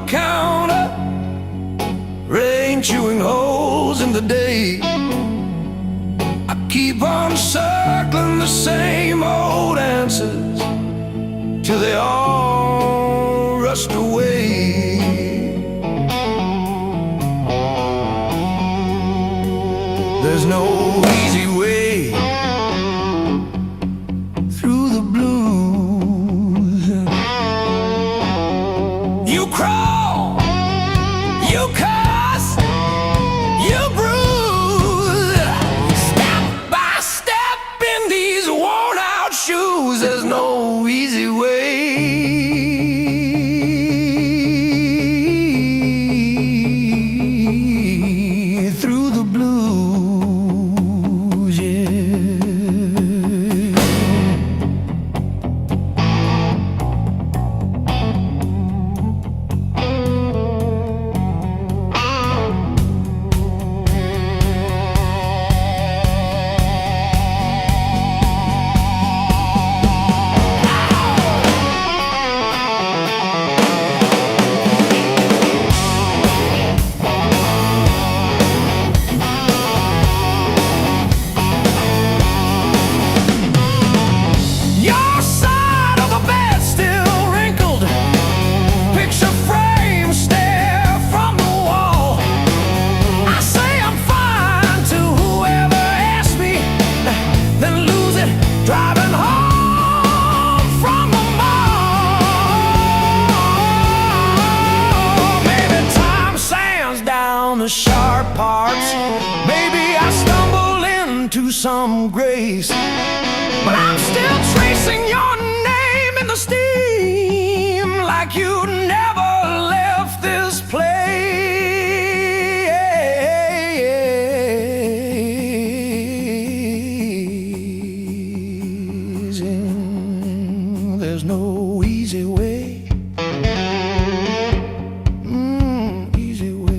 counter, rain chewing holes in the day. I keep on circling the same old answers till they all rust away. There's no easy way through the blues. You crawl, you cuss, you bruise, step by step in these worn out shoes. There's no easy way through the blues, yeah. Your side of the bed still wrinkled, picture frame stare from the wall. I say I'm fine to whoever asks me, then lose it driving home from the mall. Maybe time sands down the sharp parts, maybe I stumble into some grace, but I'm still tracing your name in the steam like you never left this place. And there's no easy way. Easy way.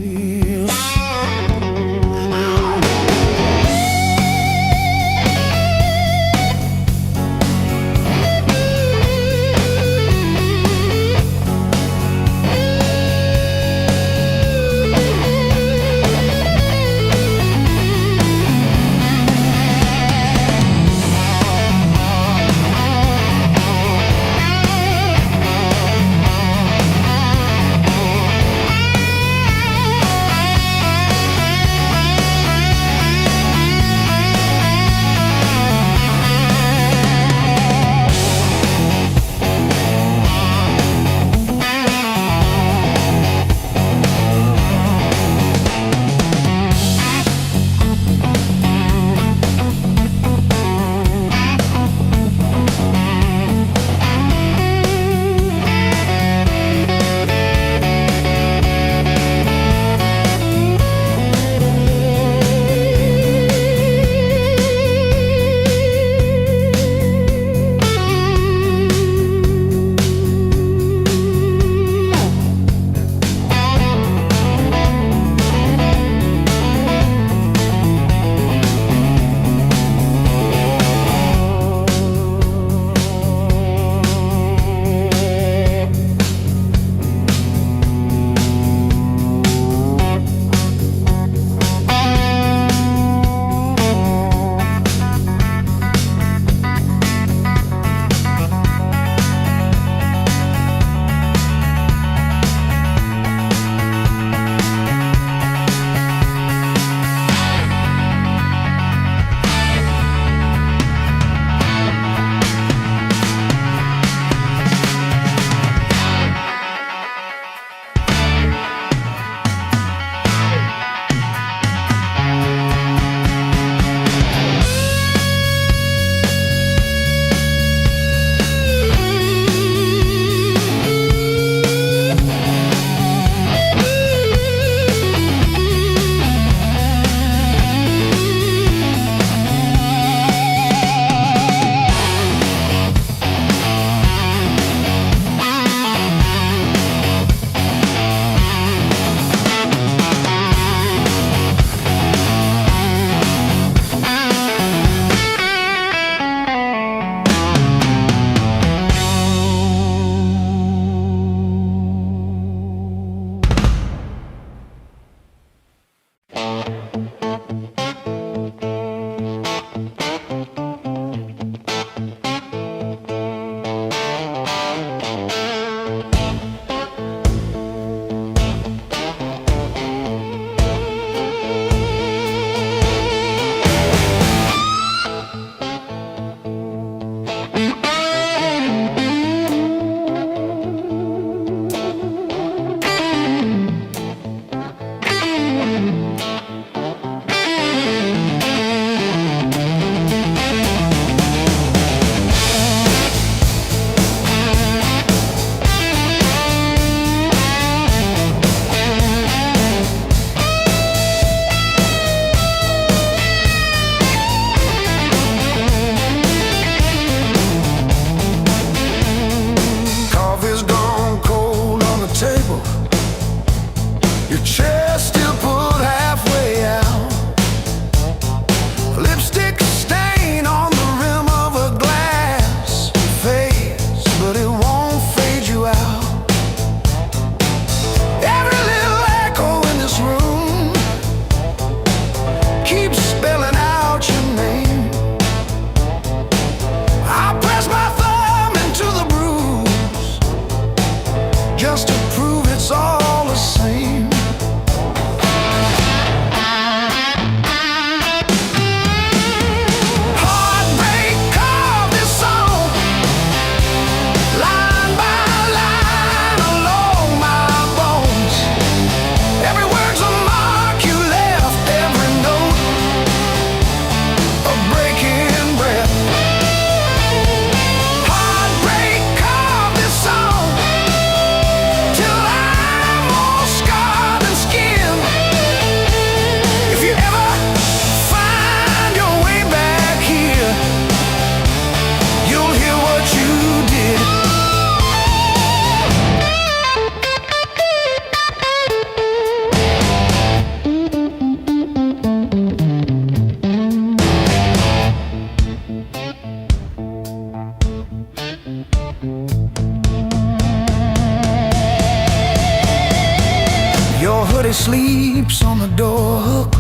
but he sleeps on the door hook,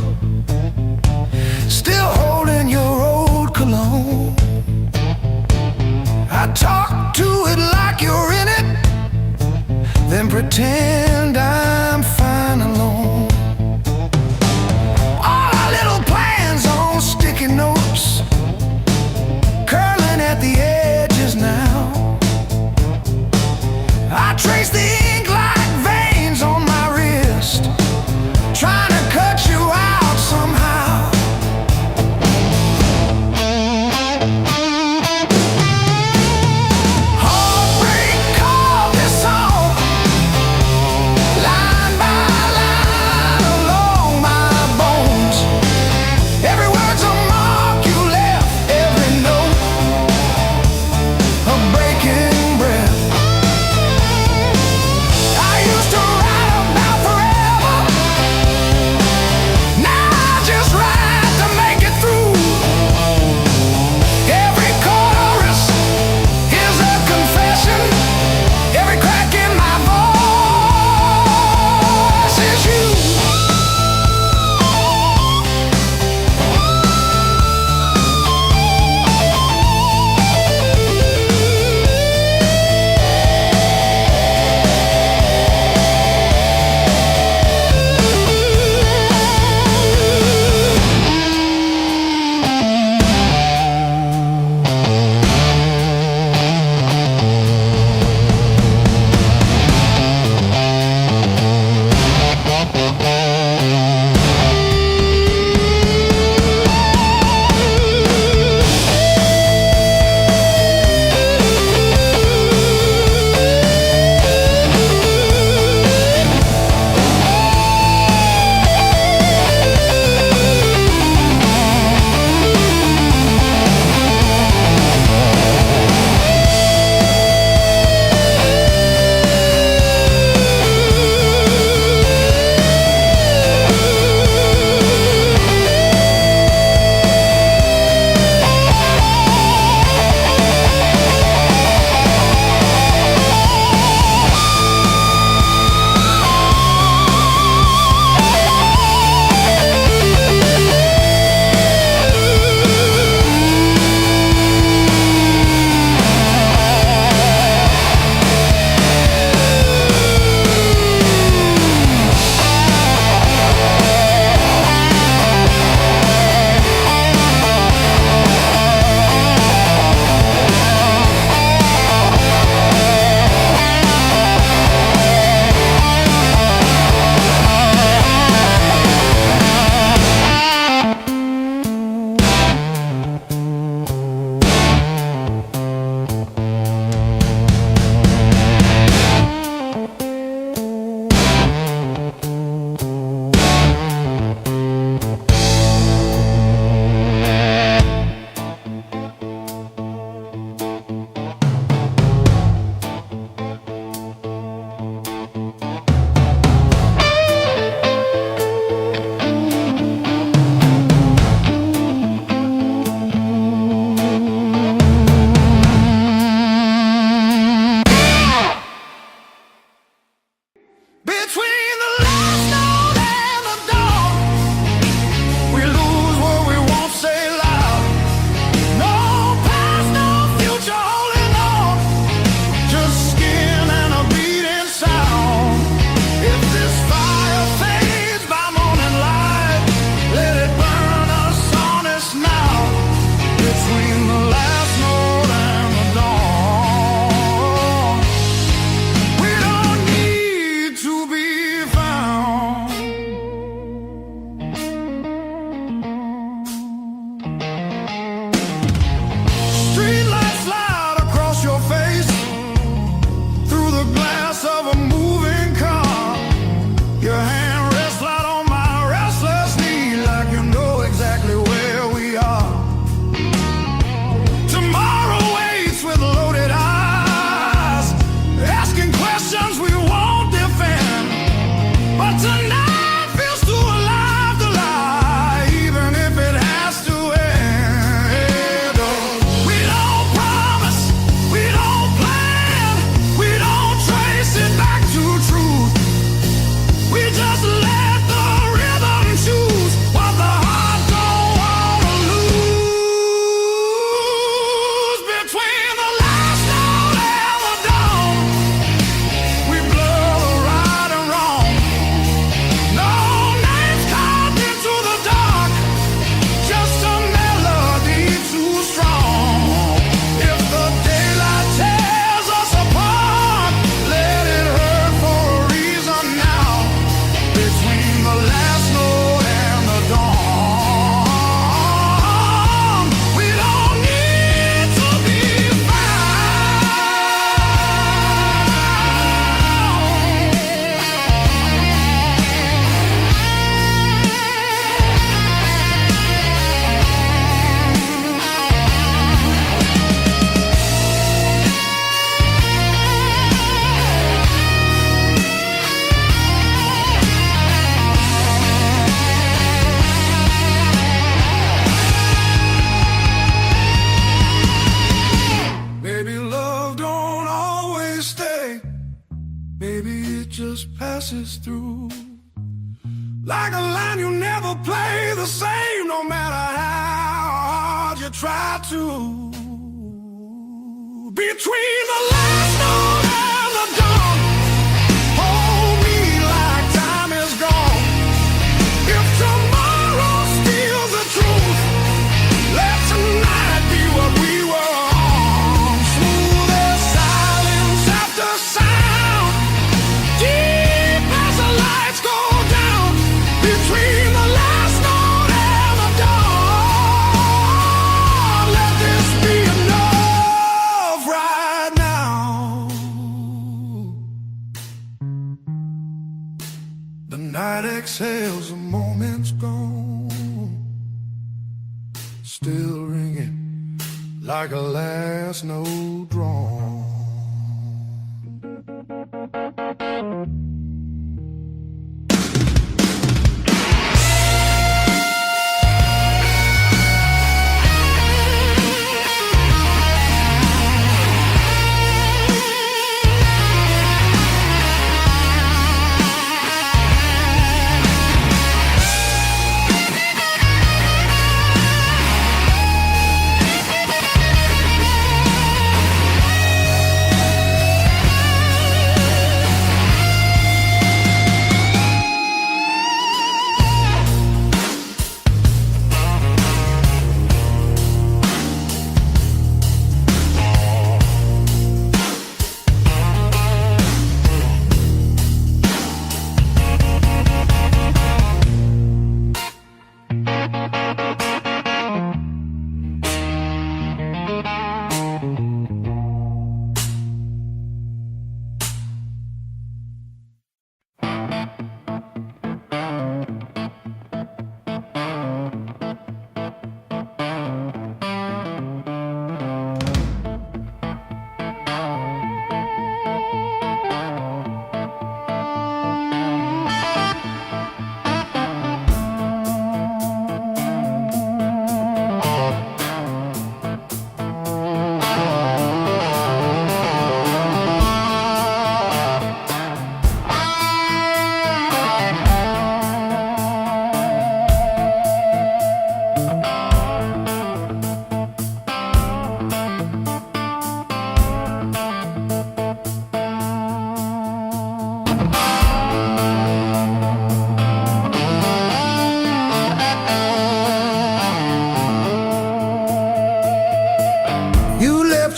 still holding your old cologne. I talk to it like you're in it, then pretend I'm fine alone. All our little plans on sticky notes, curling at the edges now. I trace the ink like veins on my wrist, trying to cut you out somehow. Heartbreak called this song, line by line along my bones. Every word's a mark you left, every note a breaking breath. I used to write about forever, passes through. Like a line you never play the same, no matter how hard you try to. Between the last note and the dawn, hold me like time is gone. If tomorrow steals the truth, let tonight be what we were on. Smooth as silence after sound, deep as the lights go down. Between the last note and the dawn, let this be enough right now. The night exhales, the moment's gone, still ringing like a last note drawn.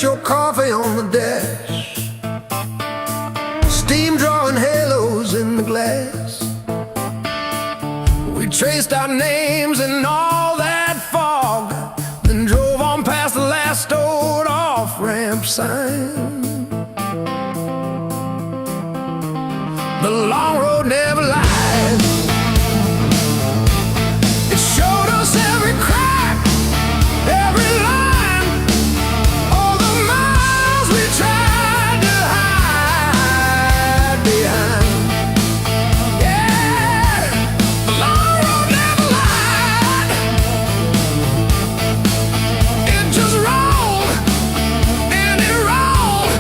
Your coffee on the dash, steam drawing halos in the glass. We traced our names in all that fog, then drove on past the last old off-ramp sign. The long road never lies. It showed us every crack, every line. Rolled, and it rolled.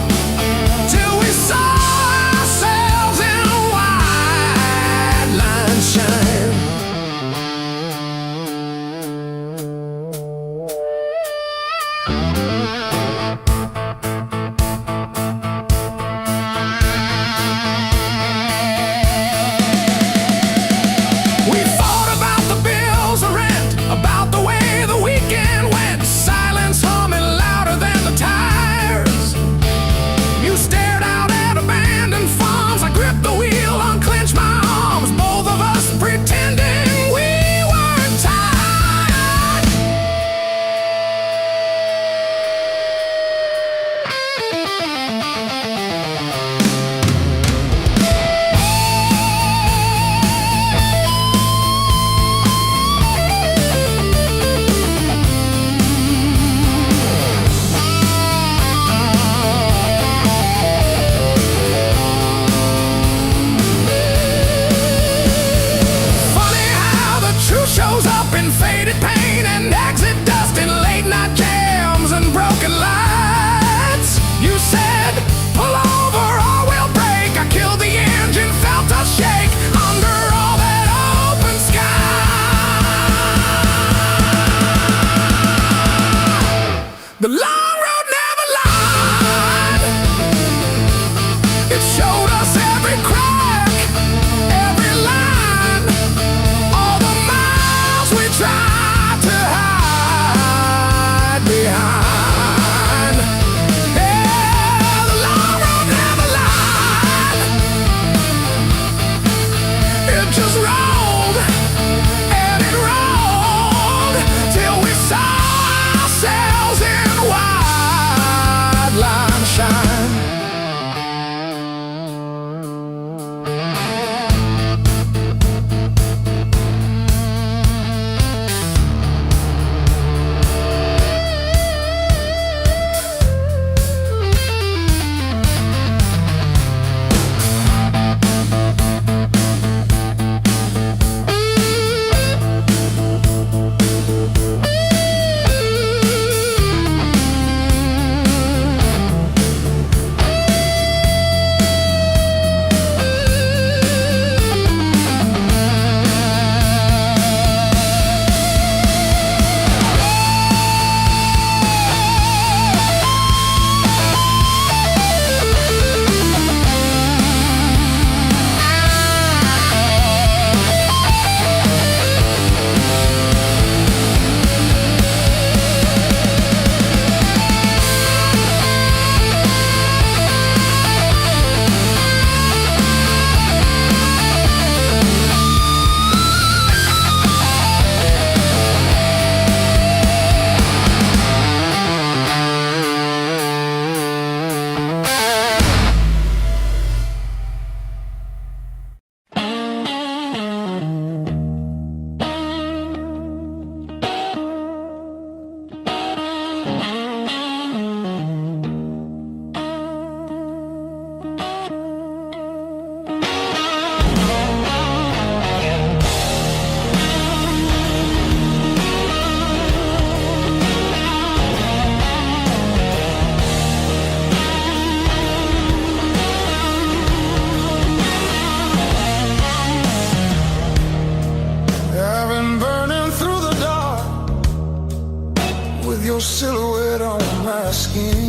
your silhouette on my skin.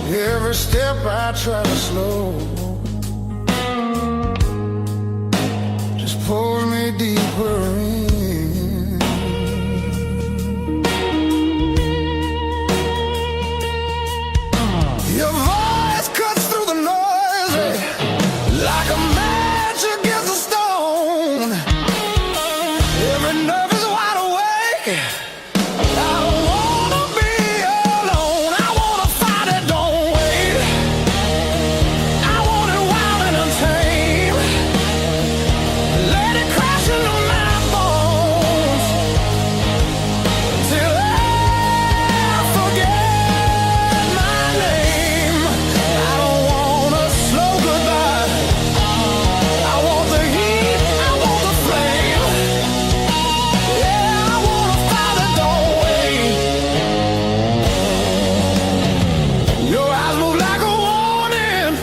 Every step I try to slow just pulls me deeper in. Your voice cuts through the noise like a match against a stone. Every nerve is wide awake. I don't wanna be alone. I wanna fight it, don't wait. I want it wild and untamed. Let it crash into my bones till I forget my name. I don't want a slow goodbye. I want the heat, I want the flame. Yeah, I wanna fight it, don't wait. Your eyes move like a warning,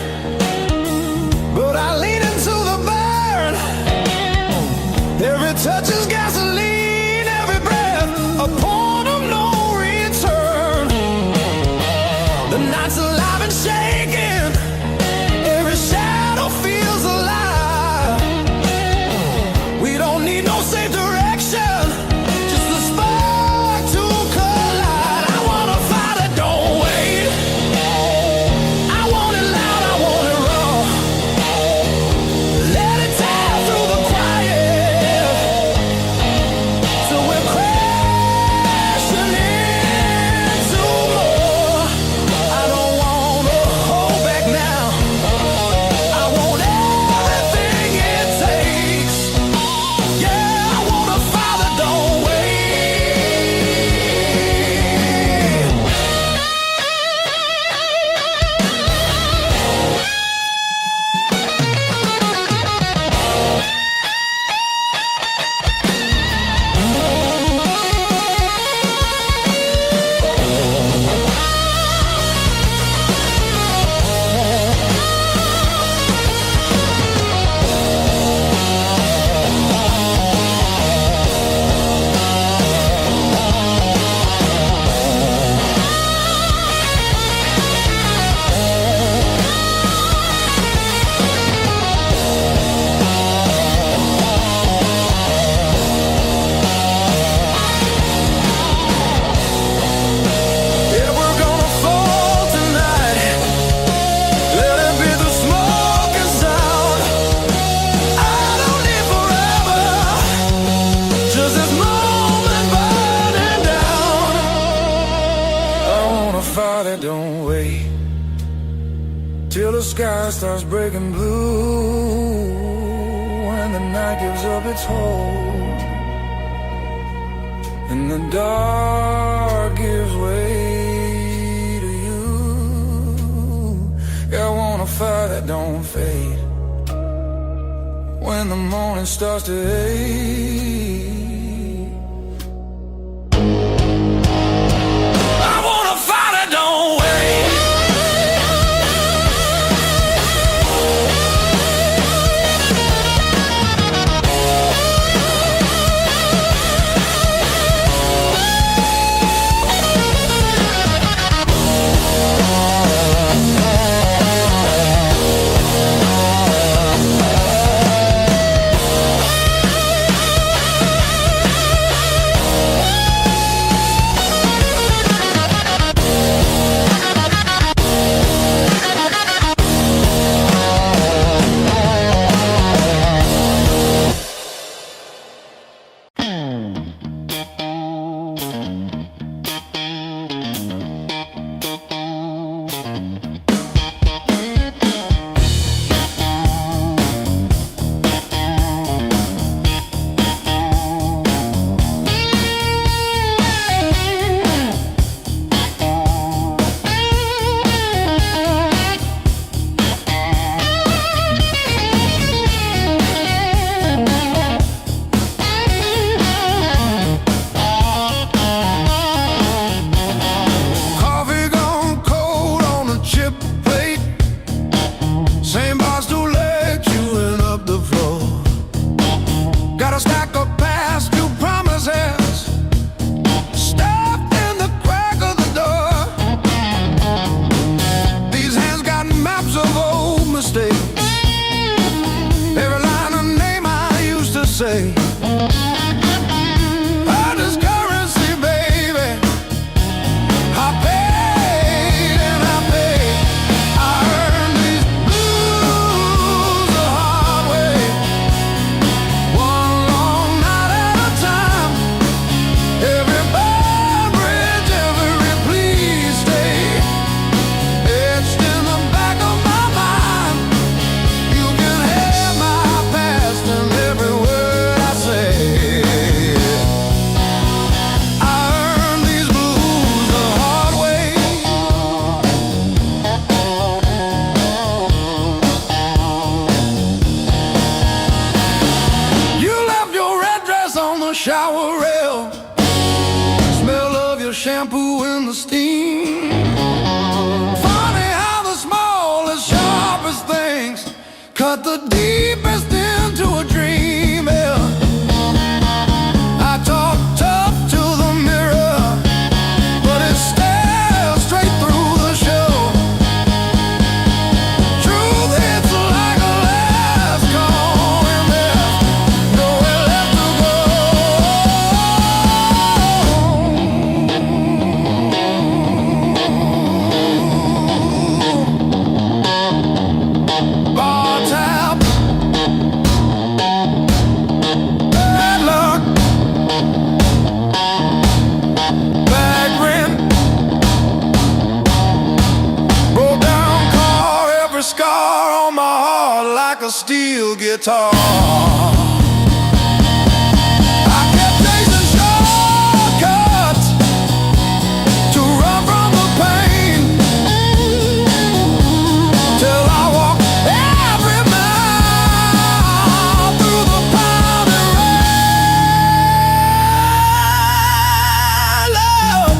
but I lean into the burn. Every touch is gasoline, every breath a point of no return. The night's alive and shaking, every shadow feels alive. We don't need no safe direction, just a spark to collide. I wanna fight it, don't wait. I want it loud, I want it raw. Let it tear through the quiet till we're crashing into more. I don't wanna hold back now. I want everything it takes. Yeah, I wanna fight it, don't wait. Yeah, we're gonna fall tonight. Let it be the smoke and sound. I don't need forever, just this moment burning down. I wanna fight it, don't wait till the sky starts breaking blue and the night gives up its hold and the dark gives way to you. Yeah, I wanna fire that don't fade when the morning starts to ache. I wanna fight it, don't wait. the steam. Funny how the smallest, sharpest things cut the deepest into a dream. Yeah. I talk tough to the mirror, but it stares straight through the show. Truth hits like a last call, and there's nowhere left to go. Bar tab, bad luck, bad rent, broke down car, every scar on my heart like a steel guitar. I kept chasing shortcuts to run from the pain, till I walked every mile through the pounding rain. Love.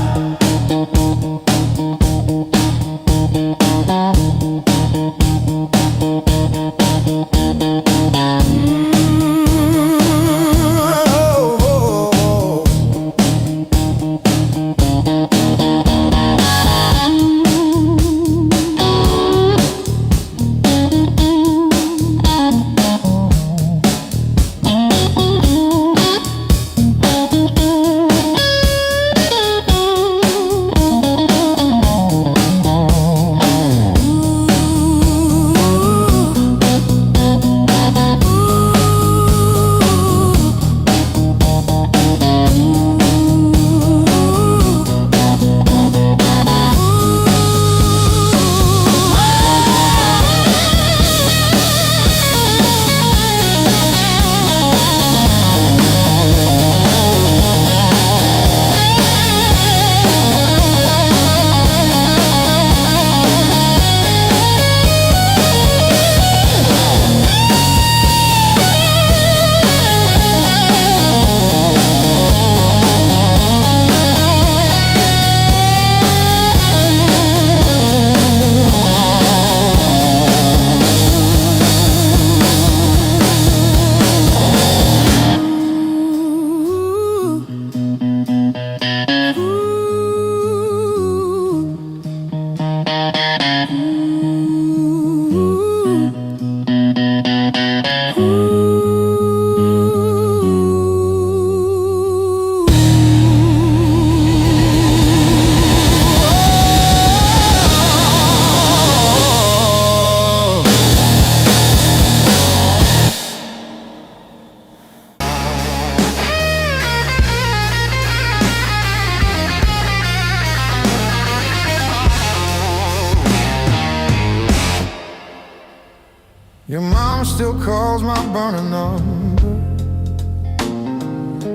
Your mom still calls my burner number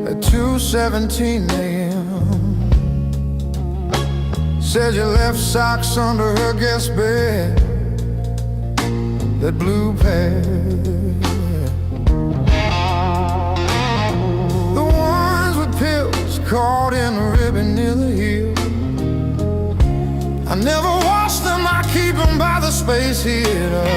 at 2:17 a.m. Says you left socks under her guest bed, that blue pair, the ones with pills caught in the ribbon near the heel. I never wash them, I keep them by the space heater.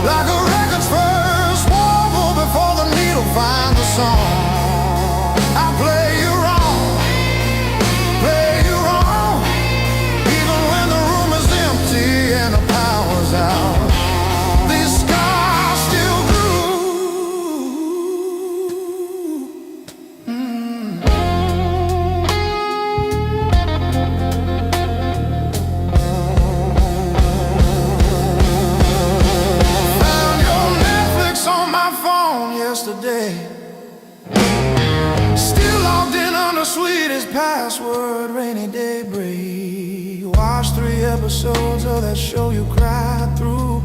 Like a record's first warble before the needle finds the song. I play you wrong, even when the room is empty and the power's out. These scars still grew. Yesterday, still logged in on the sweetest password, rainy day break. Watched 3 episodes of that show you cried through,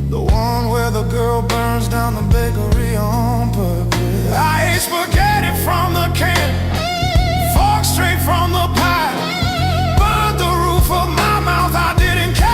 the one where the girl burns down the bakery on purpose. I ate spaghetti from the can, fork straight from the pie, burned the roof of my mouth, I didn't care.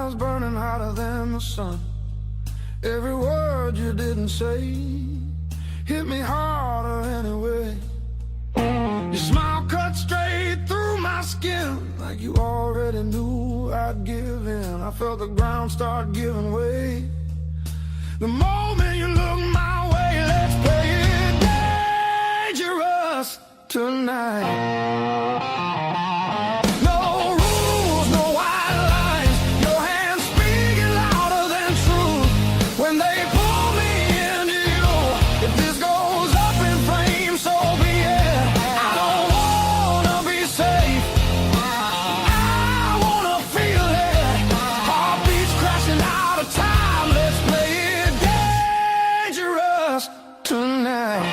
eyes burning hotter than the sun. Every word you didn't say hit me harder anyway. Your smile cut straight through my skin, like you already knew I'd give in. I felt the ground start giving way. The moment you look my way, let's play it dangerous tonight. No rules, no white lines. Your hands speaking louder than truth when they pull me into you. If this goes up in flames, so be it. I don't wanna be safe, I wanna feel it. Heartbeats crashing out of time. Let's play it dangerous tonight.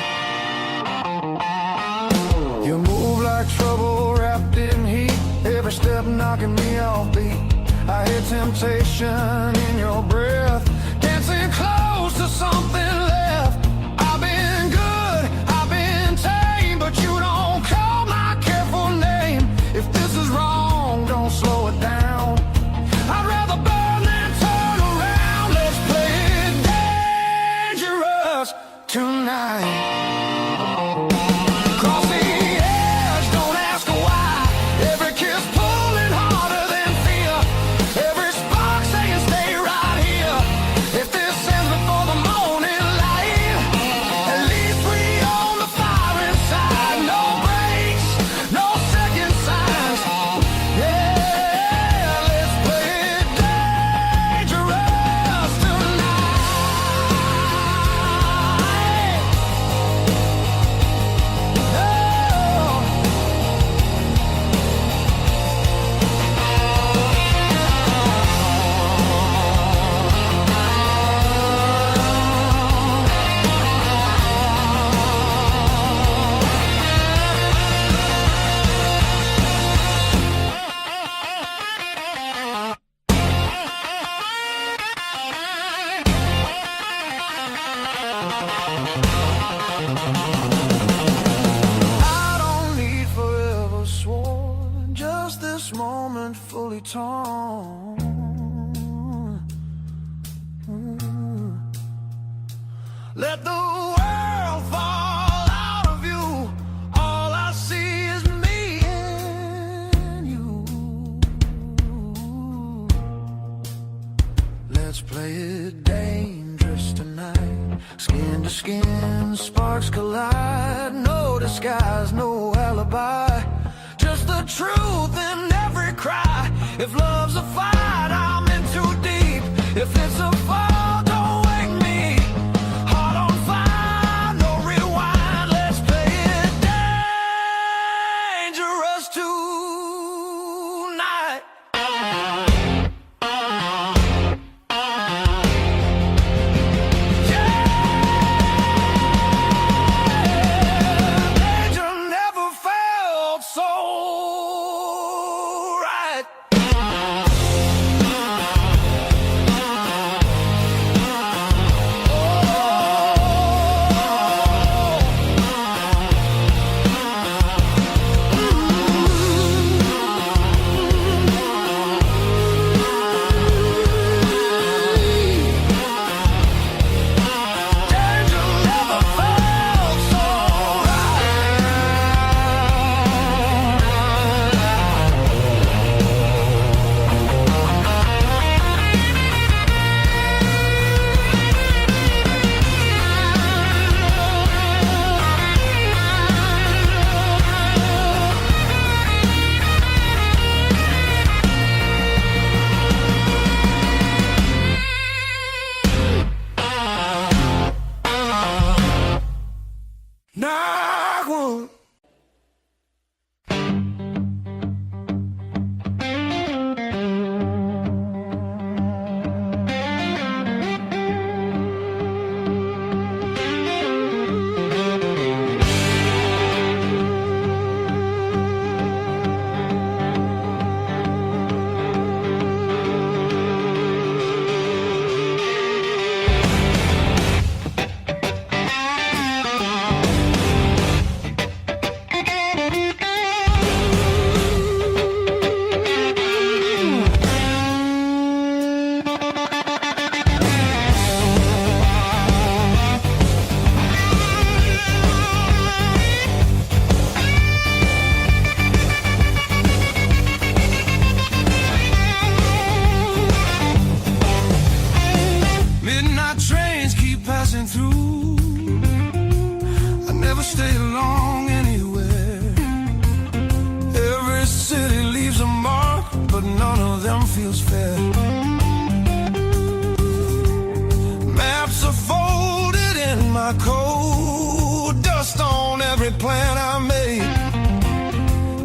You move like trouble wrapped in heat, every step knocking me off beat. I hear temptation in your breath, dancing close to something left. I've been good, I've been tame, but you don't call my careful name. If this is wrong, don't slow it down. I'd rather burn than turn around. Let's play it dangerous tonight. Cross the edge, don't ask why. Every kiss pulling harder than fear. Every spark saying stay right here. If this ends before the morning light, at least we own the fire inside. No breaks, no second signs. Yeah, let's play it dangerous tonight. I don't need forever sworn, just this moment fully torn. Let the world fall out of you. All I see is me and you. Let's play it dangerous tonight. Skin to skin, sparks collide. No disguise, no alibi. Just the truth in every cry. If love's a fight, I'm in too deep. If it's a fall, don't wake me. Heart on fire, no rewind. Let's play it dangerous tonight. Danger never felt so right. feels fair. Maps are folded in my coat, dust on every plan I made.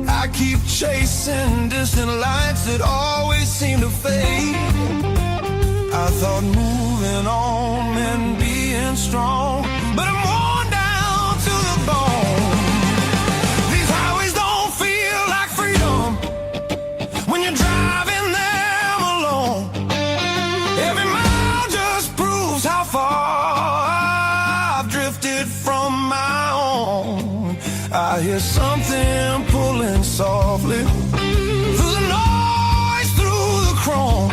I keep chasing distant lights that always seem to fade. I thought moving on meant being strong, but I'm worn down to the bone. These highways don't feel like freedom when you're driving them alone. Every mile just proves how far I've drifted from my own. I hear something pulling softly through the noise, through the chrome.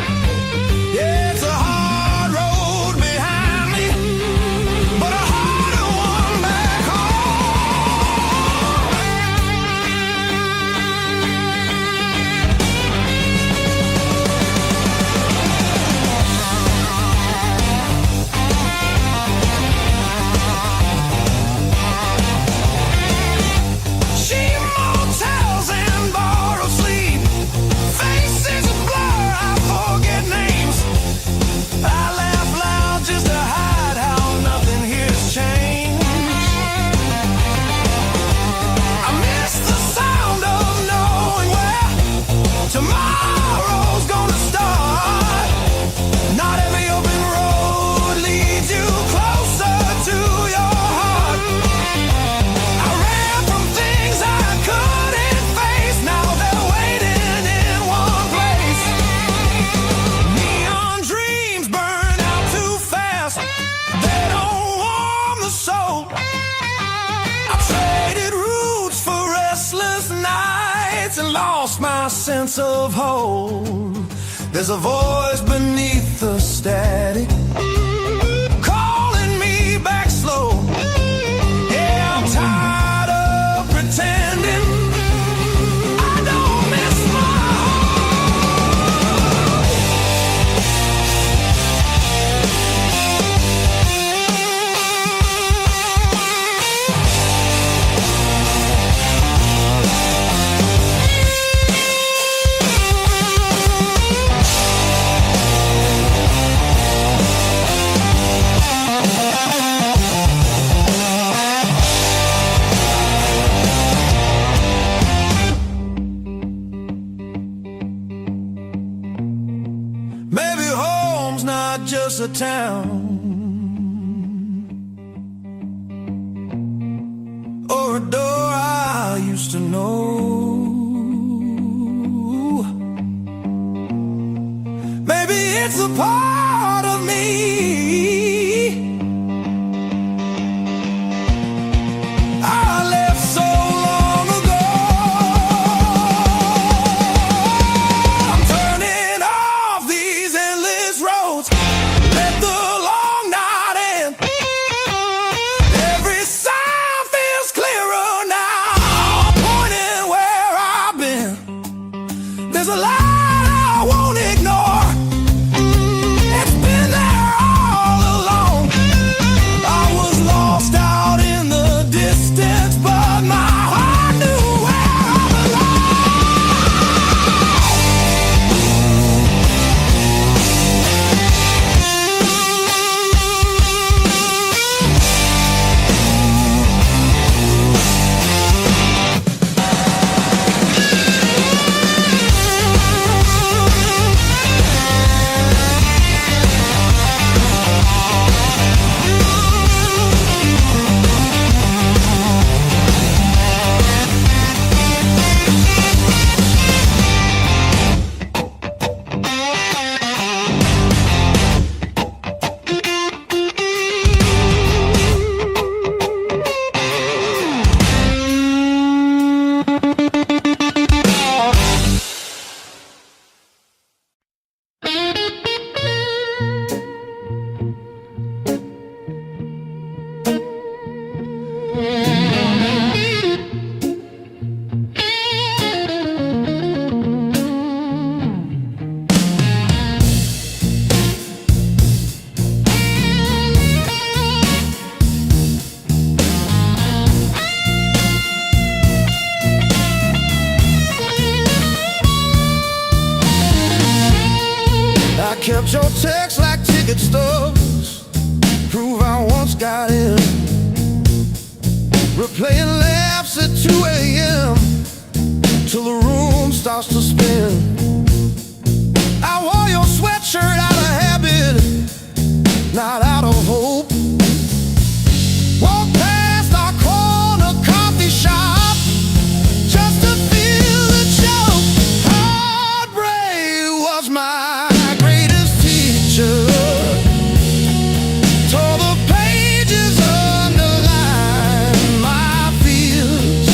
Yeah, it's a hard road behind me, but a harder one back cheap motels and borrowed sleep, faces a blur, I forget names. I laugh loud just to hide how nothing here's changed. I miss the sound of knowing where tomorrow's gonna start. Not every open road leads you closer to your heart. I ran from things I couldn't face, now they're waiting in one place. Neon dreams burn out too fast, they don't warm the soul. I traded roots for restless nights and lost my sense of hope. There's a voice beneath the static calling me back slow. Yeah, I'm tired of pretending I don't miss my home. Maybe home's not just a town or a door I used to know. Maybe it's a part of me I left so long ago. I'm turning off these endless roads, let the long night end. Every sign feels clearer now, pointing where I've been. There's a light I won't ignore, it's been there all along. Kept your text like ticket stubs, prove I once got in. Replaying laughs at 2 a.m. till the room starts to spin. I wore your sweatshirt out of habit, not out of hope. Walk past our corner coffee shop just to feel the choke. Heartbreak was my greatest teacher. Tore the pages, underlined my fears.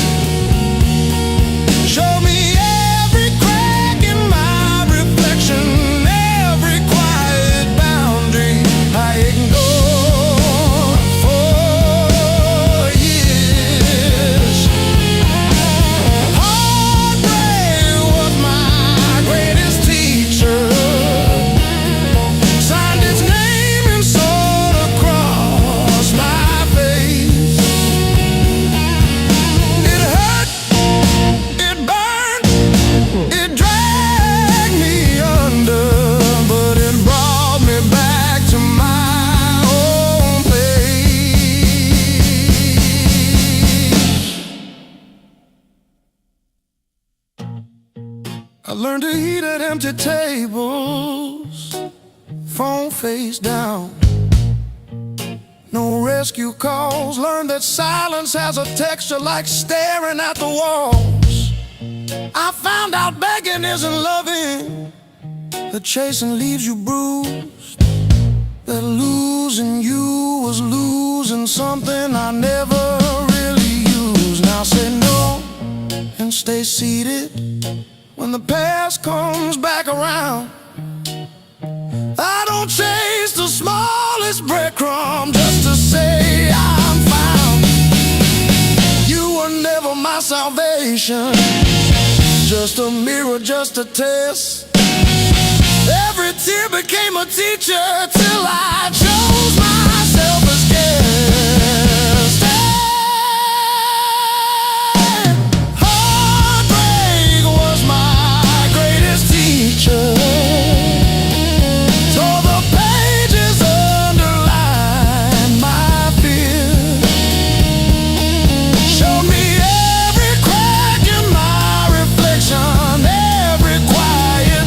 Showed me every crack in my reflection, every quiet boundary I ignored for years. Heartbreak was my greatest teacher. Signed his name and sword across my face. It hurt, it burned, it dragged me under, but it brought me back to my own place. I learned to eat at empty tables, phone face down. No rescue calls. Learned that silence has a texture like staring at the walls. I found out begging isn't loving, that chasing leaves you bruised, that losing you was losing something I never really used. Now say no and stay seated when the past comes back around. I don't chase the smallest breadcrumb just to say I'm found. You were never my salvation, just a mirror, just a test. Every tear became a teacher till I chose myself as guest. Heartbreak was my greatest teacher. Tore the pages, underlined my fears. Showed me every crack in my reflection, every quiet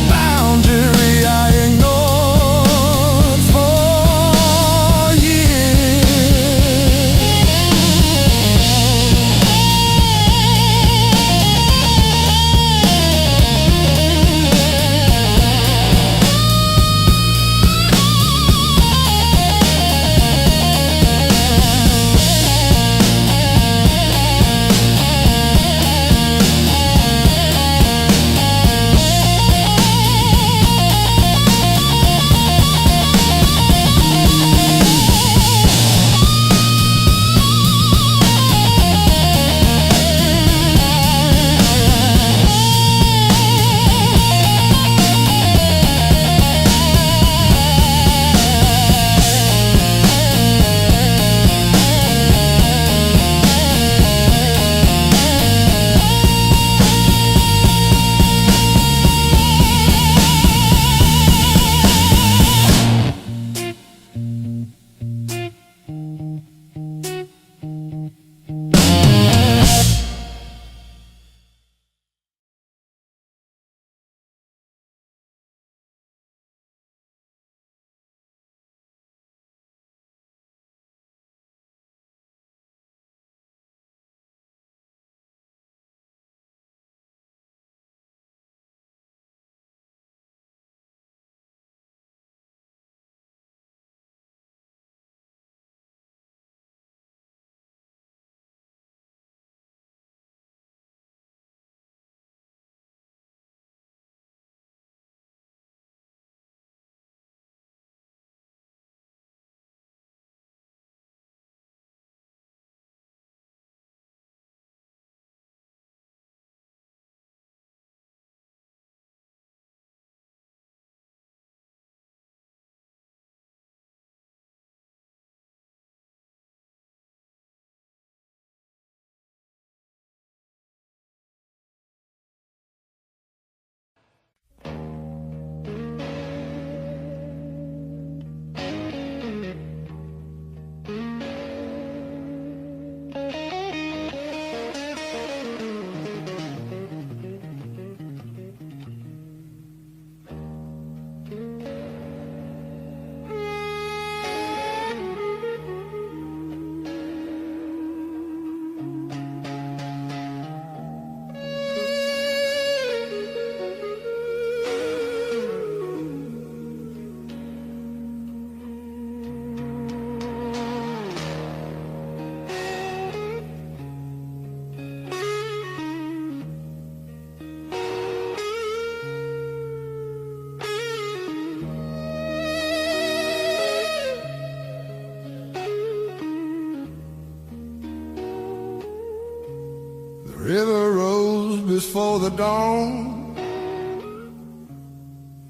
before the dawn,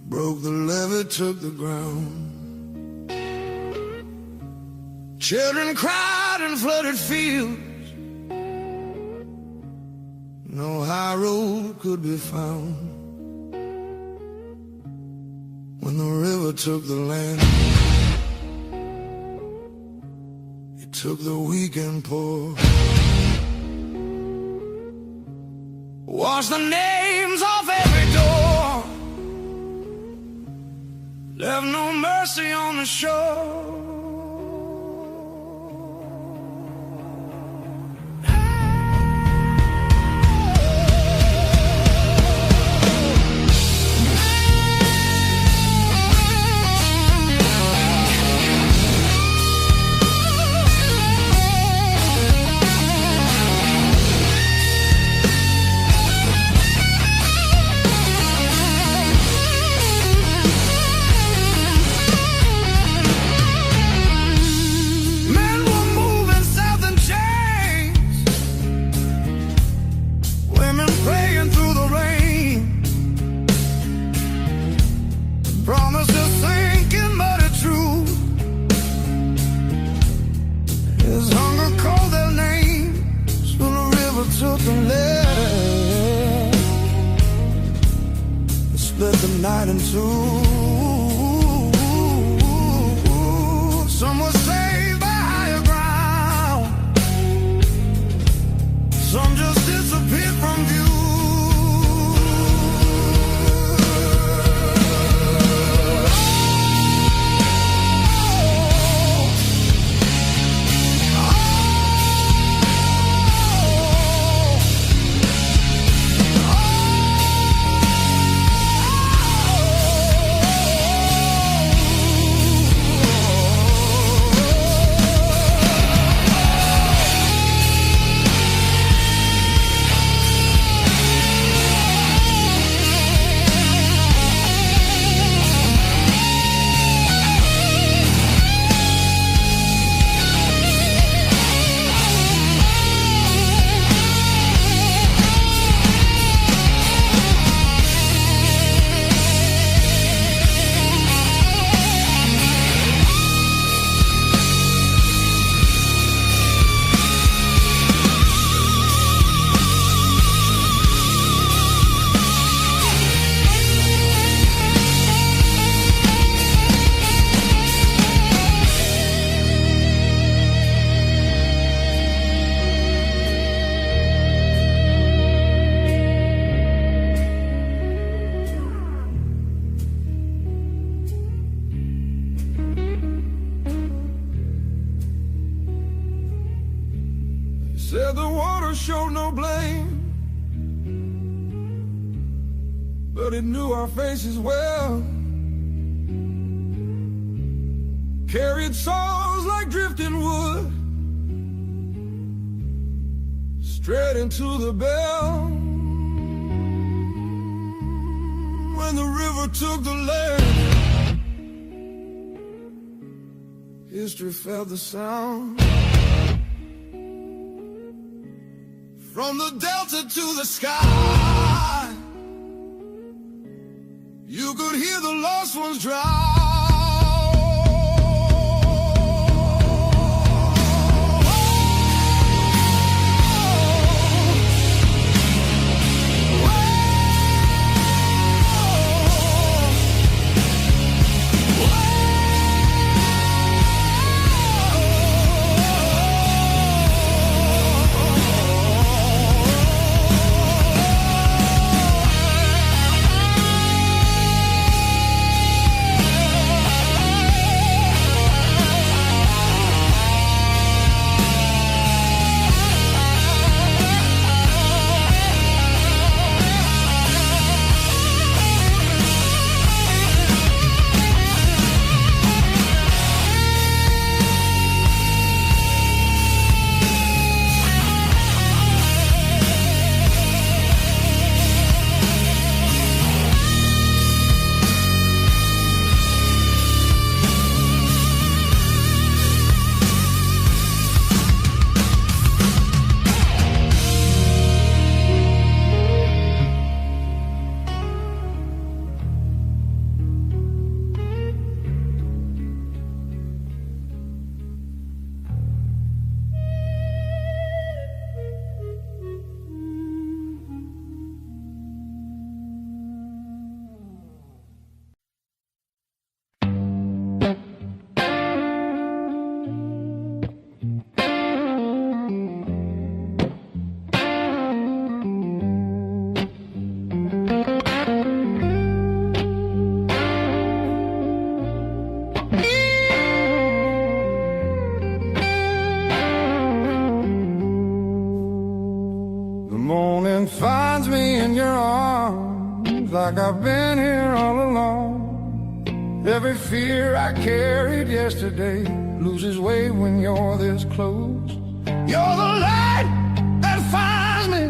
broke the levee, took the ground. Children cried in flooded fields, no high road could be found. When the river took the land, it took the weak and poor. Washed the names off every door, left no mercy on the shore. Split the night in two. Some were saved by higher ground, some just disappeared from view. Said the water showed no blame, but it knew our faces well. Carried souls like drifting wood, straight into the bell. When the river took the land, history felt the sound. From the delta to the sky, you could hear the lost ones drown. like I've been here all along. Every fear I carried yesterday loses weight when you're this close. You're the light that finds me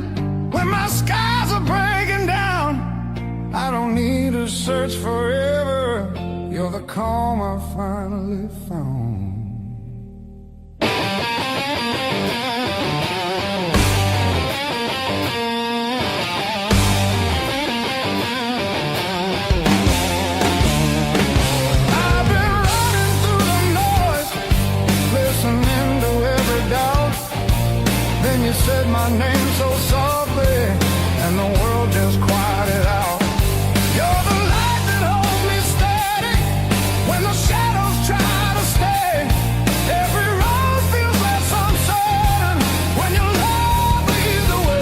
when my skies are breaking down. I don't need to search forever. You're the calm I finally found. You said my name so softly, and the world just quieted out. You're the light that holds me steady when the shadows try to stay. Every road feels less uncertain when your love leads the way.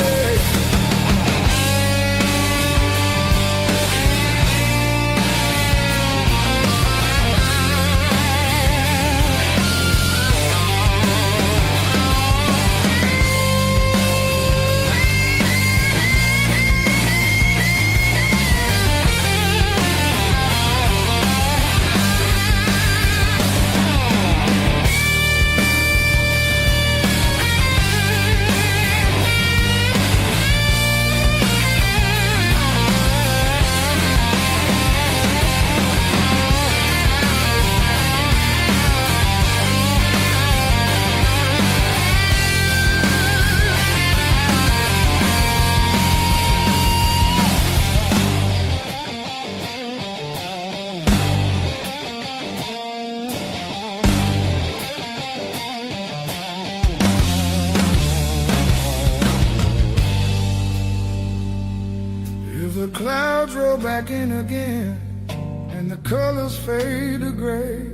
The clouds roll back in again and the colors fade to gray.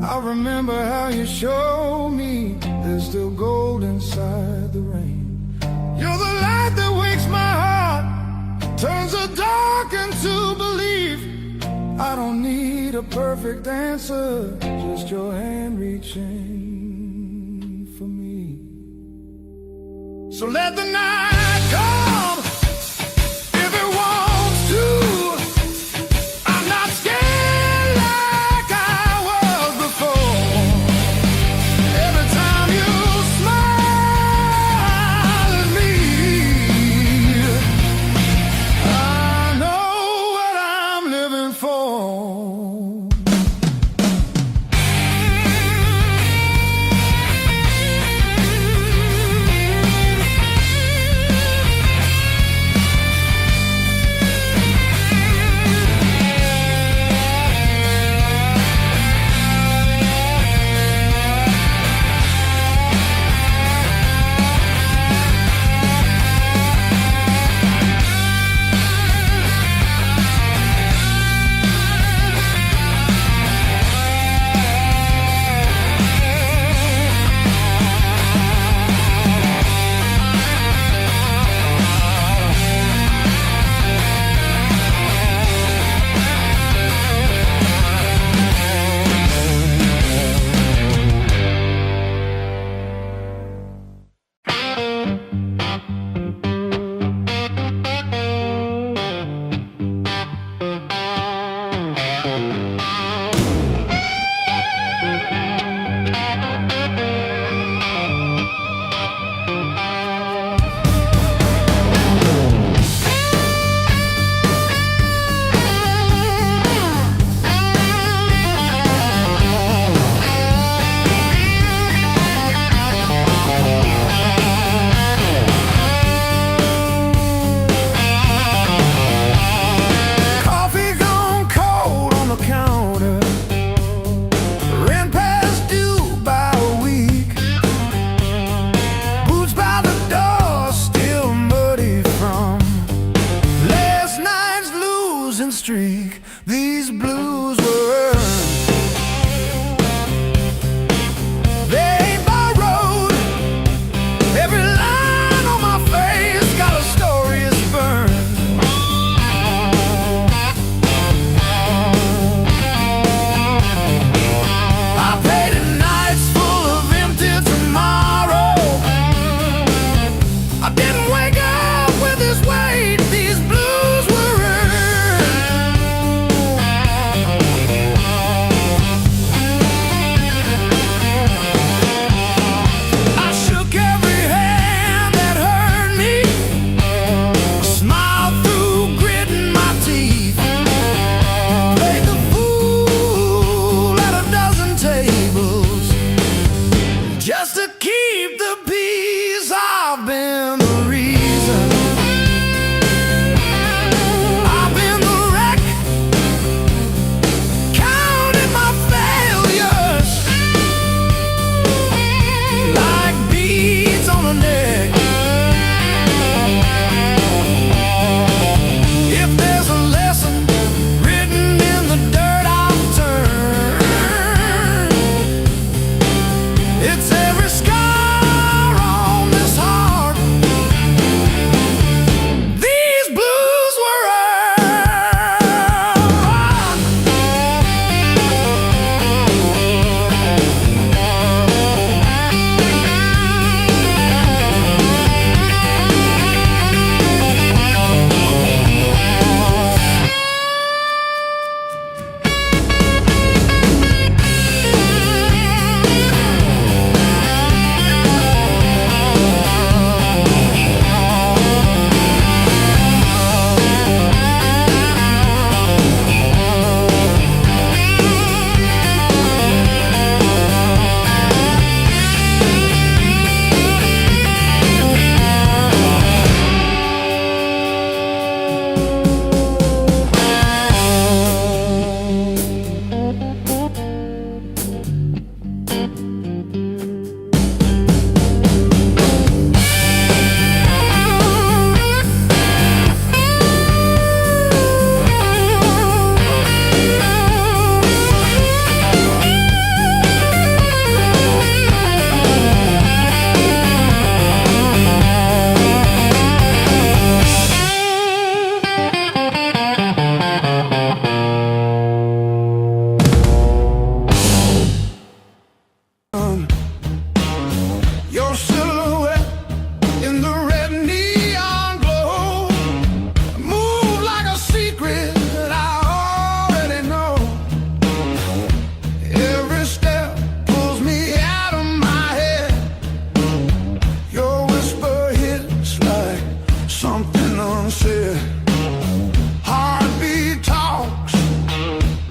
I remember how you showed me there's still gold inside the rain. You're the light that wakes my heart, turns the dark into belief. I don't need a perfect answer, just your hand reaching for me. So let the night come. Streak. These blues were earned. They ain't borrowed. Every line on my face got a story it's burned.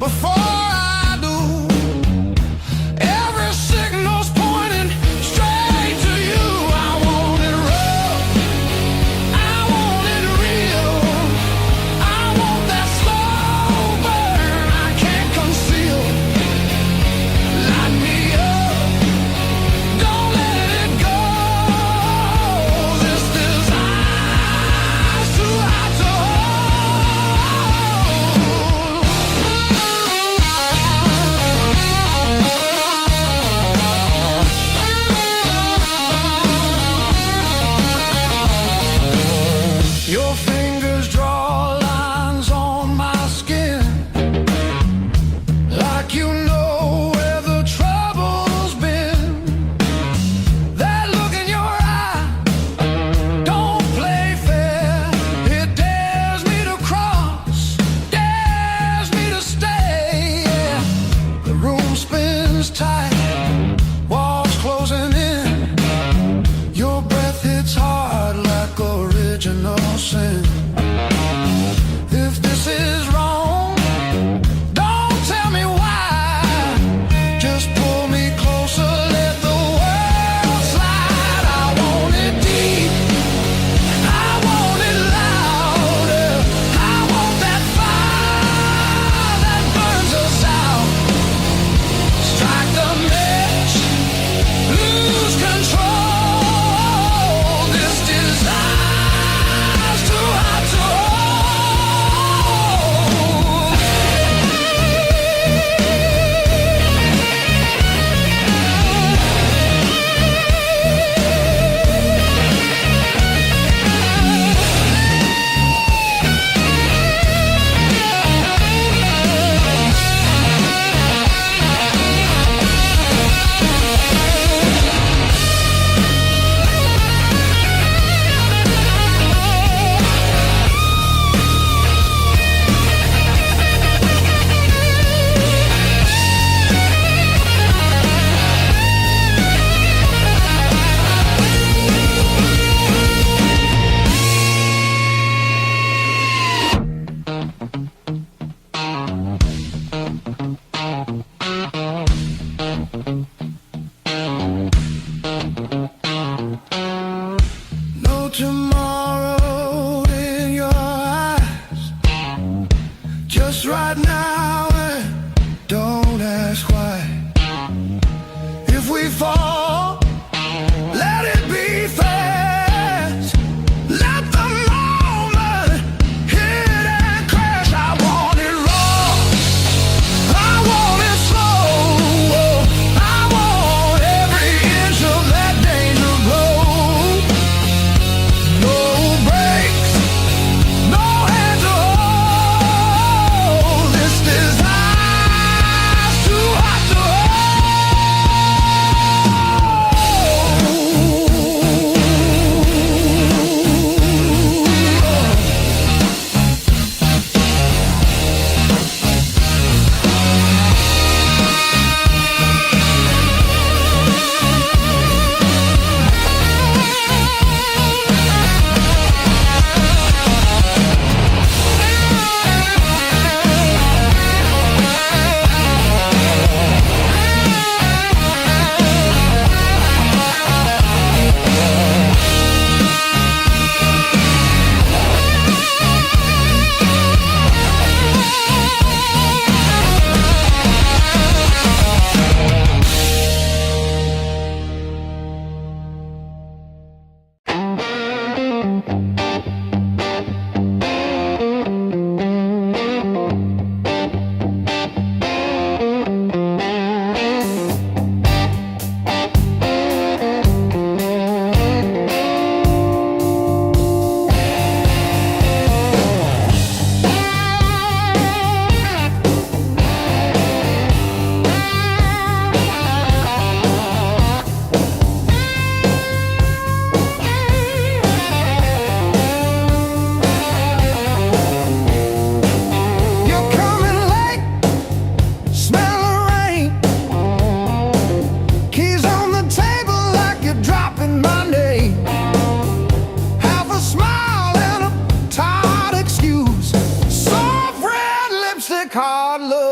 before I do. Every signal's pointing straight to you. I want it rough, I want it real, I want that slow burn I can't conceal. Light me up, don't let it go. This desire's too hot to hold. Your fingers draw lines on my skin, like you know where the trouble's been. That look in your eye don't play fair. It dares me to cross, dares me to stay. Yeah. The room spins tight, walls closing in. Your breath hits hard like original sin. If this is wrong, don't tell me why.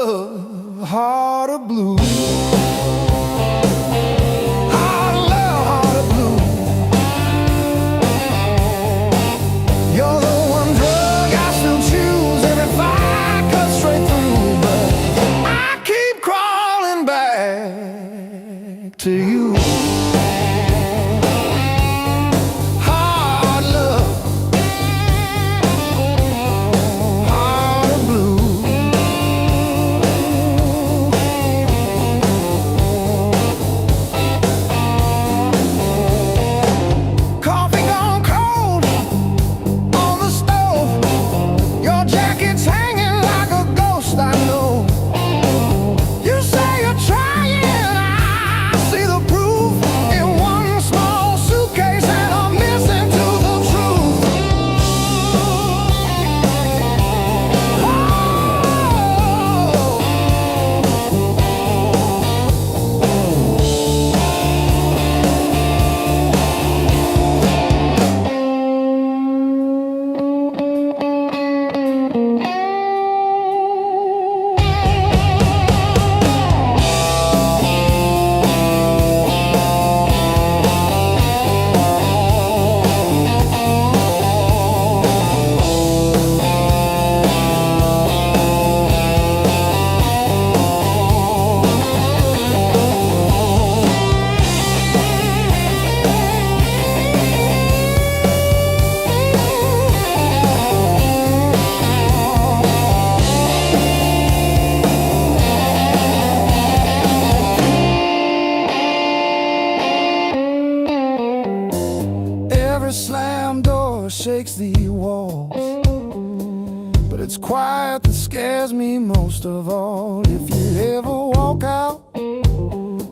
love, heart of blue. Heart of love, heart of blue. You're the one drug I still choose every fight cuts straight through, but I keep crawling back to you. Slam door shakes the walls, but it's quiet that scares me most of all. If you ever walk out,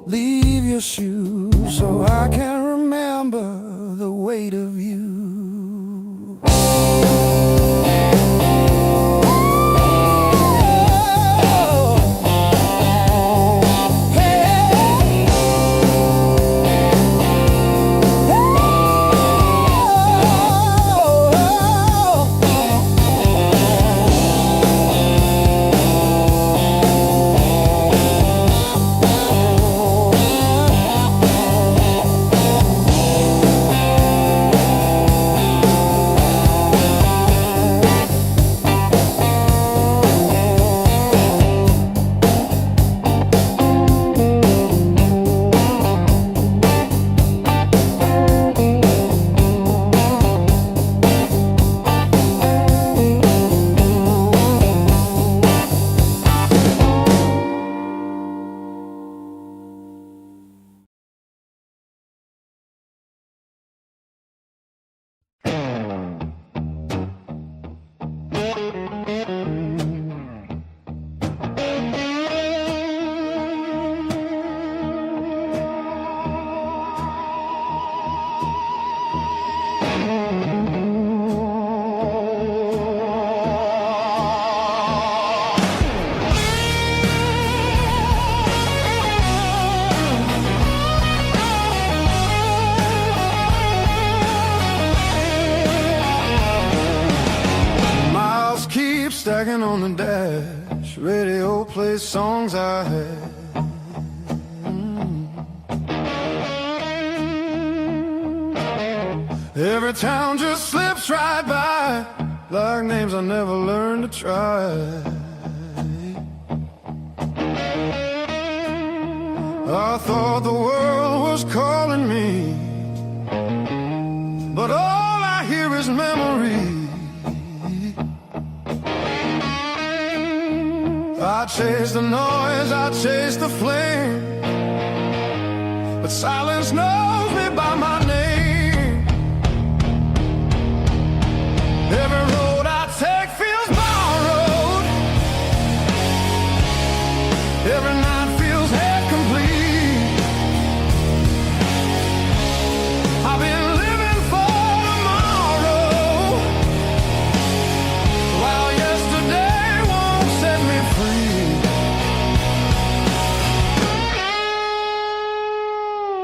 leave your shoes so I can remember the weight of you. Stacking on the dash, radio plays songs I had. Every town just slips right by, like names I never learned to try. I thought the world was calling me, but all I hear is memory. I chase the noise, I chase the flame, but silence knows me by my name. Every road I take feels borrowed, every night feels half complete. I've been living for tomorrow, while yesterday won't set me free.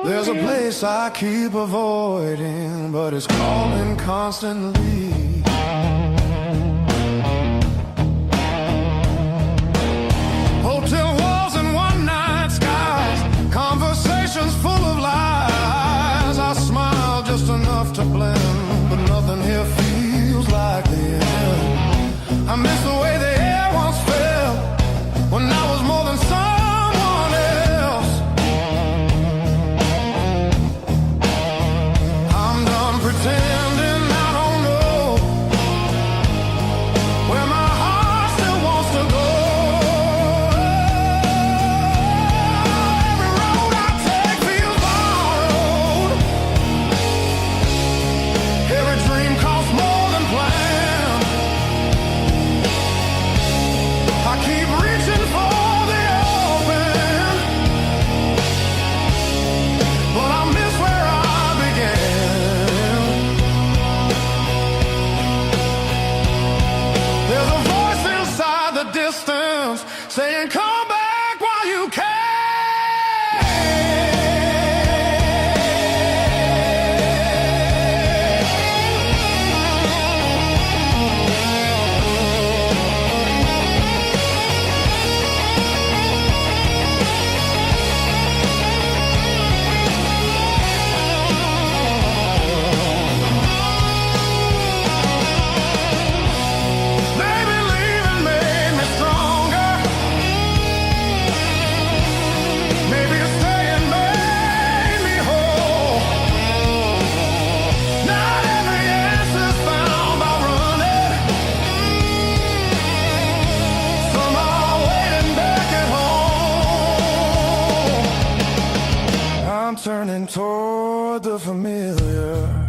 There's a place I keep avoiding, but it's calling constantly. Come back while you can. Maybe leaving made me stronger. Maybe staying made me whole. Not every answer's found by running. Some are waiting back at home. I'm turning toward the familiar,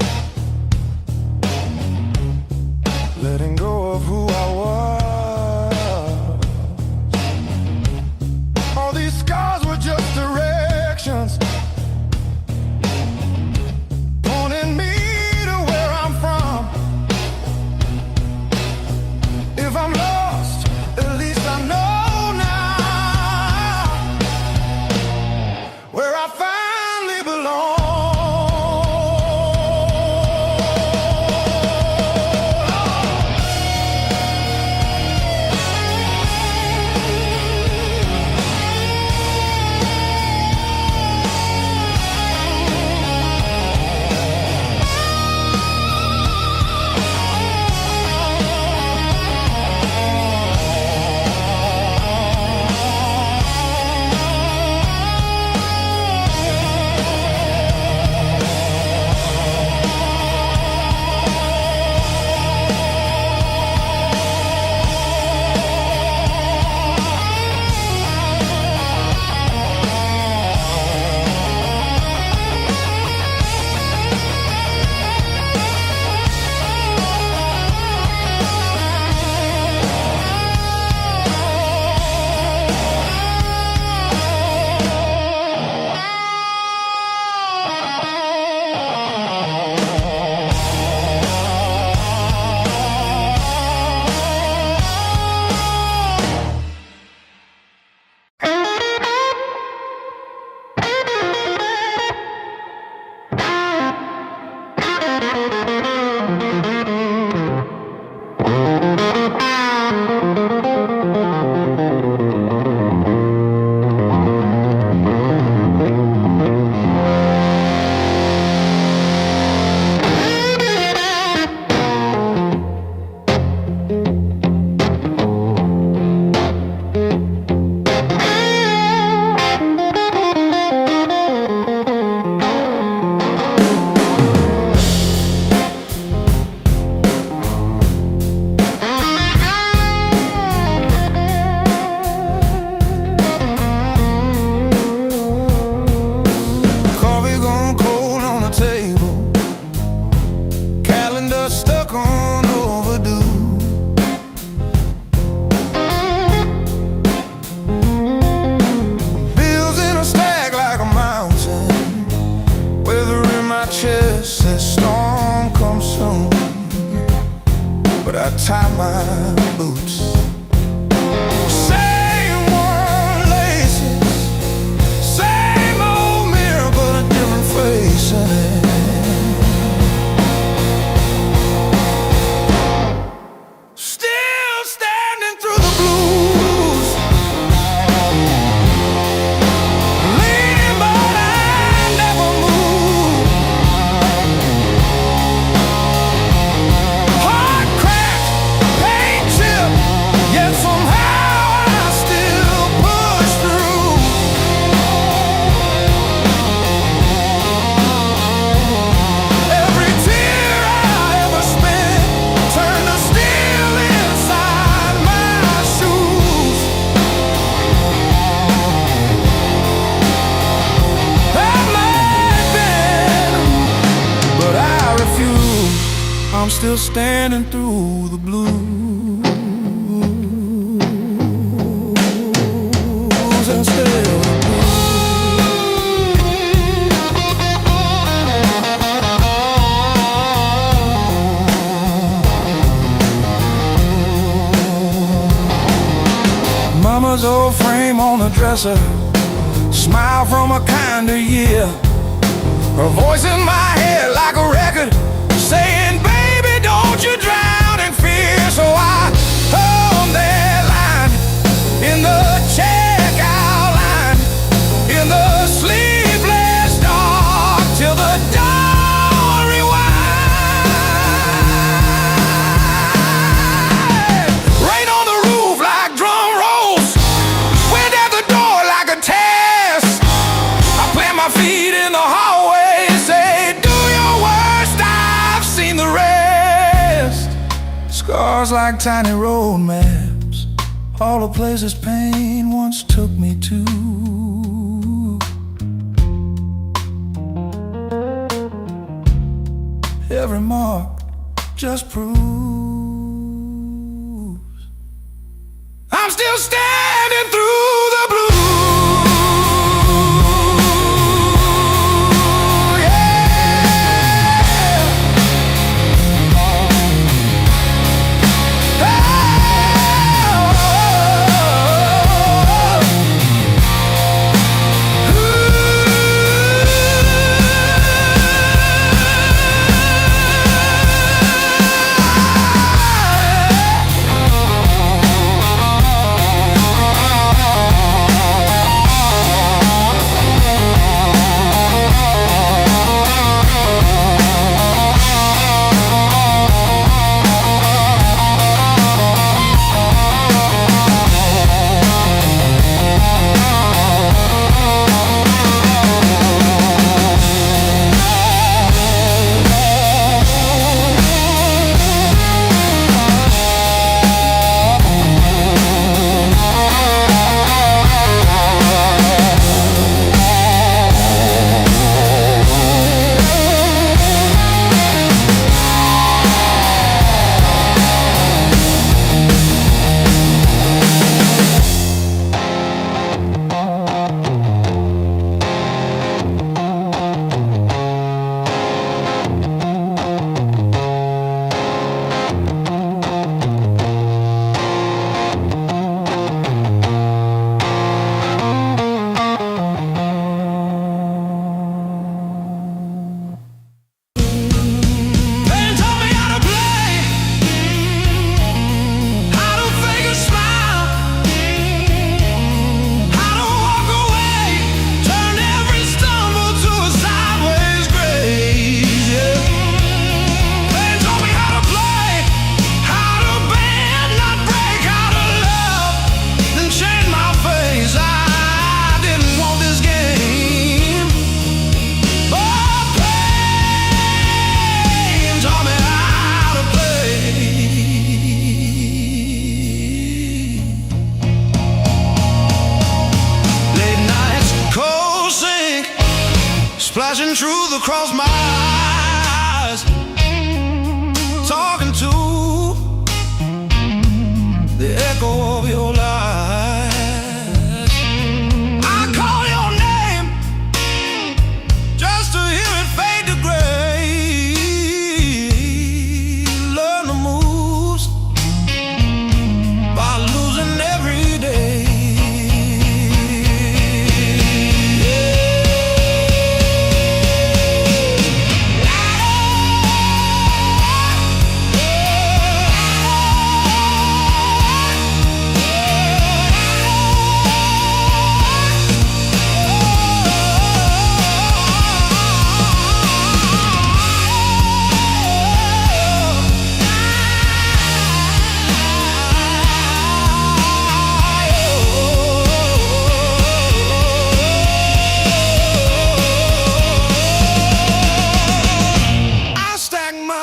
letting go of who I was. All these scars were just directions, pointing me to where I'm from. If I'm lost, at least I know now where I finally belong. Coffee gone cold on the table, calendar stuck on overdue. Bills in a stack like a mountain, weather in my chest says storm come soon. But I tie my boots. Same worn laces, same old mirror, but a different face in it. Still standing through the blues, leaning but I never move. Heart cracked, paint chipped, yet somehow I still push through. Every tear I ever spent turned to steel inside my shoes. I might bend, but I refuse. I'm still standing through the blues. And still the blues. Mama's old frame name on the dresser, smile from a kinder year. Her voice in my head like a record saying, baby, don't you drown in fear. So I hung that line in the checkout line, in the sleepless dark, till the dawn rewind. Rain on the roof like drum rolls, wind at the door like a test. I plant my feet in the hallway, say, do your worst, I've seen the rest. Scars like tiny road maps, all the places pain once took me to. Every mark just proves I'm still standing through the blue. Splashing truth across my eyes, talking to the echo of your lies. I call your name just to hear it fade to gray. Learn the moves by losing every day.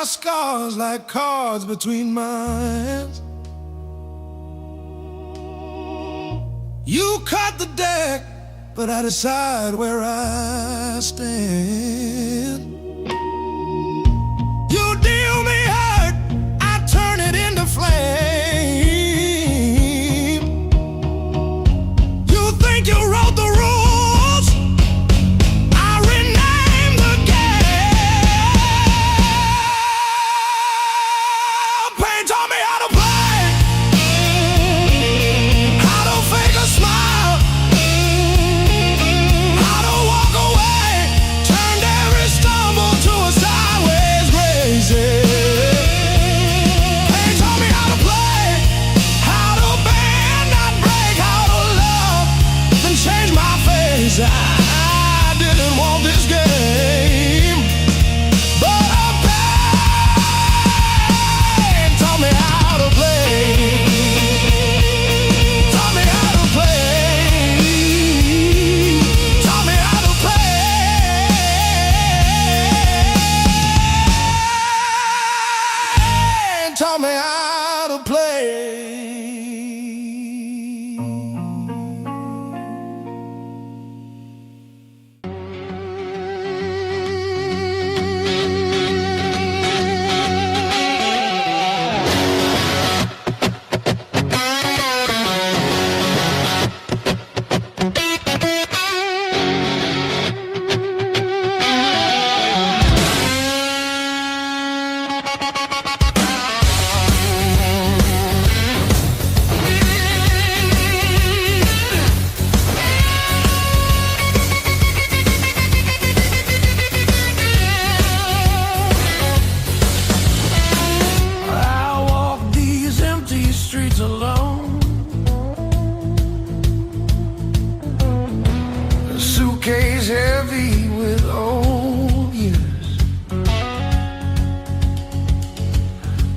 Scars like cards between my hands. You cut the deck, but I decide where I stand. You deal me hurt, I turn it into flame. You think you wrote the rules, I rename the game. Pain taught me how to play, how to fake a smile, I didn't want this game, but pain taught me how to play. Taught me how to play. Taught me how to play. Taught me how to play. Suitcase heavy with old years.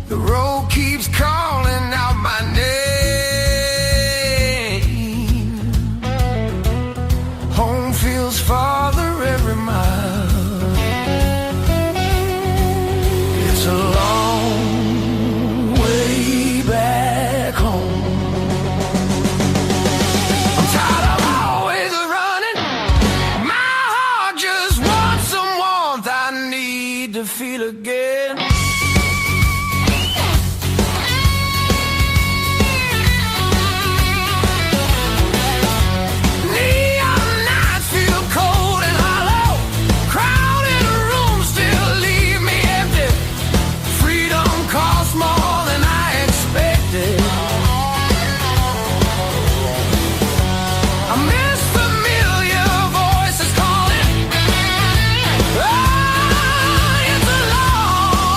The road keeps calling out my name. Home feels farther every mile. It's a long way back home. I'm tired of always running. My heart just wants some warmth. I need to feel again. Neon nights feel cold and hollow. Crowded rooms still leave me empty. Freedom costs more than I expected. I miss familiar voices calling. Ah, it's a long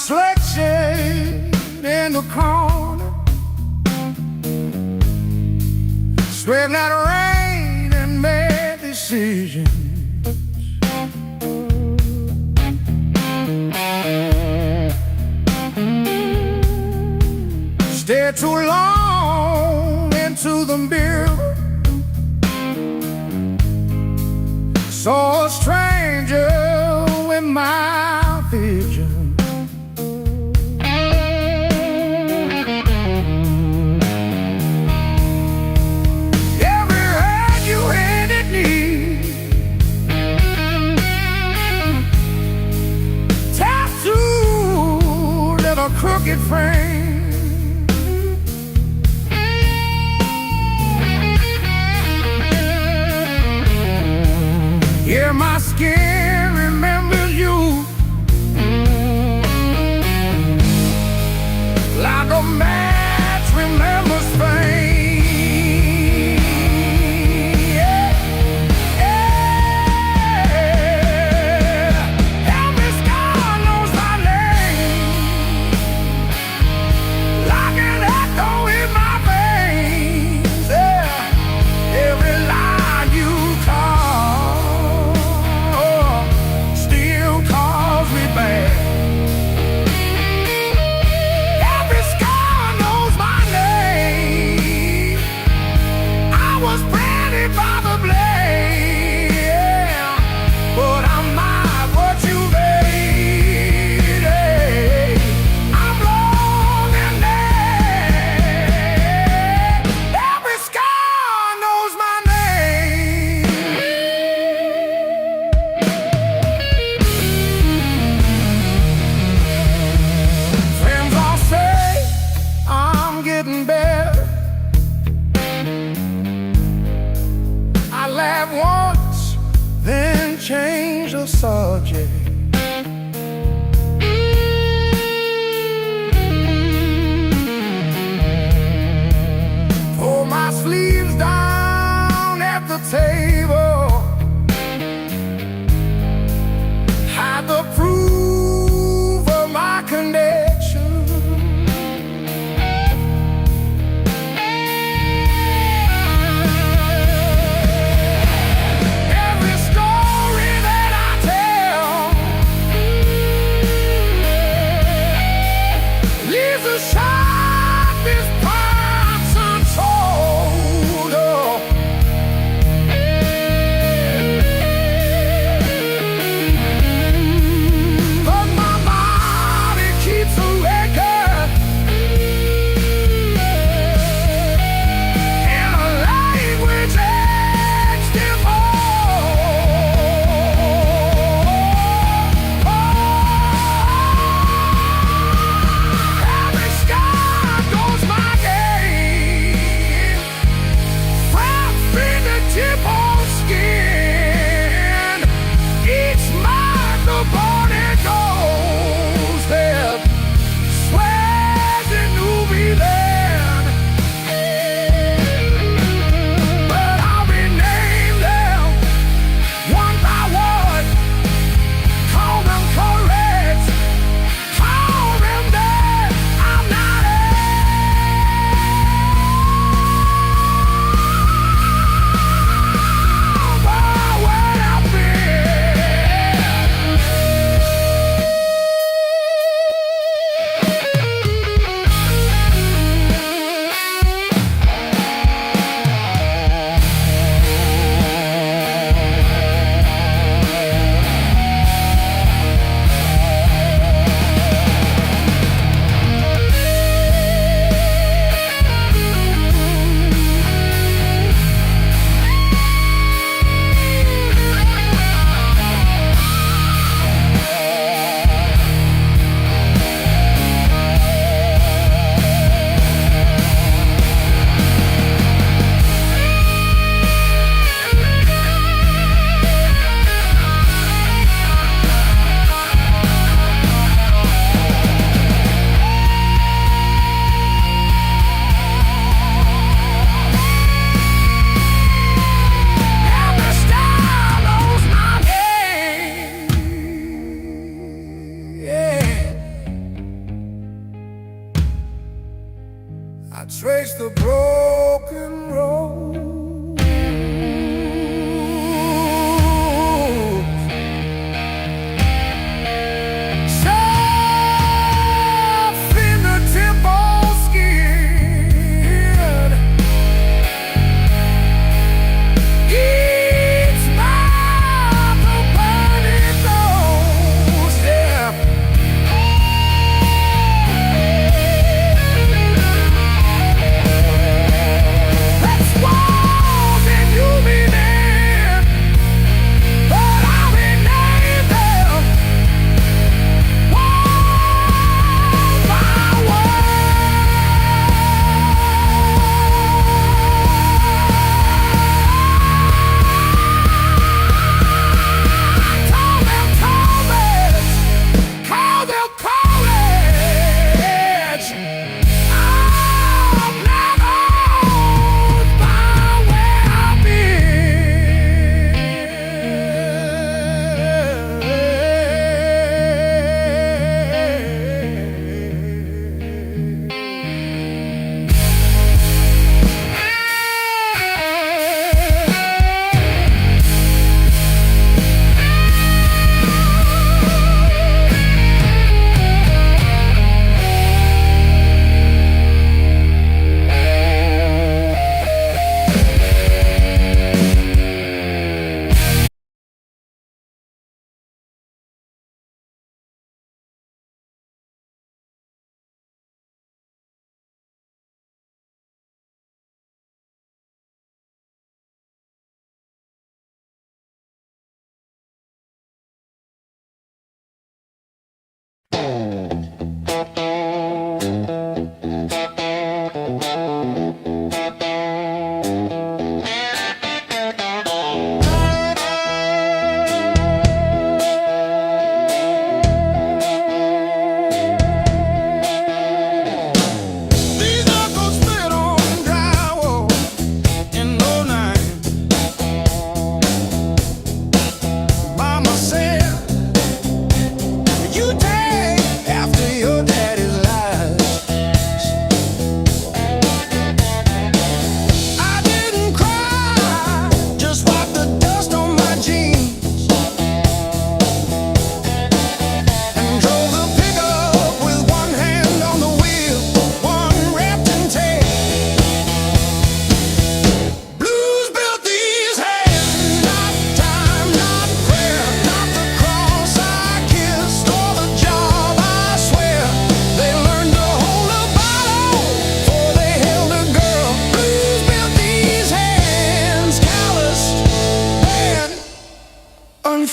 sledgehammer in the corner, sweating out rain and mad decisions. Stayed too long into the mirror, saw a stranger with my vision. Every hand you handed me, tattooed in a crooked frame. Yeah, my skin remembers you like a match remembers fame. Yeah, yeah. Every scar knows my name, like an echo in my veins. Yeah, every line you call still calls me back. Every scar knows my name. I was branded by the blade, yeah, but I'm not what you made. I'm long and dead. Every scar knows my name. Friends all say I'm getting better. I laugh once, then change the subject. Pull my sleeves down at the table, hide the proof of my connection. Every story that I tell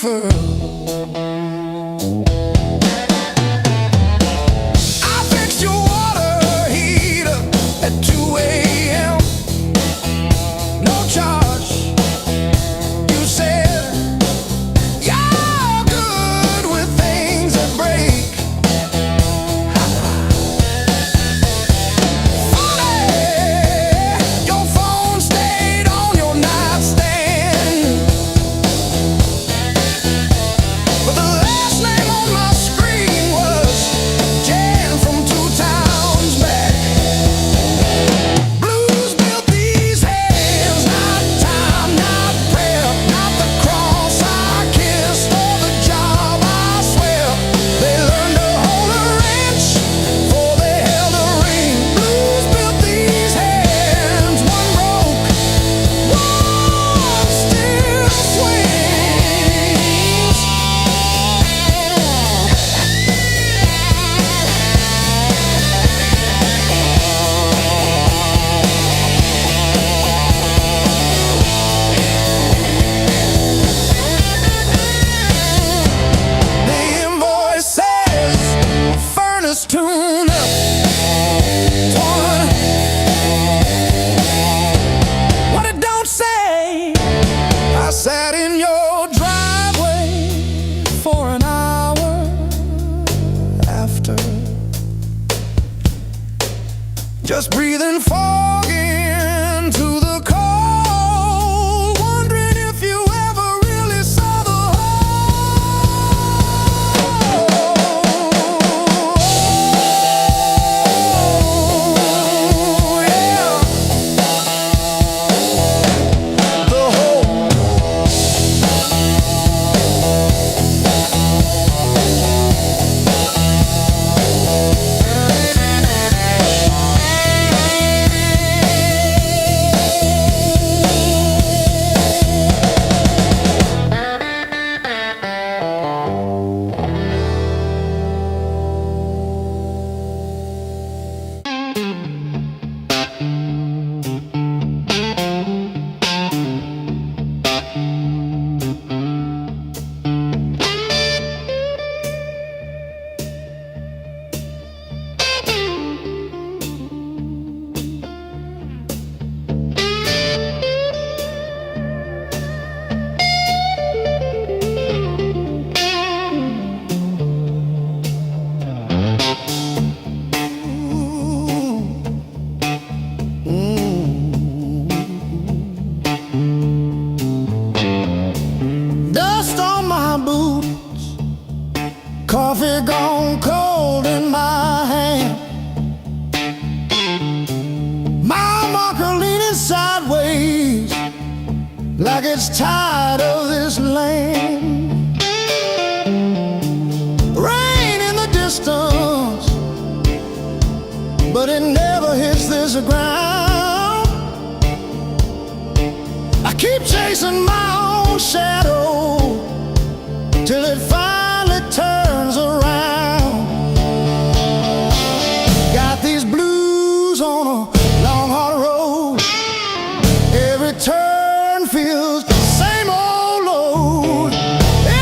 reefer. I fixed your water heater at 2 a.m. No charge. You said you're good with things that break. Funny, your phone stayed on your nightstand, but the last name on my screen was Jan from 2 towns back. Blues built these hands, not time, not prayer, not the cross I kissed or the job I swept. They learned to hold a wrench before they held a ring. Blues built these hands, one broke, one still swings. The invoice says furnace tune up. What it don't say, I sat in your driveway for an hour after, just breathing fog into the cold, wondering if you ever really saw the whole. Yeah, the whole. Dust on my boots, coffee gone cold in my hand. My marker leaning sideways like it's tired of this land. Rain in the distance, but it never hits this ground. I keep chasing my own shadow till it finally turns around. Got these blues on a long hard road. Every turn feels the same old load.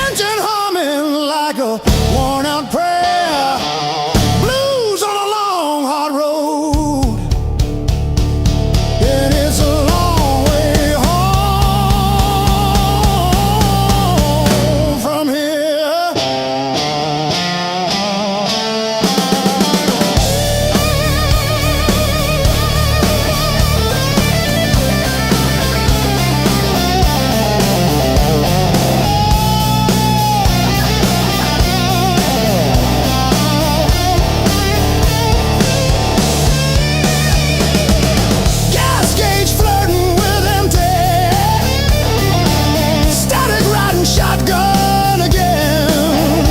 Engine humming like a worn out prayer. Blues on a long hard road, and it's a long way home from here. Gas gauge flirting with empty, static riding shotgun again.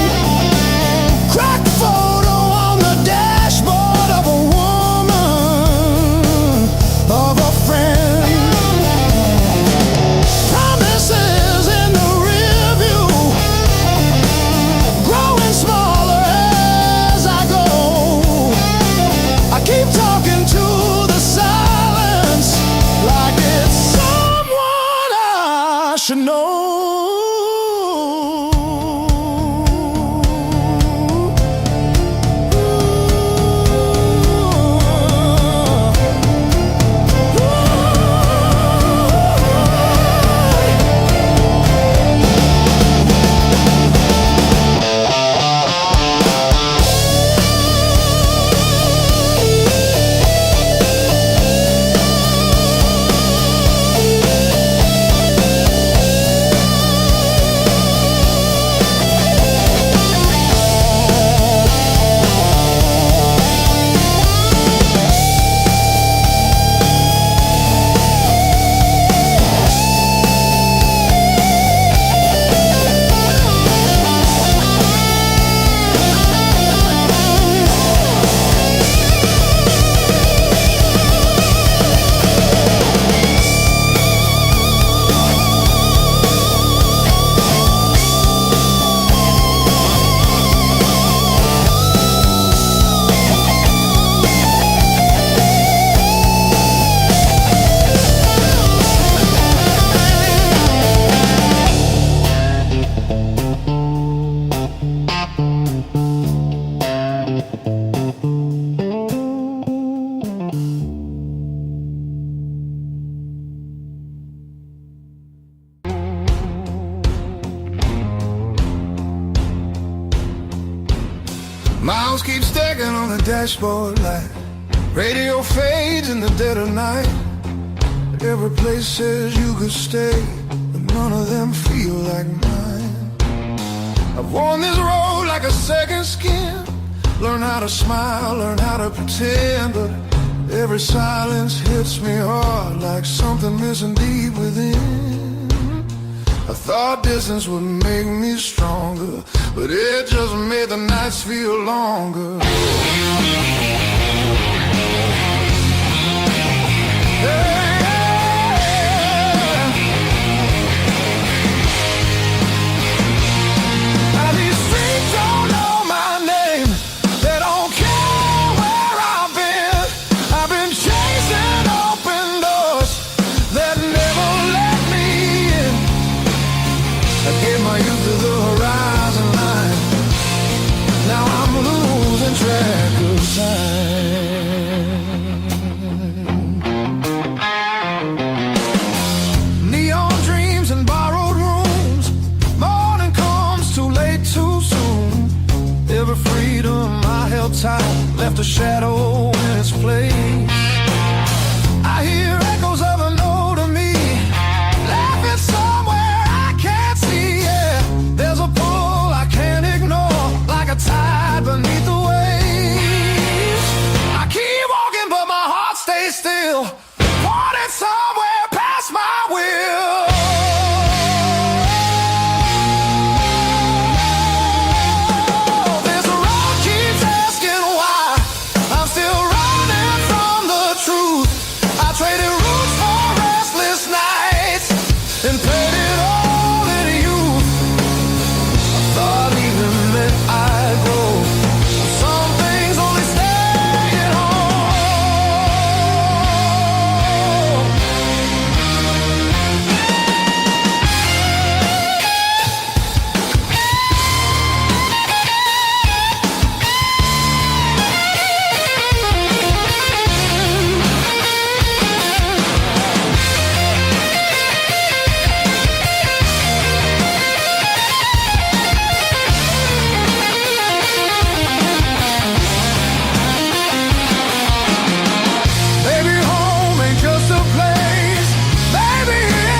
Cracked photo on the dashboard of a woman, of a friend. Promises in the rear view, growing smaller as I go. I keep talking to the silence like it's someone I should know. Windows keep stacking on the dashboard light. Radio fades in the dead of night. Every place says you could stay, but none of them feel like mine. I've worn this road like a second skin. Learn how to smile, learn how to pretend, but every silence hits me hard like something missing deep within. I thought distance would make me stronger, but it just made the nights feel longer. Neon dreams and borrowed rooms. Morning comes too late, too soon. Every freedom I held tight left a shadow in its place. I hear echoes of an older me laughing somewhere I can't see. Yeah, there's a pull I can't ignore, like a tide beneath the waves. I keep walking, but my heart stays still, wanting somewhere past my will. This road keeps asking why I'm still running from the truth. I traded roots for restless nights and paid it all in youth. I thought leaving meant I'd grow. Some things only stay at home. Maybe home ain't just a place. Maybe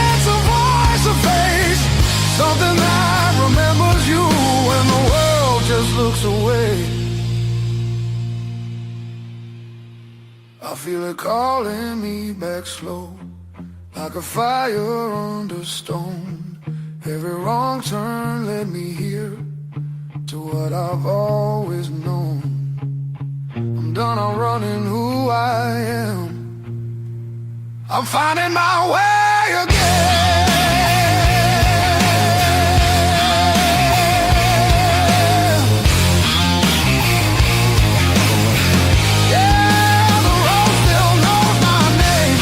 it's a voice, a face, something that remembers you when the world just looks away. I feel it calling me back slow, like a fire under stone. Every wrong turn led me here to what I've always known. I'm done outrunning who I am. I'm finding my way again. Yeah, the road still knows my name.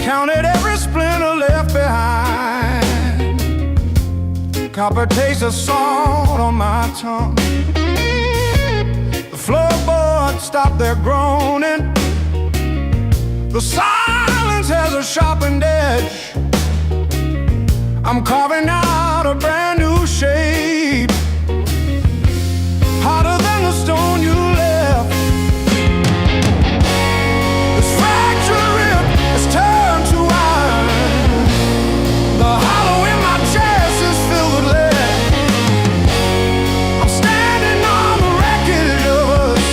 Counted every splinter left behind. Copper taste of salt on my tongue. The floorboards stop their groaning. The silence has a sharpened edge. I'm carving out a brand new shape, harder than the stone you left. This fractured rib has turned to iron. The hollow in my chest is filled with lead. I'm standing on the wreckage of us,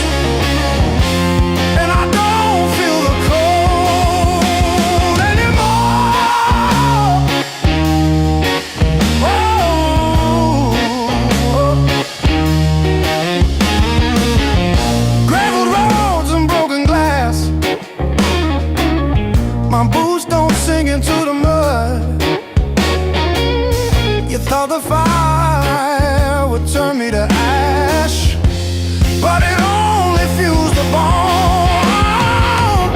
and I don't feel the cold anymore. Graveled roads and broken glass. My boots don't sink into the mud. You thought the fire would turn me to ash, but it only fused the bone.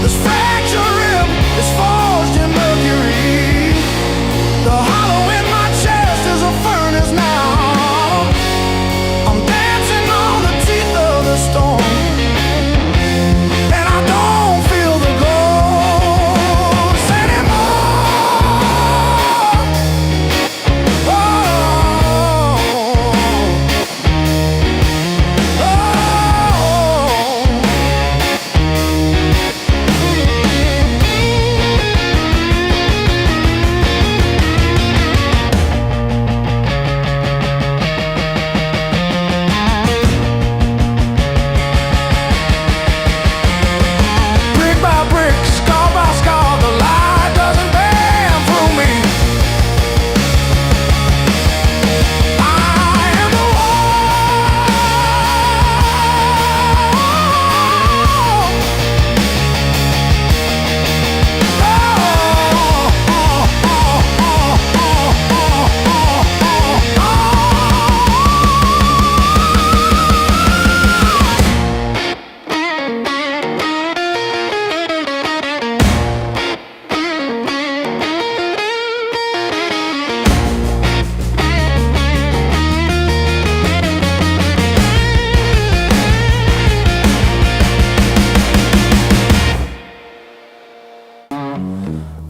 This fractured rib is forged in mercury. The hollow in my chest is a furnace now. I'm dancing on the teeth of the storm, and I don't feel the ghost anymore. Oh, brick by brick, scar by scar, the light doesn't bend through me. I am the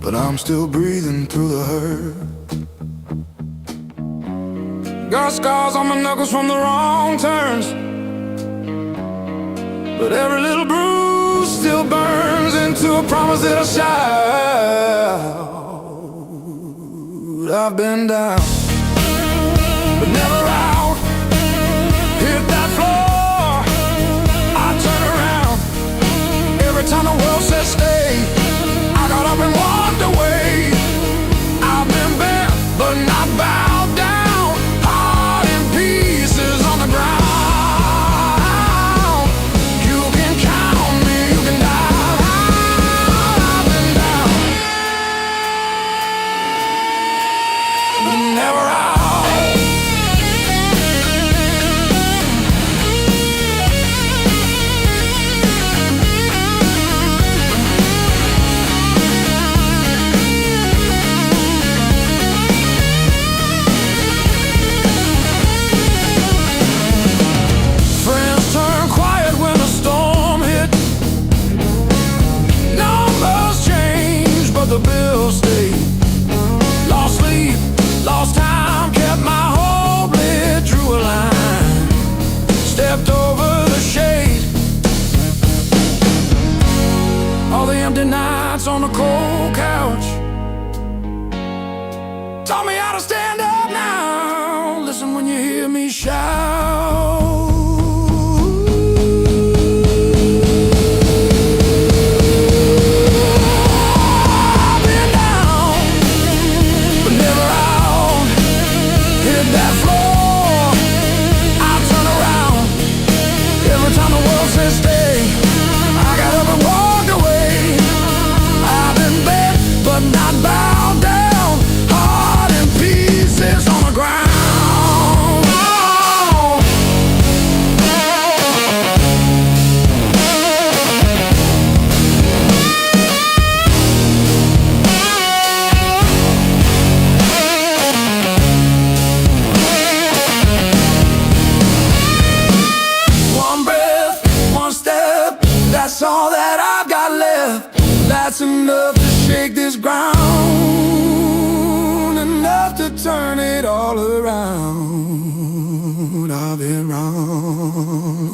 but I'm still breathing through the hurt. Got scars on my knuckles from the wrong turns, but every little bruise still burns into a promise that I shout. I've been down, but never out. Hit that floor, I turn around. Every time the world says stay, I got up and walked away. I've been bent, but not bowed down. Heart in pieces on the ground. You can count me, you can die. I've been down, but never out. Friends turn quiet when the storm hit. Numbers change, but the bills stay. Lost sleep, lost time, kept my hope lit, drew a line, stepped over the shade. All the empty nights on the cold couch taught me how to stand up now. Listen when you hear me shout. I've been down, but never out. Hit that floor, I turn around. Every time the world says stay, I got up and walked away. I've been bent, but not bowed down. Heart in pieces on the ground. Oh. shake this ground enough to turn it all around. I've been wrong.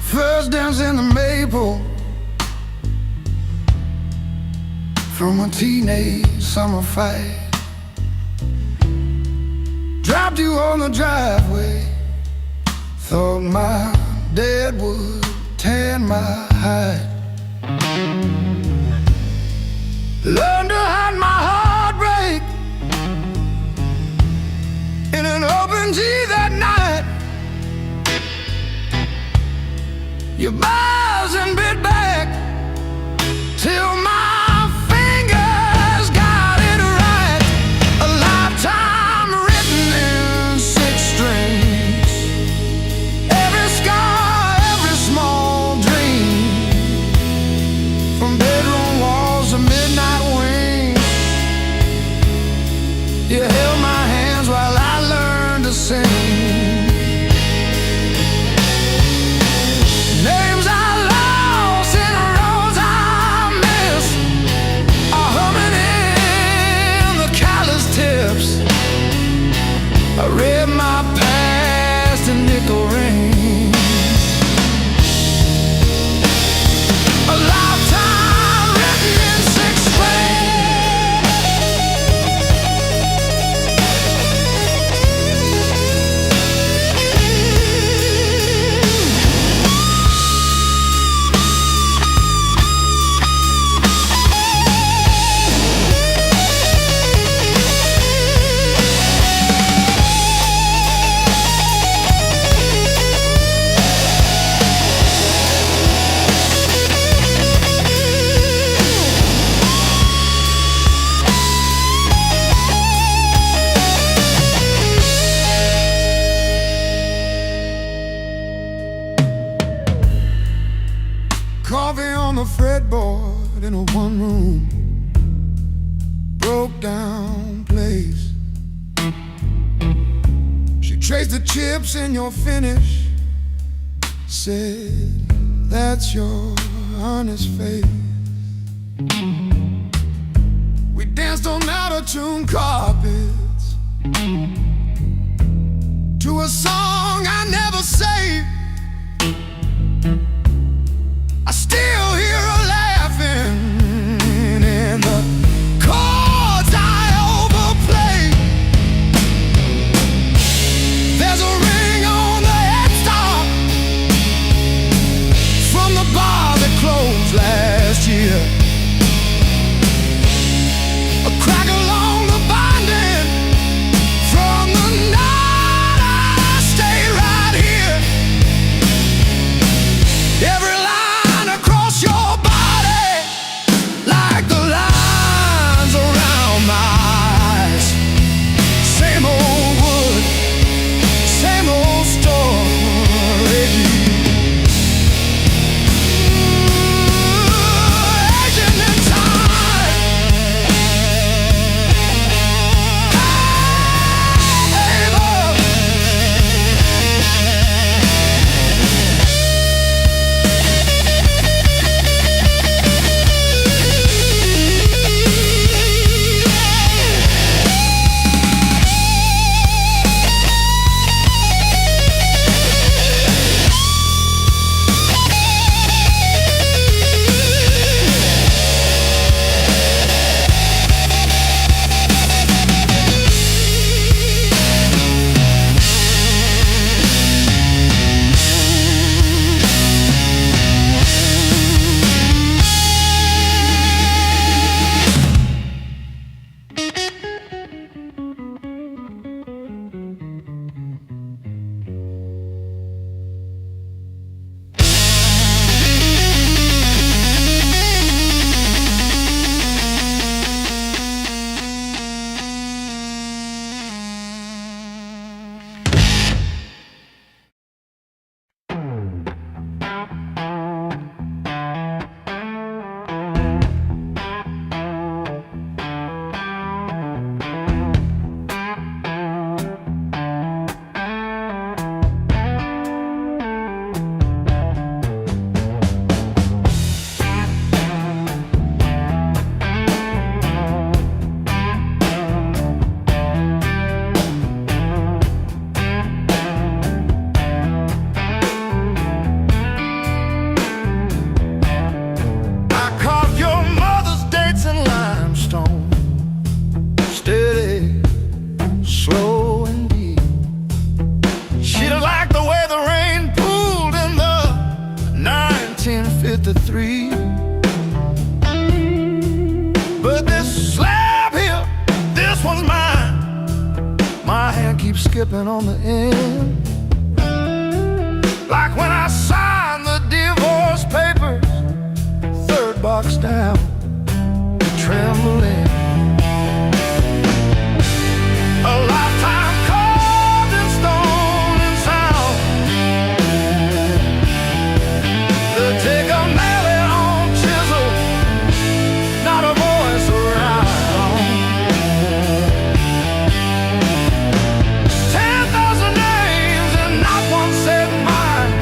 First dance in the maple from a teenage summer fight. Dropped you on the driveway. Thought my dad would tan my hide. Learned to hide my heartbreak in an open G that night. You buzz and bit back till my fingers got it right. A lifetime written in 6 strings. Every scar, every small dream, from bedroom walls to midnight wings. You held my hands while I learned to sing. Names I lost and roads I missed are humming in the callous tips. I read my past in nickel rings. A lifetime written in 6 Coffee on the fretboard in a one-room broke down place. She traced the chips in your finish, said, "That's your honest face." We danced on out-of-tune carpets to a song I never saved. I still hear her laughing in the chords I overplay. There's a ring on the headstock from the bar that closed last year. A crack along the binding from the night I stayed right here. skipping on the end. Like when I signed the divorce papers, third box down, trembling. A lifetime carved in stone and sound. They'll take a mallet on chisel, not a voice around. 10,000 names and not one said mine,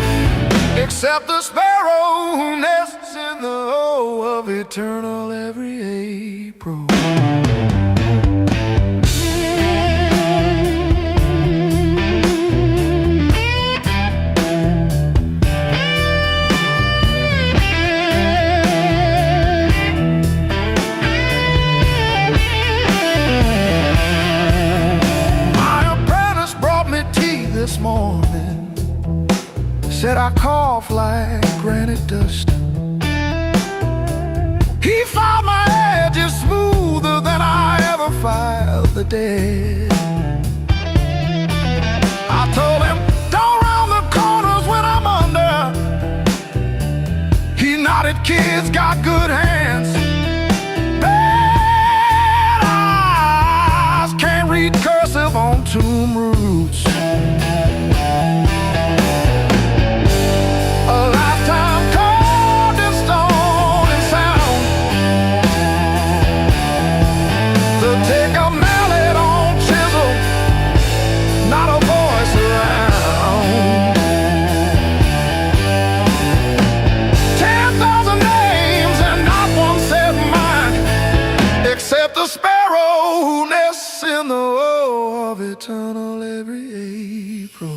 except the sparrow who nests in the O of eternal every April. This morning said I cough like granite dust. He filed my edges smoother than I ever filed the dead. I told him, don't round the corners when I'm under. He nodded, kids got good hands. Bad eyes can't read cursive on tomb roots. The sparrow who nests in the O of eternal every April.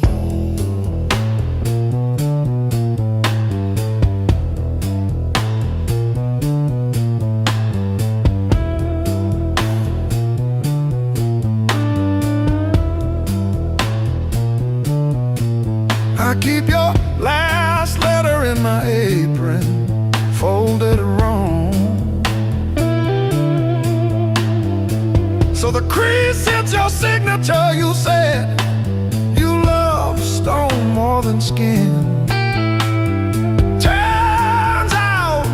I keep your last letter in my apron, folded wrong. So the crease hits your signature. You said you love stone more than skin. Turns out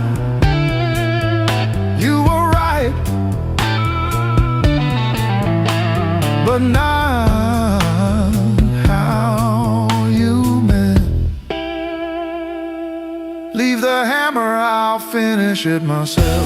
you were right, but not how you meant. Leave the hammer, I'll finish it myself.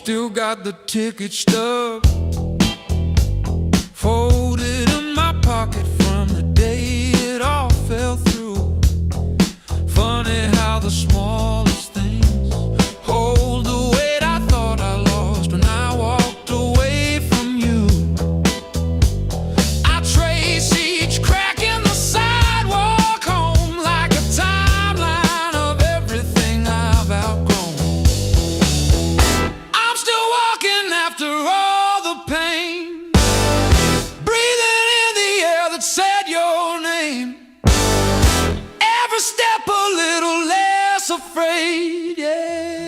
Still got the ticket stub folded in my pocket from the day it all fell through. Funny how the smallest things hold the weight I thought I lost when I walked away from you. I trace each crack in the sidewalk home like a timeline of everything I've outgrown. I'm still walking after all the pain, breathing in the air that said your name. Every step a little less afraid, yeah.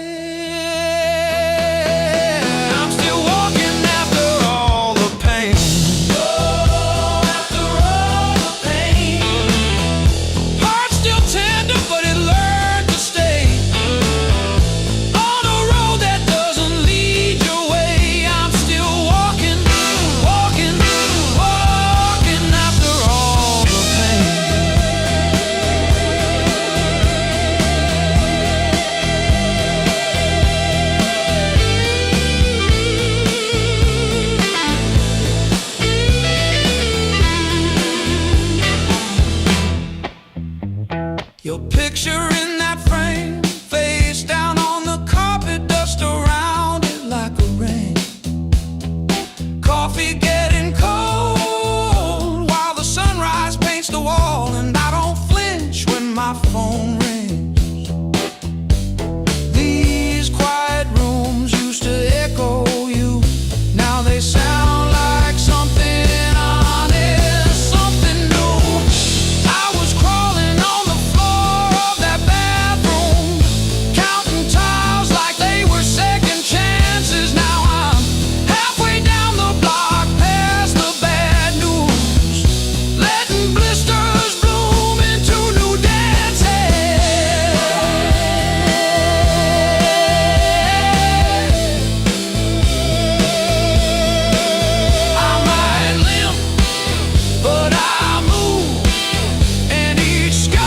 I'm still walking after all the pain. Oh, after all the pain. Heart's still tender, but it learned to stay on a road that doesn't lead your way. I'm still walking, walking, walking after all the pain. Your picture in that frame, face down on the carpet, dust around it like a rain. Coffee getting cold while the sunrise paints the wall, and I don't flinch when my phone rings. These quiet rooms used to echo you, now they sound like something honest, something new. I was crawling on the floor of that bathroom, counting tiles like they were second chances. Now I'm halfway down the block past the bad news, letting blisters bloom into new dances. I might limp, but I move, and each scar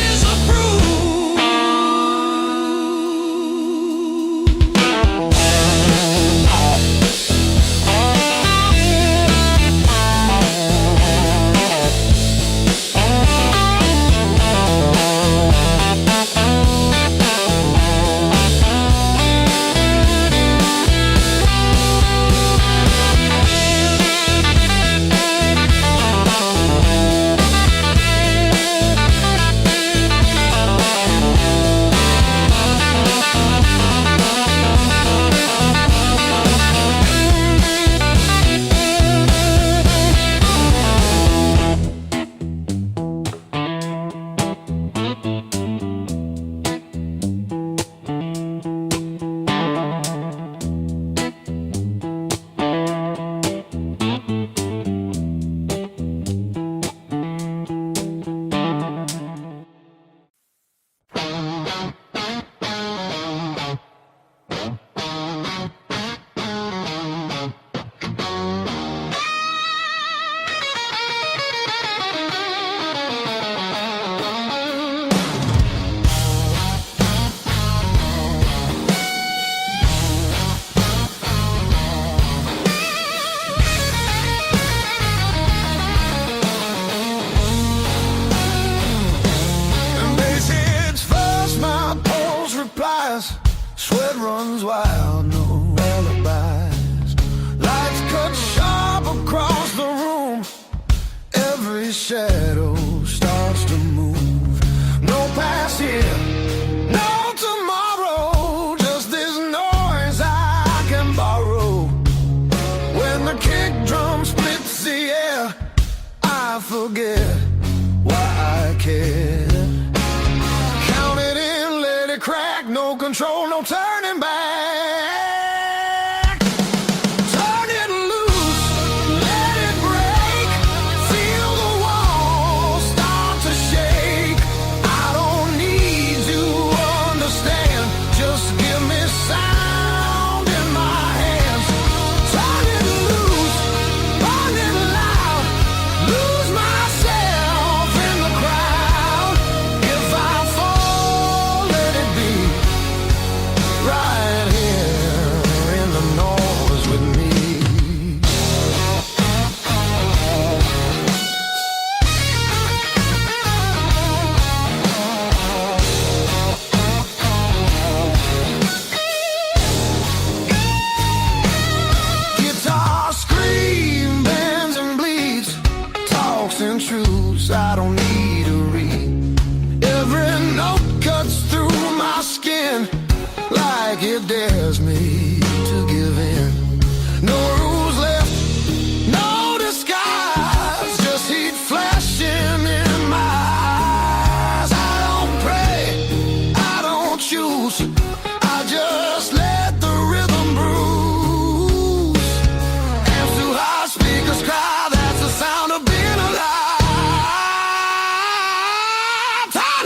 is a proof. And bass hits first, my pulse replies, sweat runs wild, no alibis. Lights cut sharp across the room, every shadow starts to move. No past here, no tomorrow, just this noise I can borrow. When the kick drum splits the air, I forget why I care. Count it in, let it crack, no control, no turning back. Turn it loose, let it break, feel the walls start to shake. I don't need to understand, just give me sound in my hands. Turn it loose, burn it loud, lose myself in the crowd. If I fall, let it be.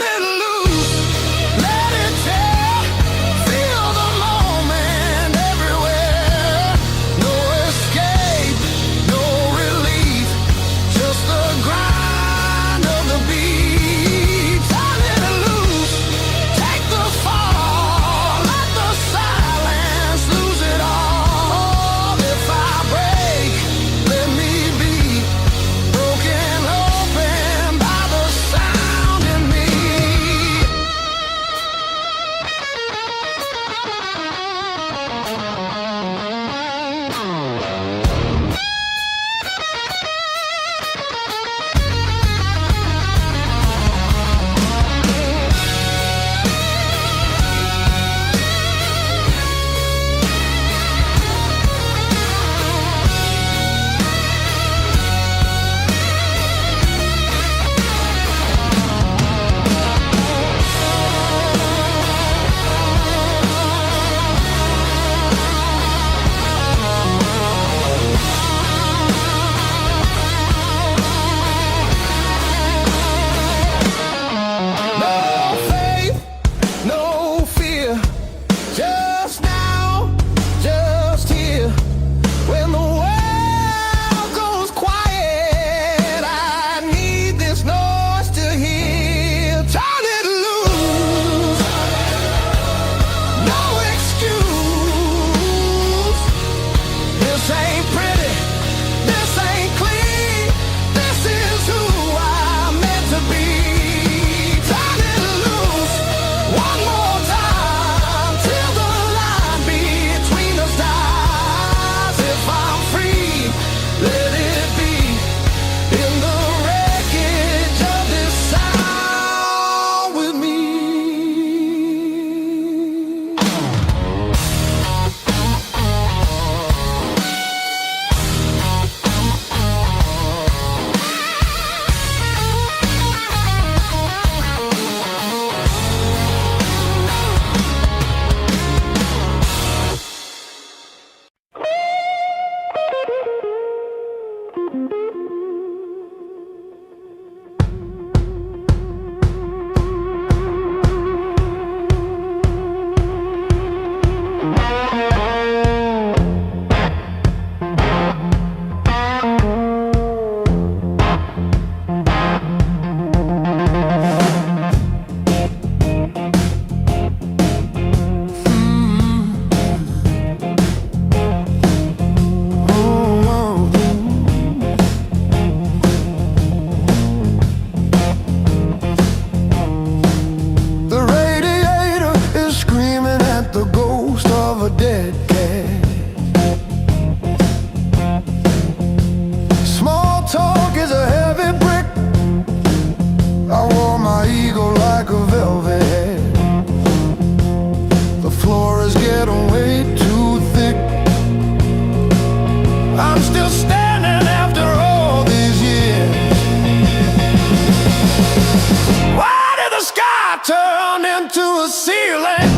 it loose, let it tear. Feel the moment everywhere. No escape, no relief, just the grind of the beat. Turn it loose, take the fall, let the silence lose it all. If I break, let me be broken open by the sound in me. No faith, no fear, just now, just here. When the world goes quiet, I need this noise to hear. Turn it loose, no excuse. This ain't pretty, this ain't clean. This is who I'm meant to be. Turn it loose, one more time, till the line between us dies. If I'm free, let it be in the wreckage of this sound with me. The radiator is screaming at the ghost of a dead cat. Small talk is a heavy brick. I wore my ego like a velvet. The floor is getting way too thick. I'm still standing after all these years. Why did the sky turn into a ceiling?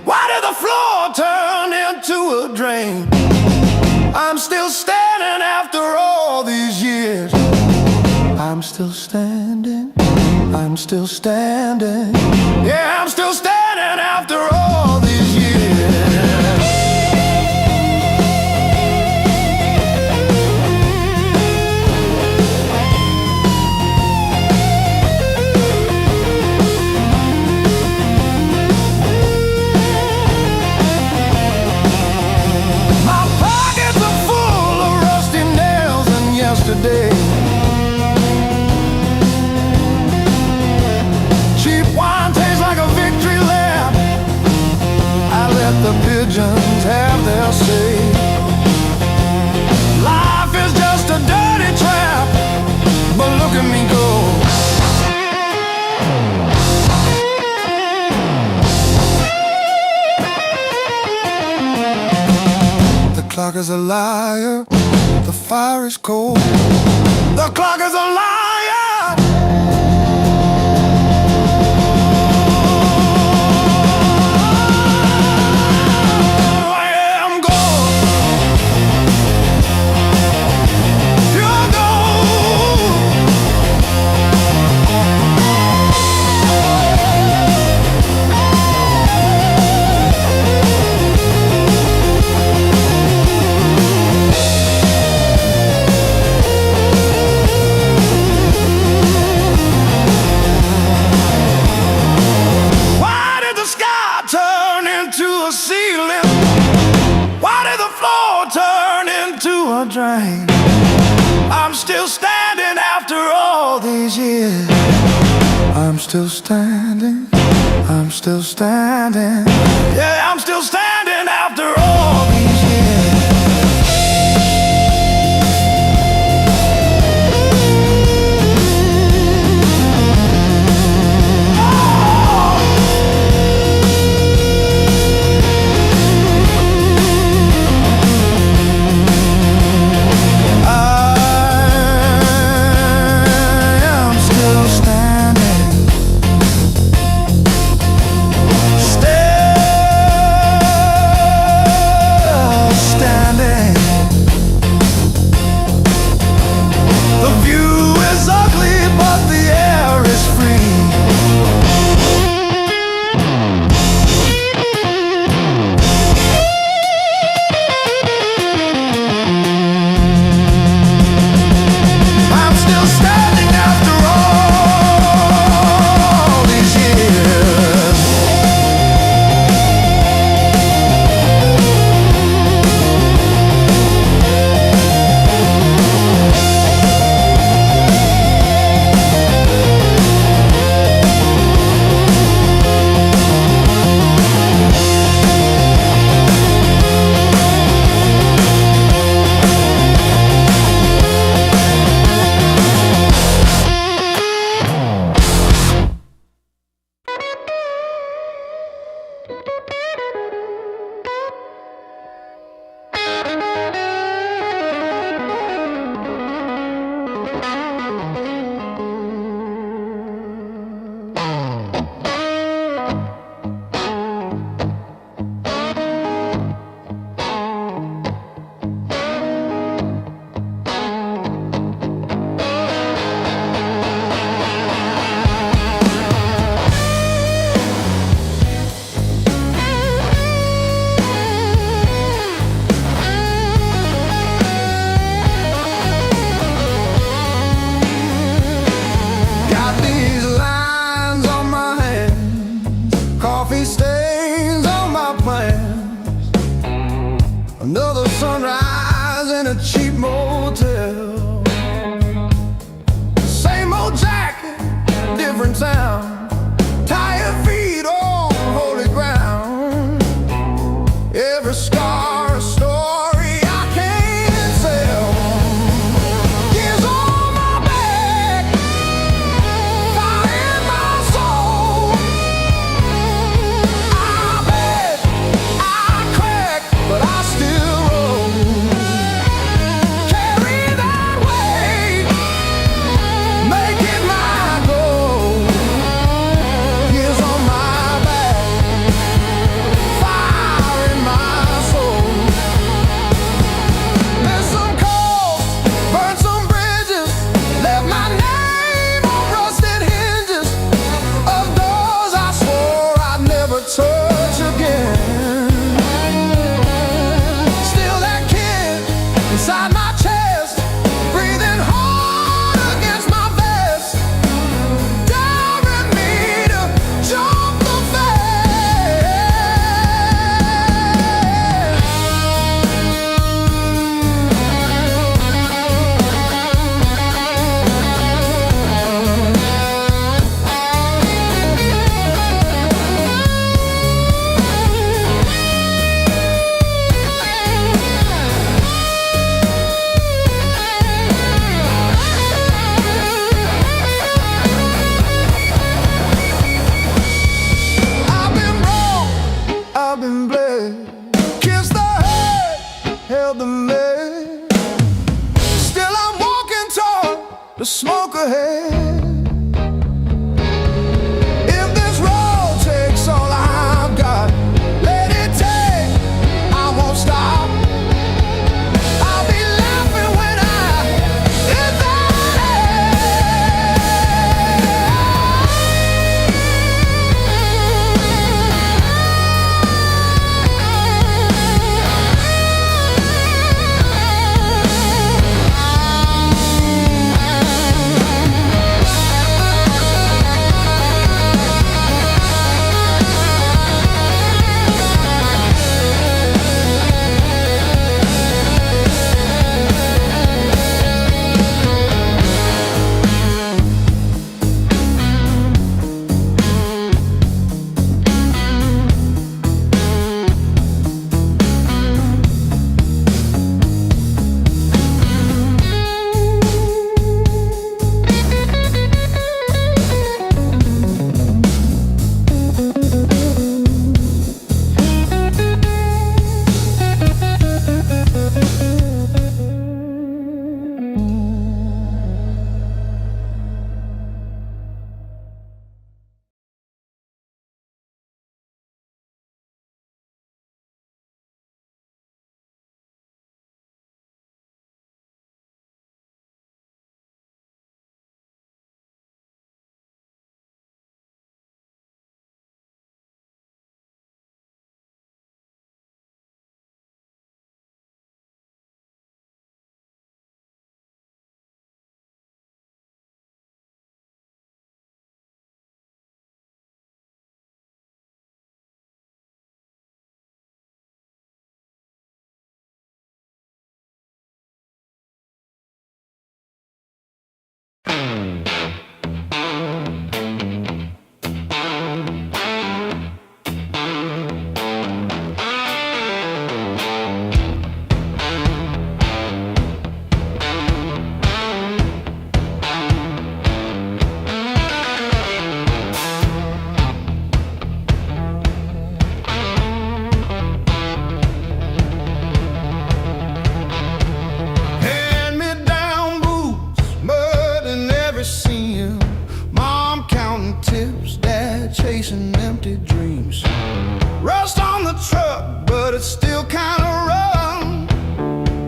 Why did the floor turn into a drain? I'm still standing after all these years. I'm still standing, I'm still standing. Yeah, I'm still standing after all these years. My pockets are full of rusty nails and yesterday. Cheap wine tastes like a victory lap. I let the pigeons have their say. Life is just a dirty trap, but look at me go. The clock is a liar, the fire is cold. The clock is a liar. still standing, I'm still standing. Yeah, I'm still standing after all these years. ride, chasing empty dreams. Rust on the truck, but it's still kinda rough.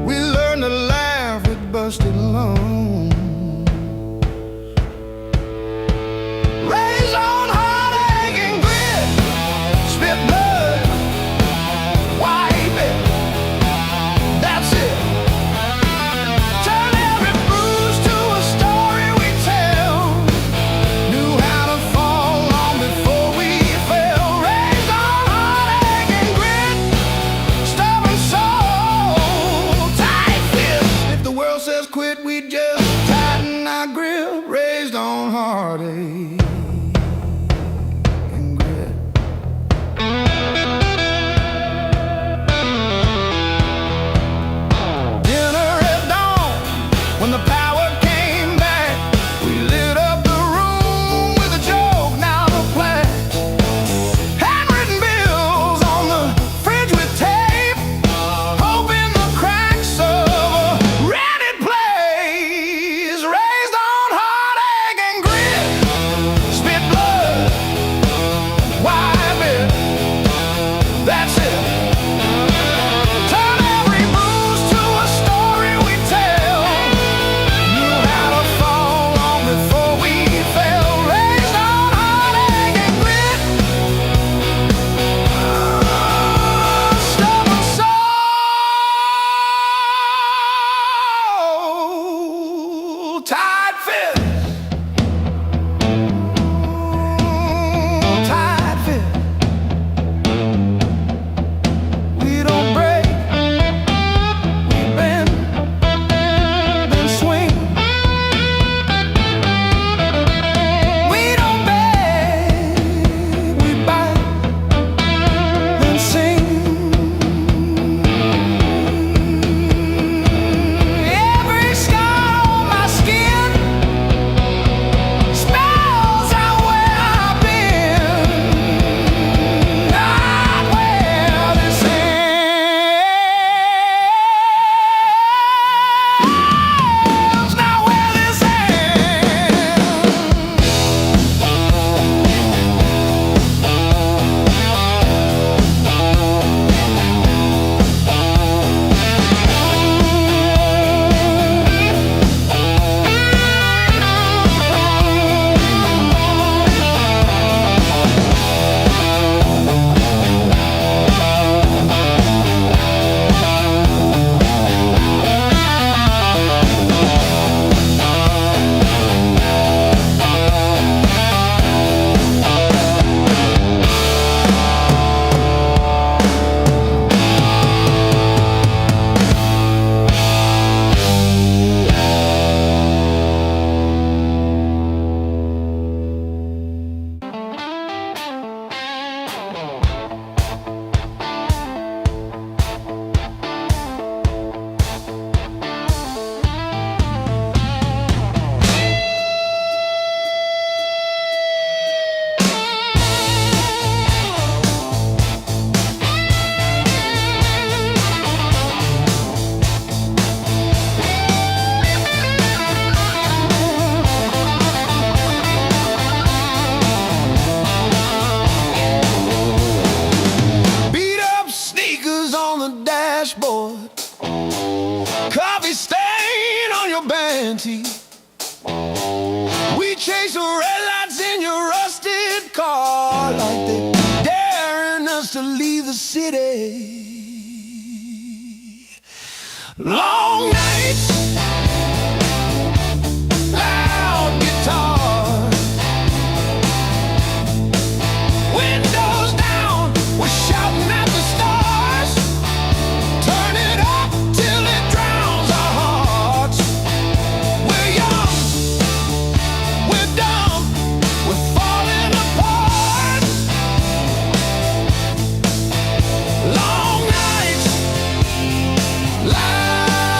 We learned to laugh with busted lungs. Raised on heartache and grit, spit blood, wipe it, that's it. Turn every bruise to a story we tell. Knew how to fall long before we fell. Raised on heartache and grit, stubborn soul, tight fist. If the world says quit, we just tighten our grip. Raised on heartache and grit. Dinner at dawn, when the power came back, we lit up the room with a joke, now the plan. Handwritten bills on the fridge with tape, hoping the cracks of a rented place. Raised on heartache and grit, spit blood, wipe it, that's it. Turn every bruise to a story we tell. Knew how to fall long before we fell. Raised on heartache and grit, stubborn soul, tight fit, tight fit. We don't break, we bend, then swing. We don't beg, we bite, then sing. Every scar on my skin spells out where I've been, not where this ends, not where this beat up sneakers on the dashboard, coffee stain on your band tee. We chase the red lights in your rusted car like they daring us to leave the city. Long nights, loud guitar, windows down, we're shouting at the stars. Turn it up till it drowns our hearts. We're young, we're dumb, we're falling apart. Long nights, loud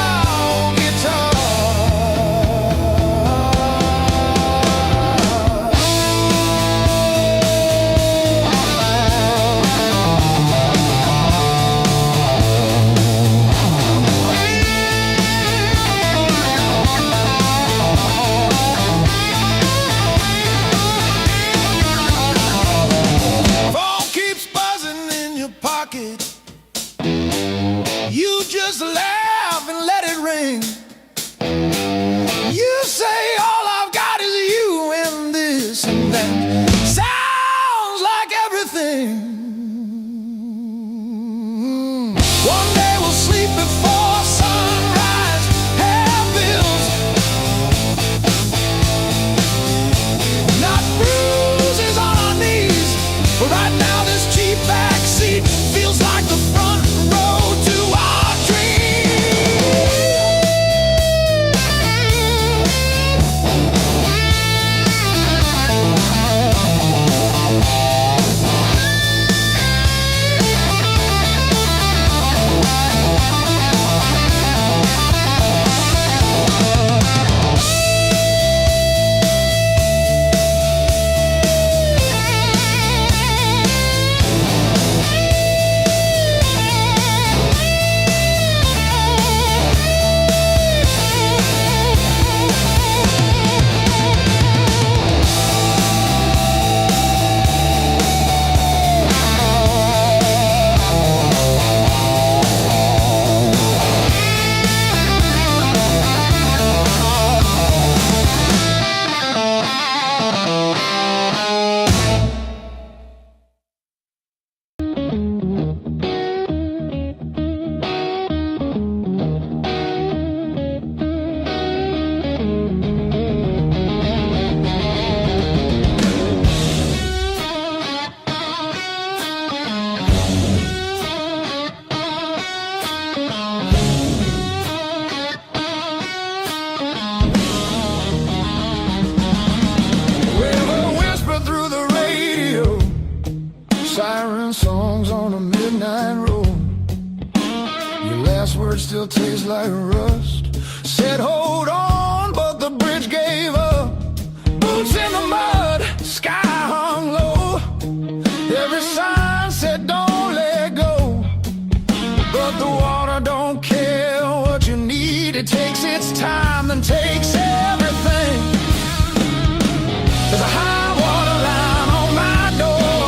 siren songs on a midnight road. Your last word still tastes like rust. Said hold on, but the bridge gave up. Boots in the mud, sky hung low. Every sign said don't let go, but the water don't care what you need. It takes its time, then takes everything. There's a high water line on my door,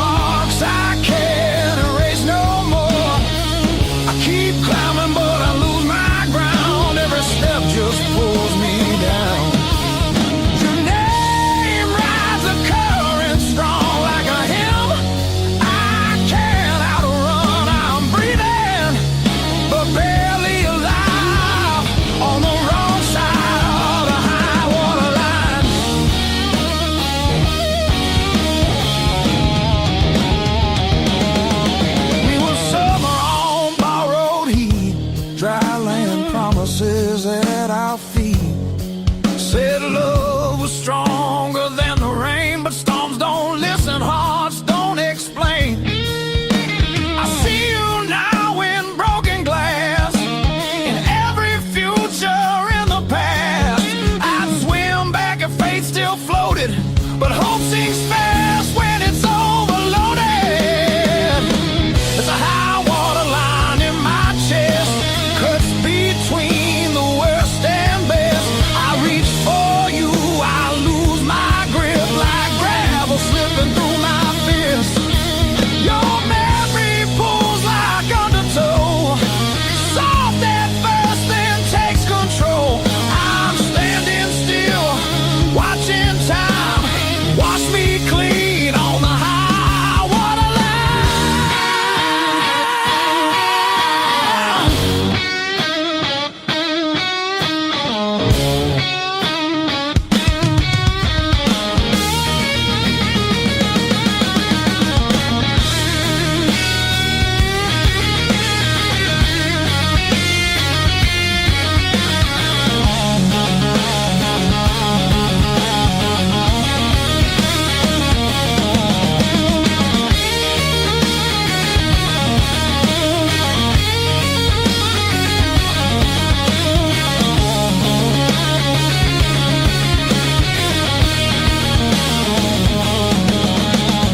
marks I can't erase no more. I keep climbing but I lose my ground. Every step just pulls me down. Your name rides a current strong like a hymn I can't outrun. I'm breathing but barely alive on the wrong side of the high water line. We were summer on borrowed heat, dry land promises at our feet. Said love was stronger than the rain, but storms don't listen, hearts don't explain. I see you now in broken glass, in every future in the past. I'd swim back if fate still floated, but hope sinks fast when it's overloaded. There's a high water line in my chest, cuts between the worst and best. I reach for you, I lose my grip like gravel slipping through my fist. Your memory pulls like undertow, soft at first then takes control. I'm standing still, watching time wash me clean on the high water line.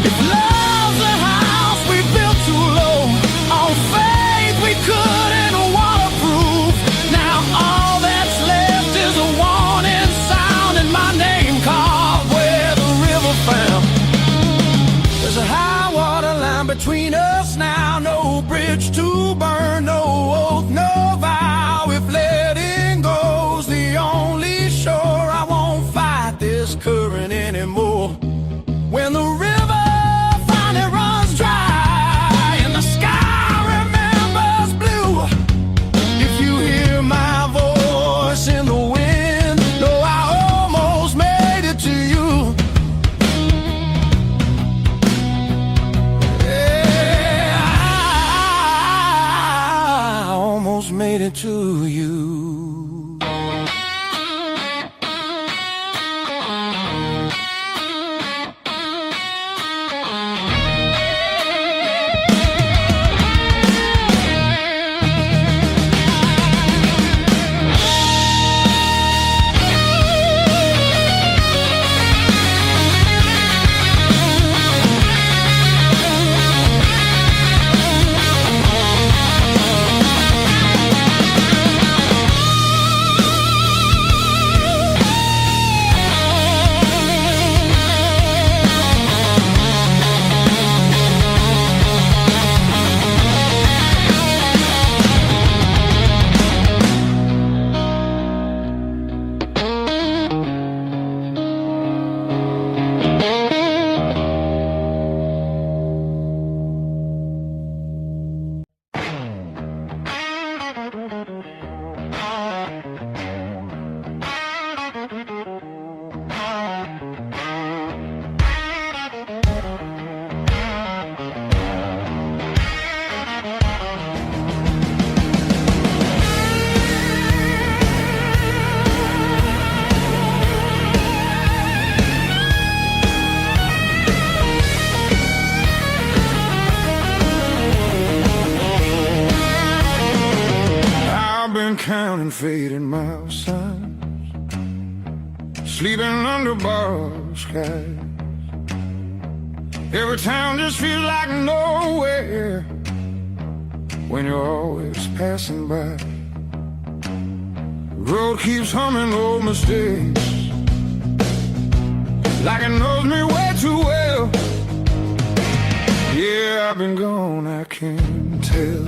If love's a house we built too low, on faith we couldn't waterproof. Now all that's left is a warning sound and my name carved where the river found. There's a high water line between us now, no bridge to burn, no oath, no vow. If letting go's the only shore, I won't fight this current anymore. When the river finally runs dry and the sky remembers blue, if you hear my voice in the wind, know I almost made it to you. Yeah, I almost made it to you. down in faded mile signs, sleeping under borrowed skies. Every town just feels like nowhere when you're always passing by. The road keeps humming old mistakes like it knows me way too well. Yeah, I've been gone, I can't tell.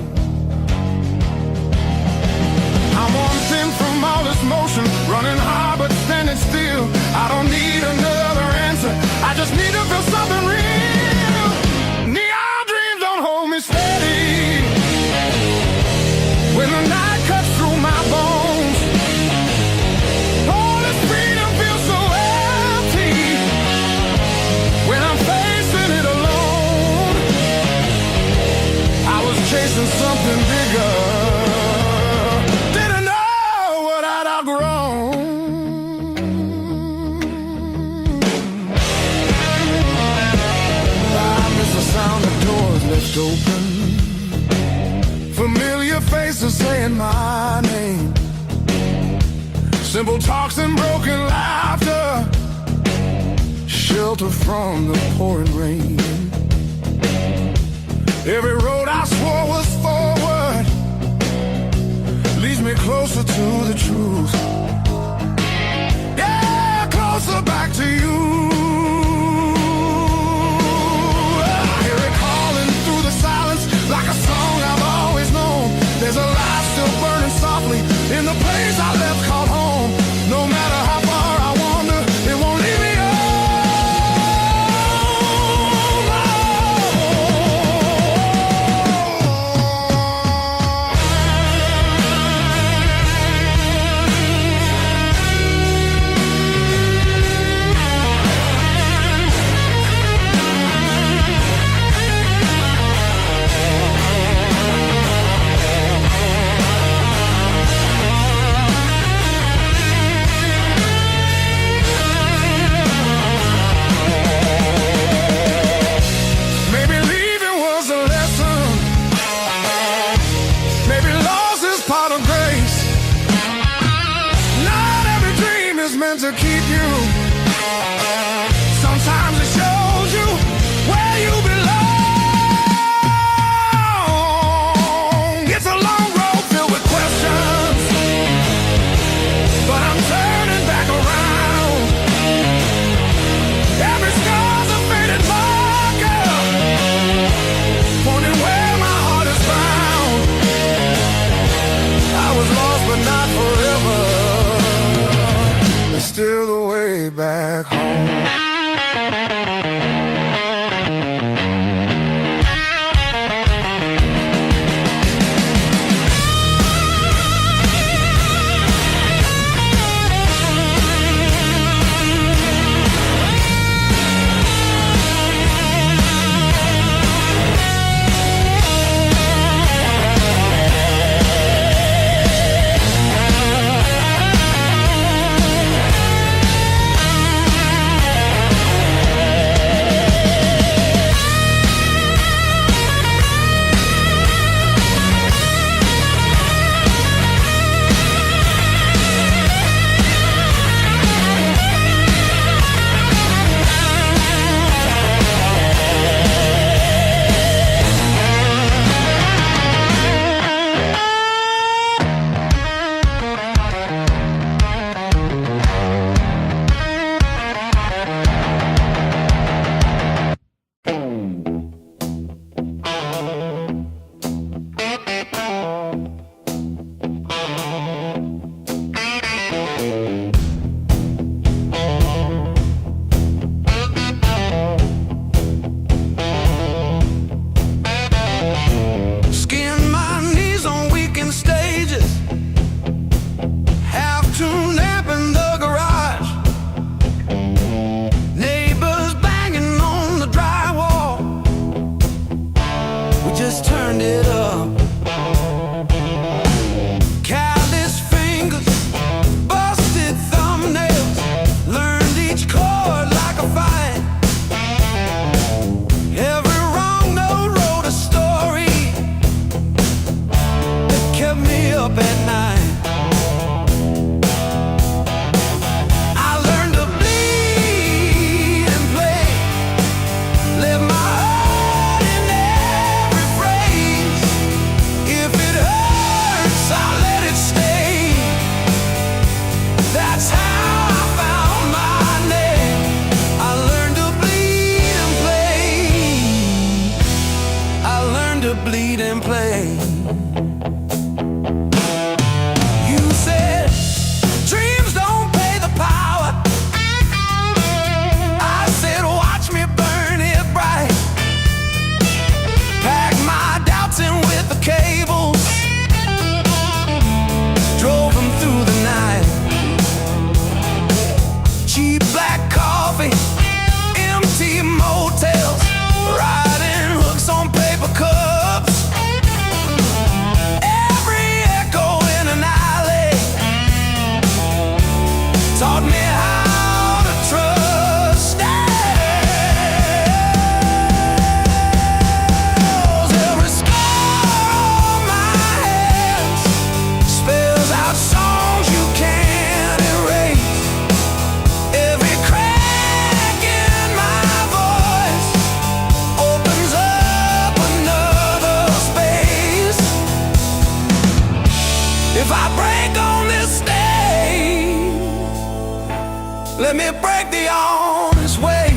I'm one thing from all this motion, running hard but standing still. I don't need another answer, I just need to feel something real. Neon dreams don't hold me steady when the night cuts through my bones. All this freedom feels so empty when I'm facing it alone. I was chasing something bigger, didn't know what I'd outgrown. I miss the sound of doors left open, familiar faces saying my name, simple talks and broken laughter, shelter from the pouring rain. Every road I swore was forward leads me closer to the truth. Yeah, closer back to you. I hear it calling through the silence like a song I've always known. There's a light still burning softly in the place I left called home. No matter how far I wander, it won't leave me alone. bleeding play. You said dreams don't pay the power. I said watch me burn it bright. Pack my doubts in with the cables, drove them through the night. Cheap black coffee, empty motels, riding hooks on paper cups. Every echo in an alley taught me how to trust. Every scar on my hands spells out songs you can't erase. Every crack in my voice opens up another space. If I break on this stage, let me break the honest way.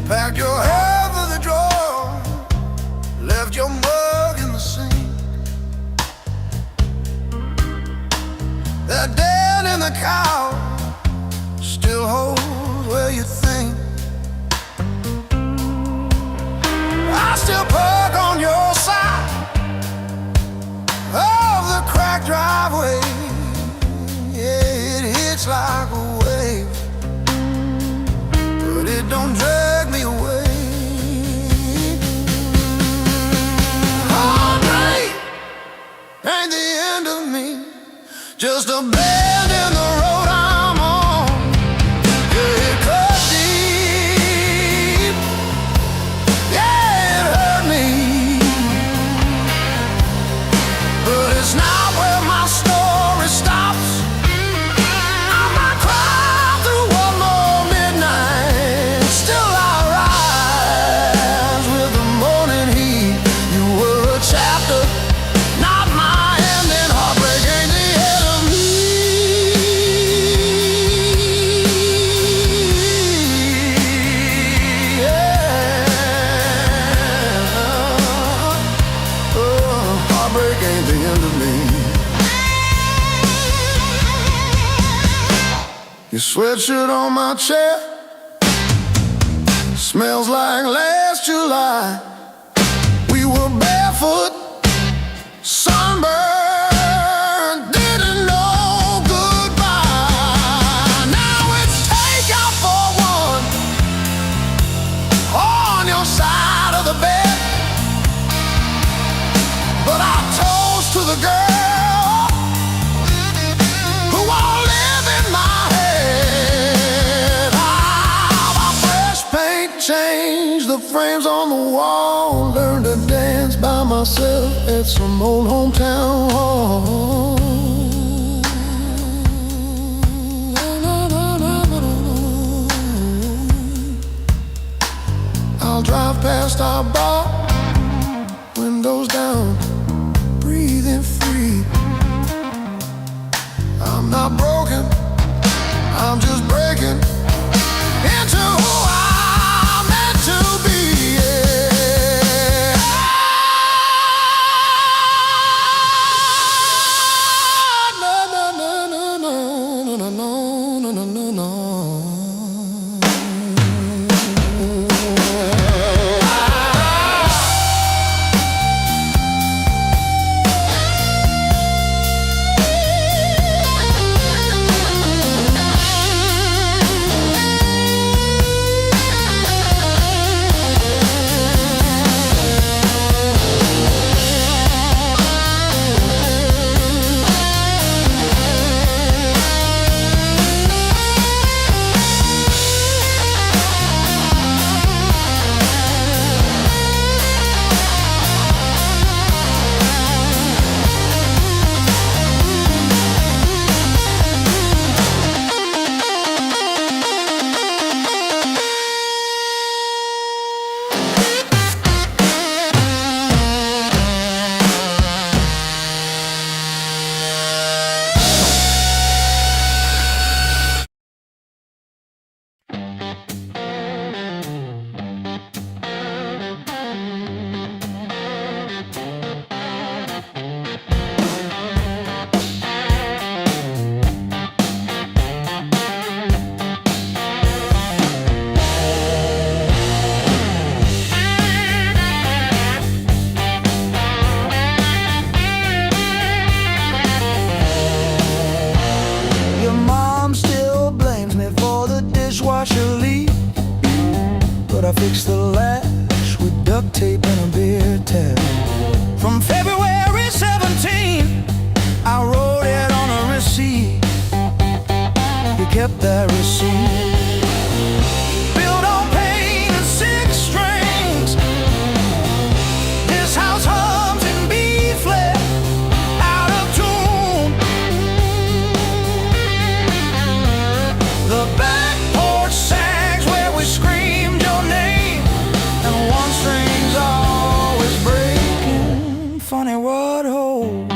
Packed your hair for the drawer, left your mug in the sink. That dead in the cow still holds where you think. I still park on your side of the cracked driveway. Yeah, it hits like a wave, but it don't drag me away. Heartbreak ain't the end of me, just a bend in the road I'm on. Yeah, it cut deep, yeah, it hurt me, but it's not where my story stops. I might cry through one more midnight, still I rise with the morning heat. You were a chapter, not my ending. Heartbreak ain't the end of me. Yeah. Oh, heartbreak ain't the end of me. Your sweatshirt on my chair smells like last July. We were barefoot, sunburned, didn't know goodbye. Now it's take out for one on your side of the bed, but I toast to the girl who won't live in my head. How fresh paint changed the frames on the wall. Learned to dance by myself at some old hometown hall. I'll drive past our bar, windows down, breathing free. I'm not broken, I'm just breaking into who I sea. Built on pain and six strings, this house hums in B flat, out of tune. The back porch sags where we screamed your name, and one string's always breaking. Funny what holds.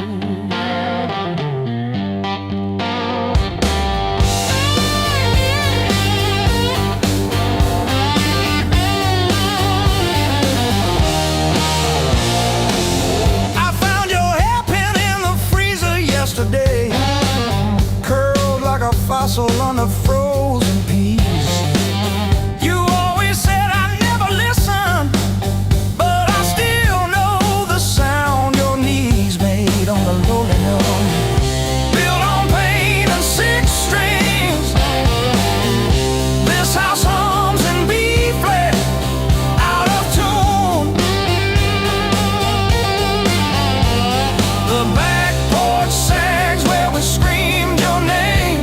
Yesterday, curled like a fossil on the frozen peas. You always said I never listen, but I still know the sound your knees made on the lowly note. Built on pain and six strings, this house hums in B flat, out of tune. The back porch sags where we screamed your name,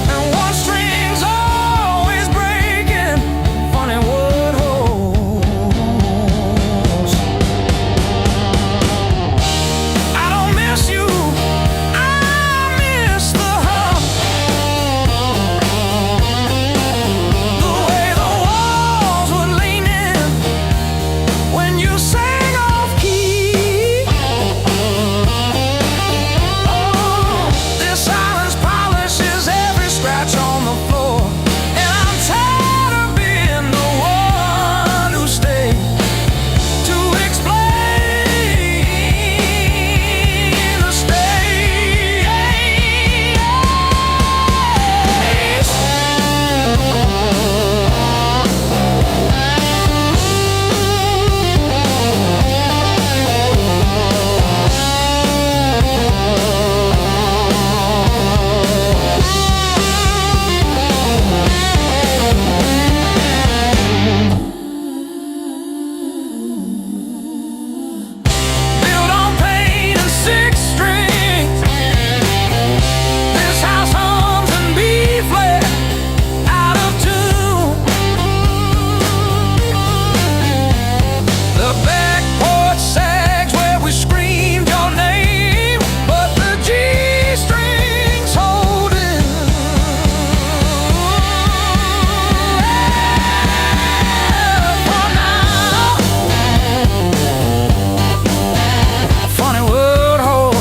and one string's always breaking. Funny what holds. I don't miss you, I miss the hum, the way the walls would lean in when you sang off key. This silence polishes every scratch on the floor, and I'm tired of being the one who stayed to explain the built on pain and six strings, this house hums in B flat, out of tune. The back porch sags where we screamed your name, but the G strings holding. For now, funny what holds.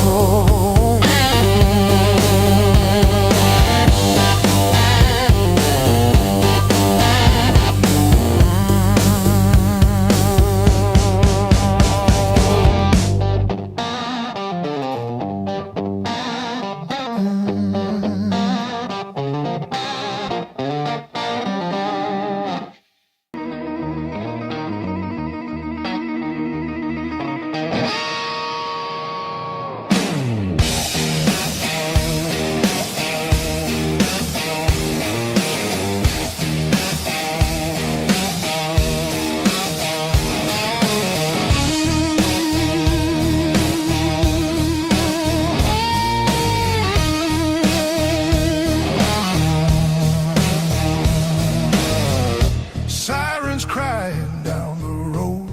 Sirens crying down the road,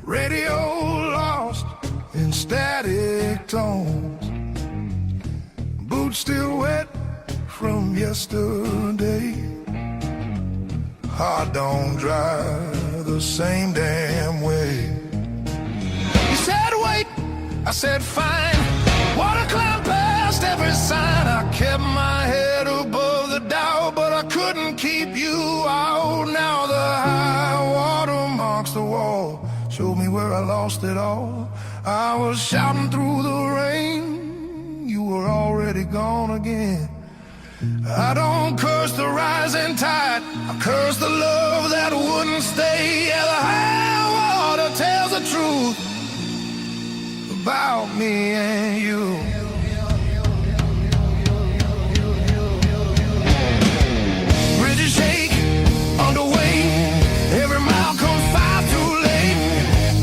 radio lost in static tones, boots still wet from yesterday. Heart don't drive the same damn way. You said wait, I said fine. Water climb past every sign. I kept my head above the doubt, but I couldn't keep you out. Now the high water marks the wall, showed me where I lost it all. I was shouting through the rain, you were already gone again. I don't curse the rising tide, I curse the love that wouldn't stay. Yeah, the high water tells the truth about me and you. Bridges shake underway, every mile comes far too late.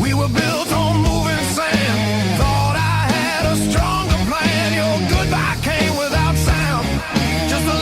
We were built on moving sand, thought I had a stronger plan. Your goodbye came without sound, just a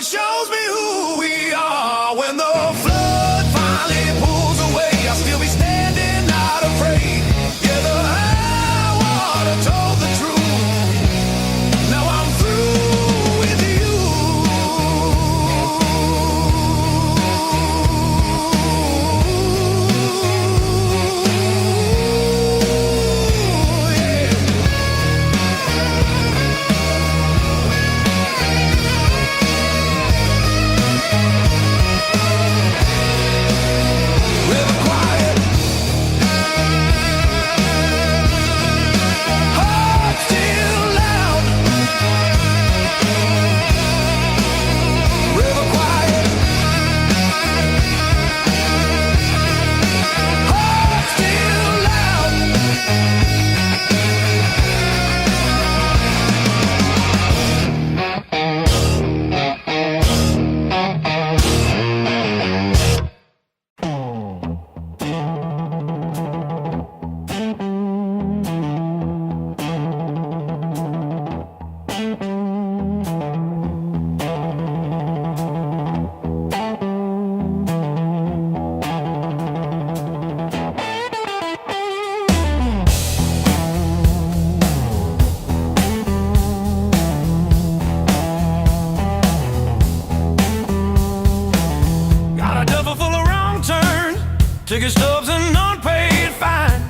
it shows me who we are. When the flood finally pulls away, I'll still be standing, not afraid. Yeah, the high water told the truth. Now I'm through with you. Ticket stubs and unpaid fine.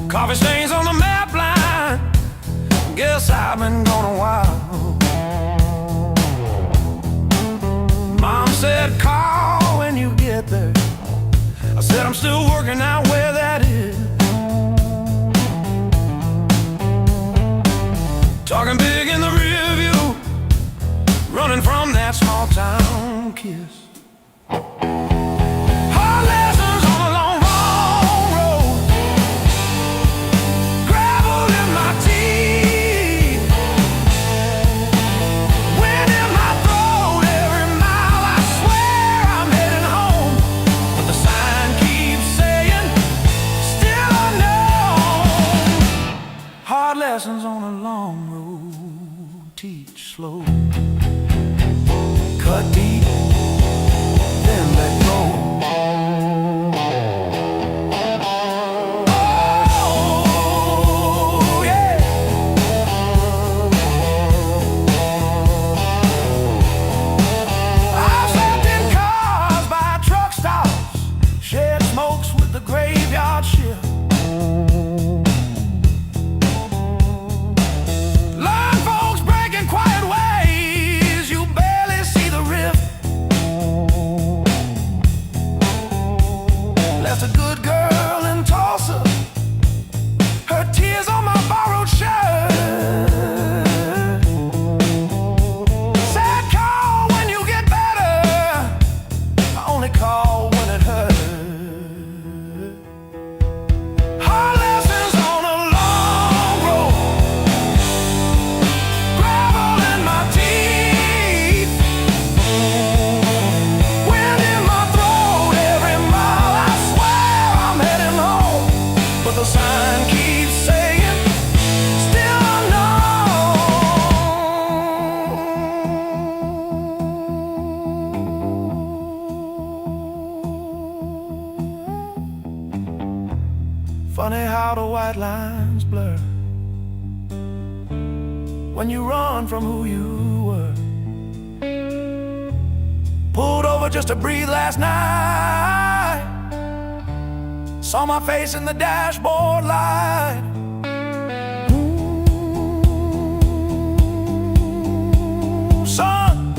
Coffee stains on the map line. Guess I've been gone a while. Mom said call when you get there. I said I'm still working out where that is. Talking big in the rear view, running from that small town kiss. Hard lessons on a long, long road. Gravel in my teeth, wind in my throat. Every mile I swear I'm heading home, but the sign keeps saying still unknown. Hard lessons on a long road, teach slow. Cut deep, then let go. Oh, yeah. I've slept in cars by truck stops, shared smokes with the graveyard shift. Learned folks breaking quiet ways, you barely see the rift. Left a good girl in Tulsa, her tears on my borrowed shirt. Sad call when you get better, I only call when it hurts. Hard lessons on a long road, gravel in my teeth, wind in my throat. Every mile I swear I'm heading home, but the sign keeps saying still unknown. Funny how the white lines blur when you run from who you were. Pulled over just to breathe last night, saw my face in the dashboard light. Ooh, son,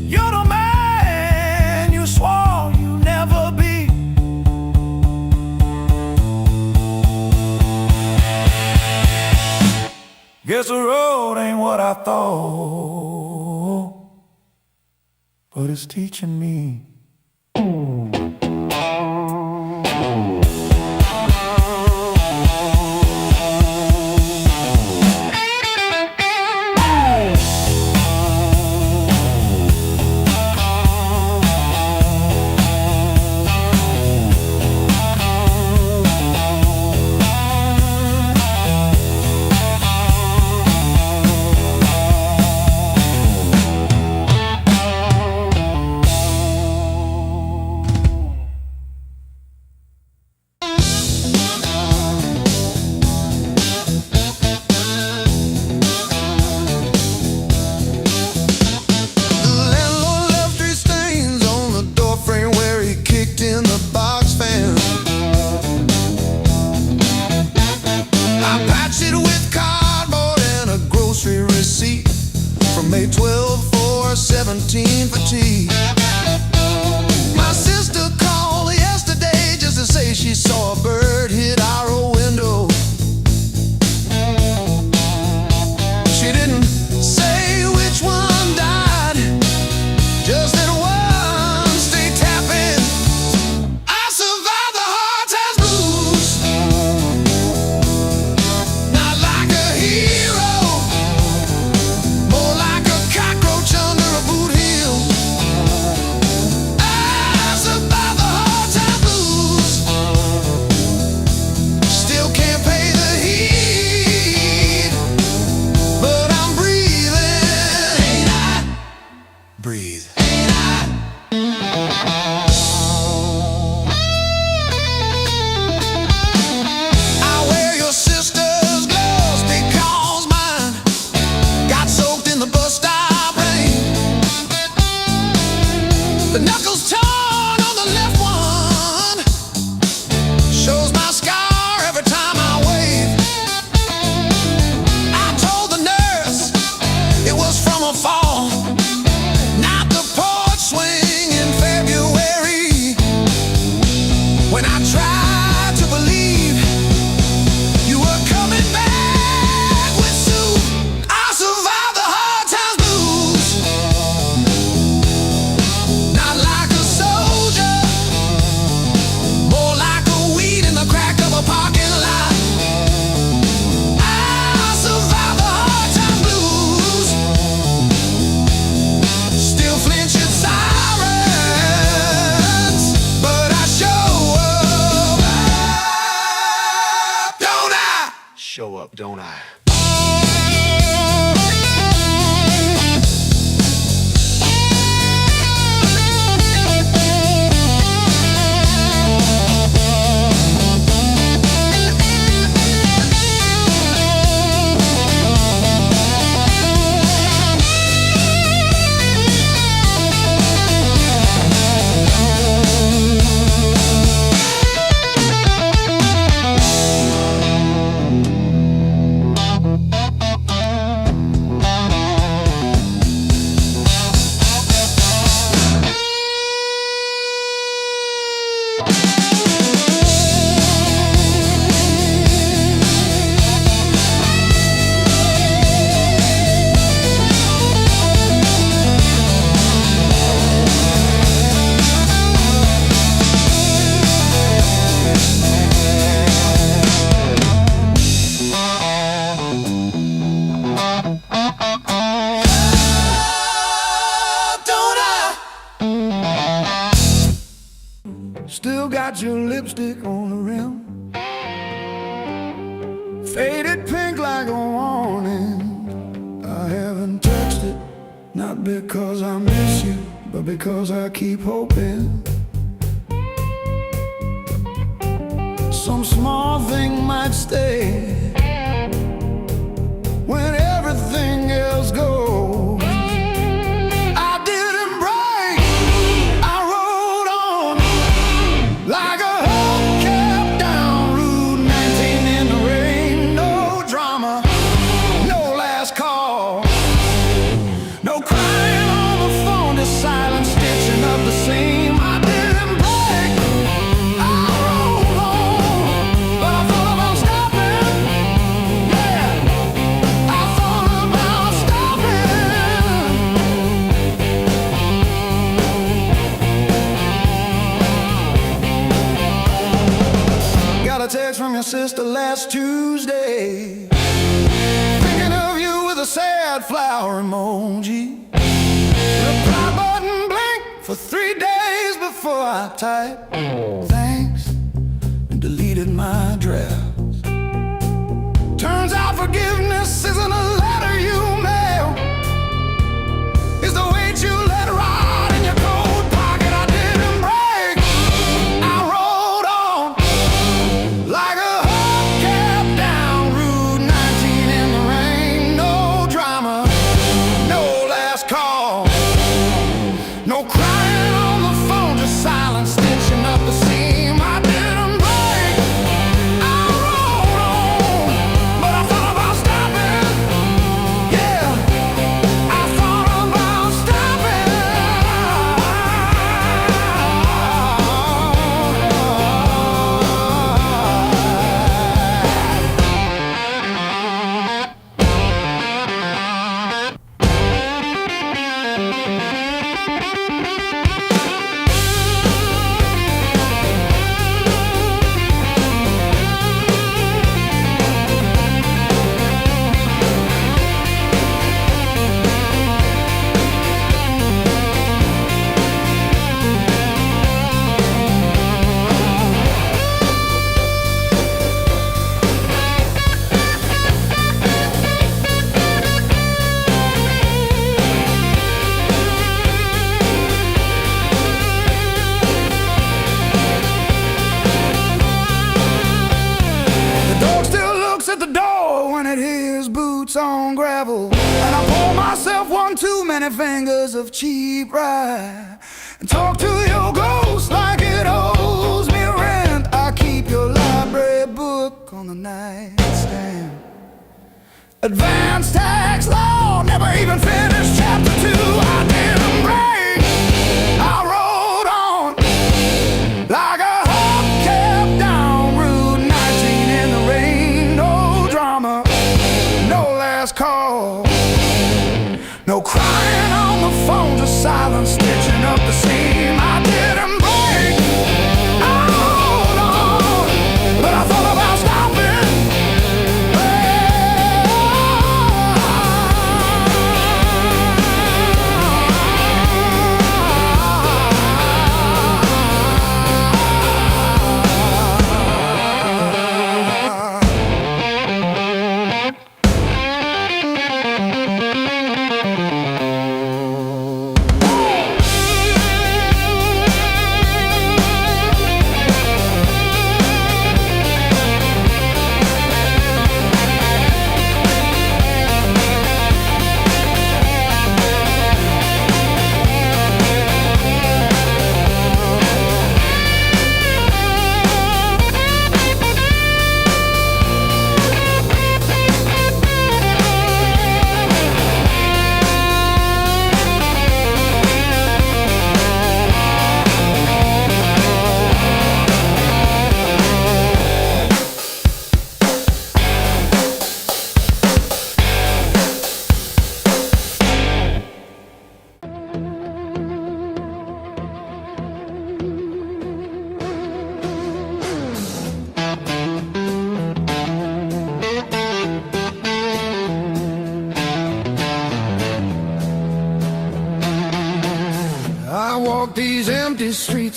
you're the man you swore you'd never be. Guess the road ain't what I thought, but it's teaching me. up, don't I? Still got your lipstick on the rim, faded pink like a warning. I haven't touched it, not because I miss you, but because I keep hoping some small thing might stay when everything else goes. Like a hubcap down Route 19 in the rain. No drama, no last call, no crying on the phone, just silent stitching up the seam. I didn't break, I rolled on, but I thought about stopping. Yeah, I thought about stopping. Got a text from your sister last Tuesday, thinking of you with a sad flower emoji. Reply button blinked for 3 days before I typed thanks and deleted my drafts. Turns out forgiveness isn't a letter you mail, it's the weight you let ride in your coat pocket. I didn't break, I rolled on like a hubcap down Route 19 in the rain. No drama, no last call, no crying on the phone, just silent stitching up the seam. I didn't break, I rolled on, but I thought about stopping. Yeah, I thought about stopping. The dog still looks at the door when it hears boots on gravel, and I pour myself one too many fingers of cheap rye and talk to your ghost like it owes me rent. I keep your library book on the nightstand, advanced tax law, never even finished chapter 2. I didn't break, I rolled on like a hubcap down Route 19 in the rain. No drama, no last call, no crying on the phone, just silent stitching up the seam. I didn't break, I rolled on, but I thought about stopping.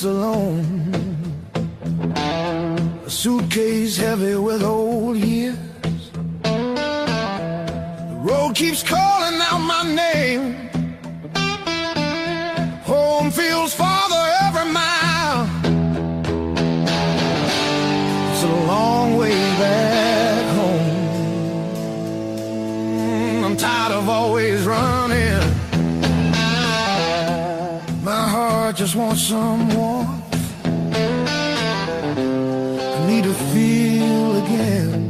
alone. A suitcase heavy with old years. The road keeps calling out my name. Home feels farther every mile. It's a long way back home. I'm tired of always running. My heart just wants some warmth. I need to feel again.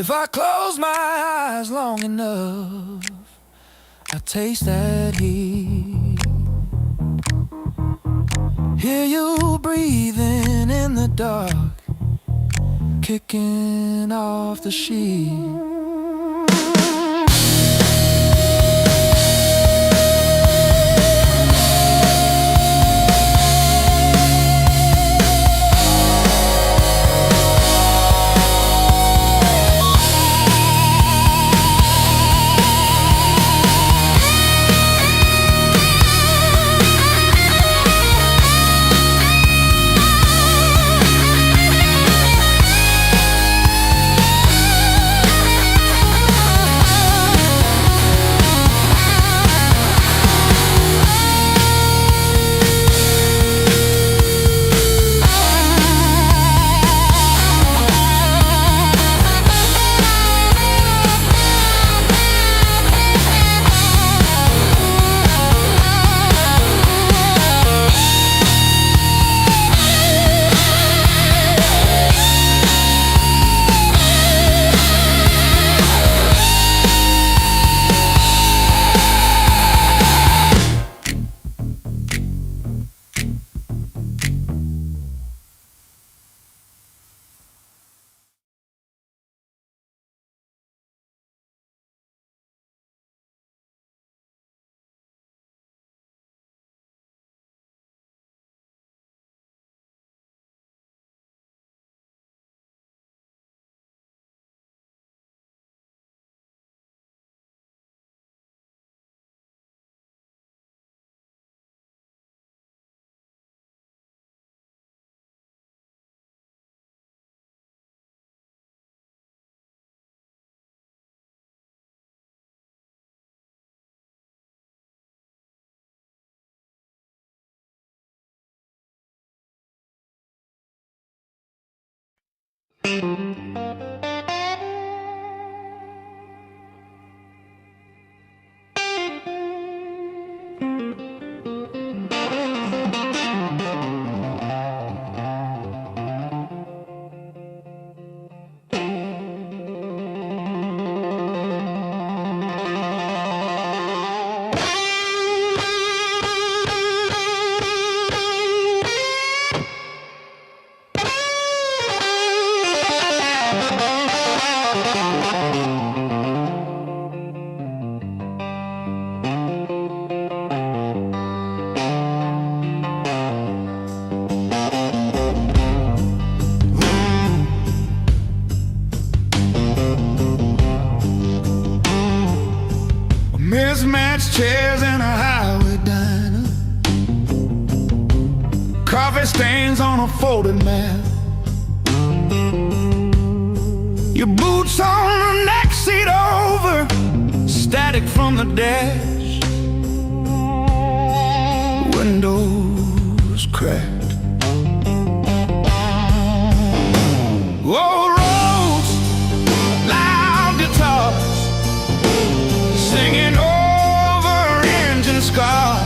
If I close my eyes long enough, I taste that heat. Hear you breathing in the dark, kicking off the sheet. Mismatched chairs in a highway diner, coffee stains on a folded mat, your boots on the next seat over, static from the dash, windows cracked. Old roads, loud guitars, singing over engine scars.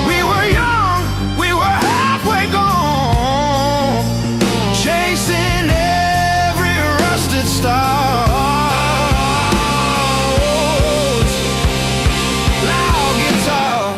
We were young, we were halfway gone, chasing every rusted star. Loud guitars,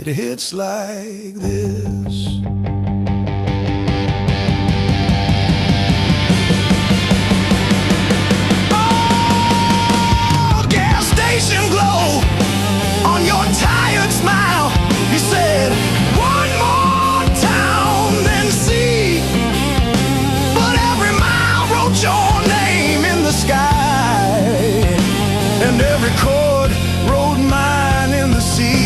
It hits like this. Oh, gas station glow on your tired smile. He said, one more town than sea. But every mile wrote your name in the sky, and every chord wrote mine in the sea.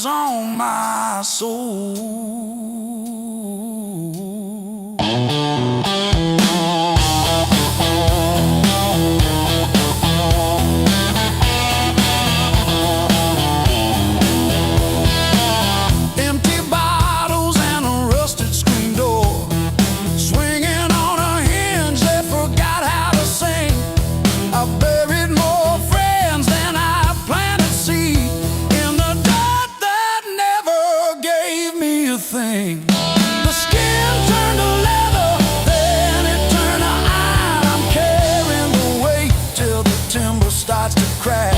On my soul. Empty bottles and a rusted screen door, swinging on a hinge that forgot how to sing. I buried more friends than I planted seed in the dirt that never gave me a thing. The skin turned to leather, then it turned to iron. I'm carrying the weight till the timber starts to crack.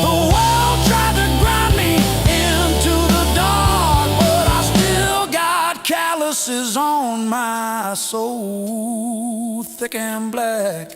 The world tried to grind me into the dark, but I still got calluses on my soul, thick and black.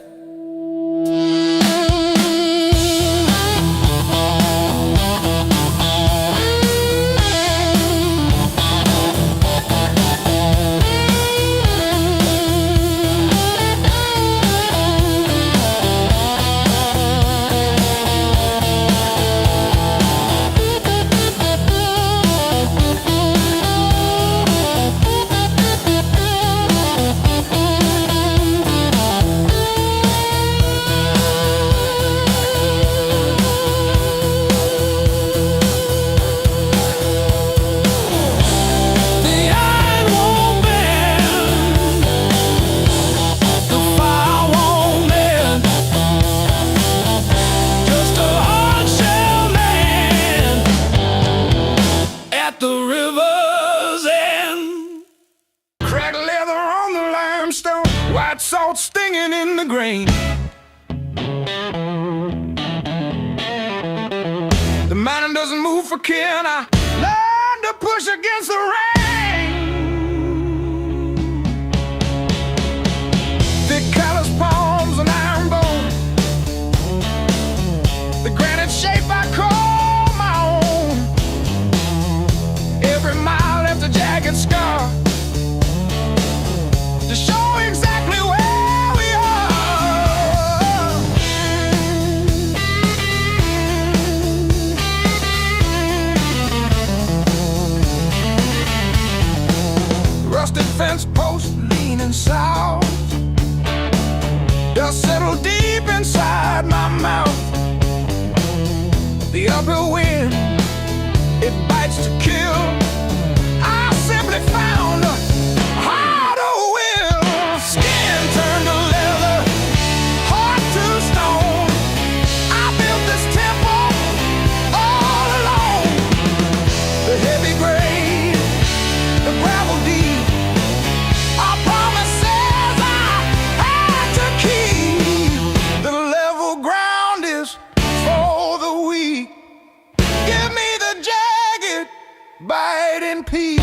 got salt stinging in the grain. The mountain doesn't move for kin. I learned to push against the rain. Thick callous palms and iron bone, the granite shape I call my own. Every mile left a jagged scar to show exactly where we are. Rusted fence post leaning south, dust settled deep inside my mouth. The uphill wind, it bites to kill. I simply found a harder will. Skin turned to leather, heart to stone. I built this temple all alone. The heavy grade, the gravel deep, our promises I had to keep. The level ground is for the weak. Give me the jagged, biting peak.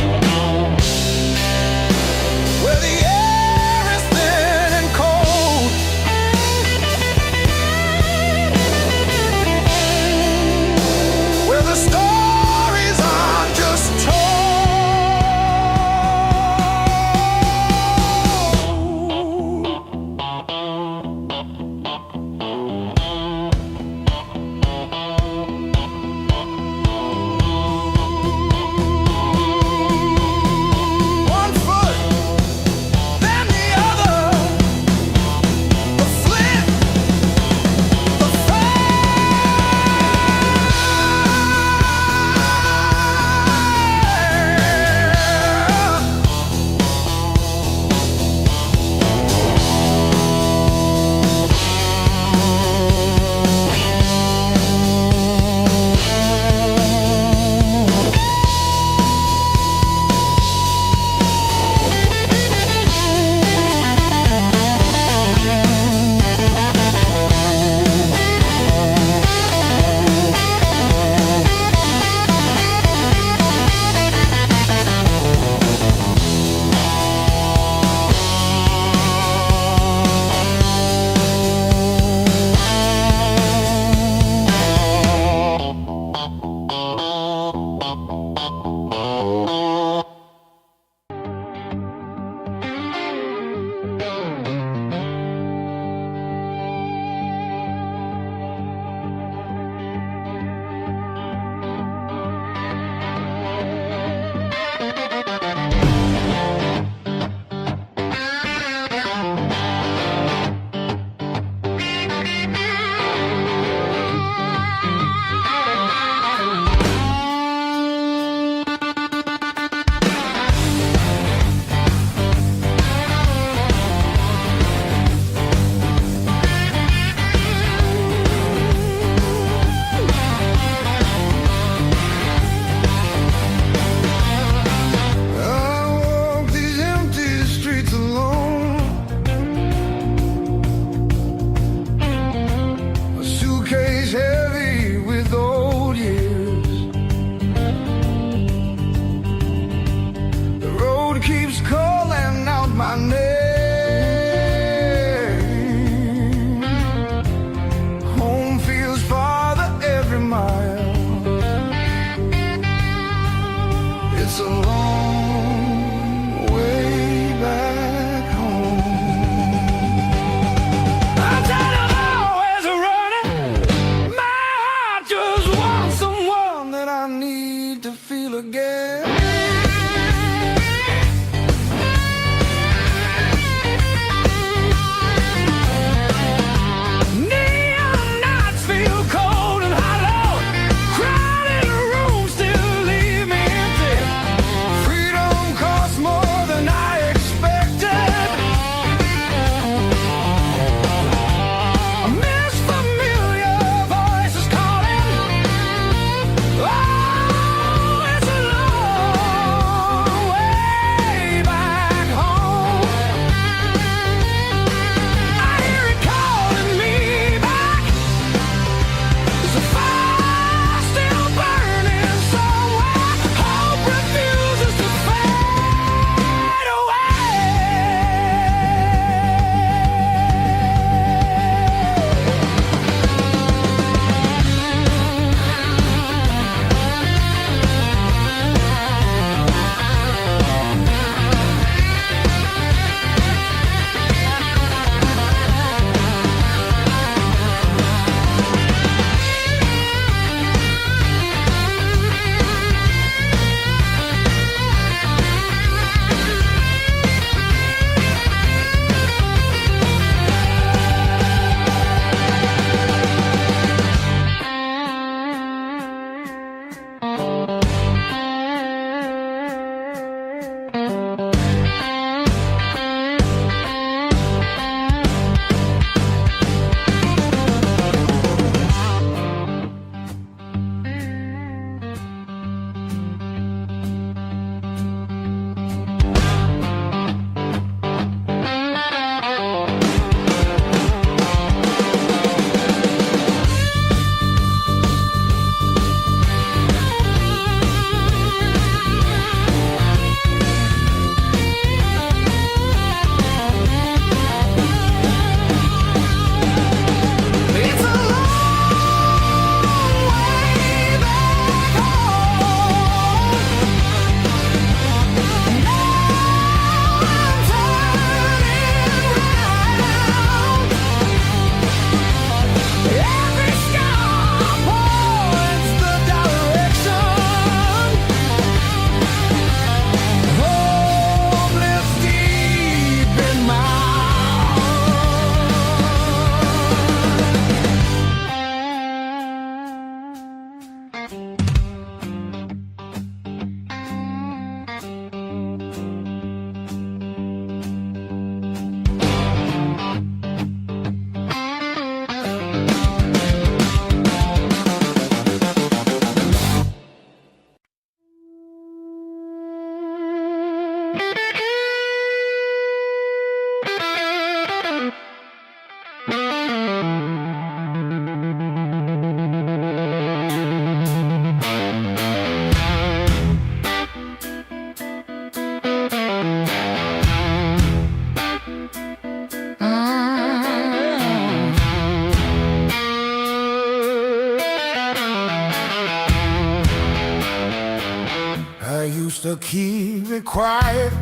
to keep it quiet.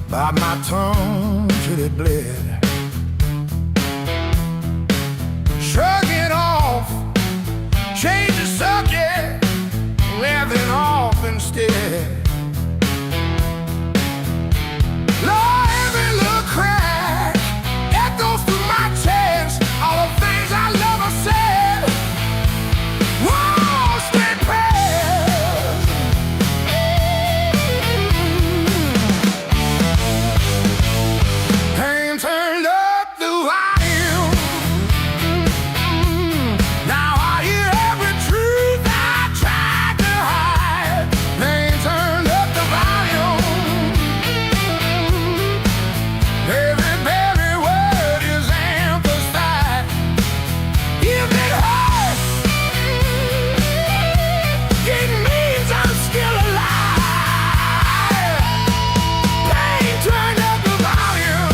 Bite my tongue till it bled. Shrug it off, change the subject, laughing off instead. Lord, every little crack echoes through my chest. All the things I love are said. Walls stay past. Pain turned up the volume. Now I hear every truth I tried to hide. Pain turned up the volume. Every word is amplified. If it hurts, it means I'm still alive. Pain turned up the volume.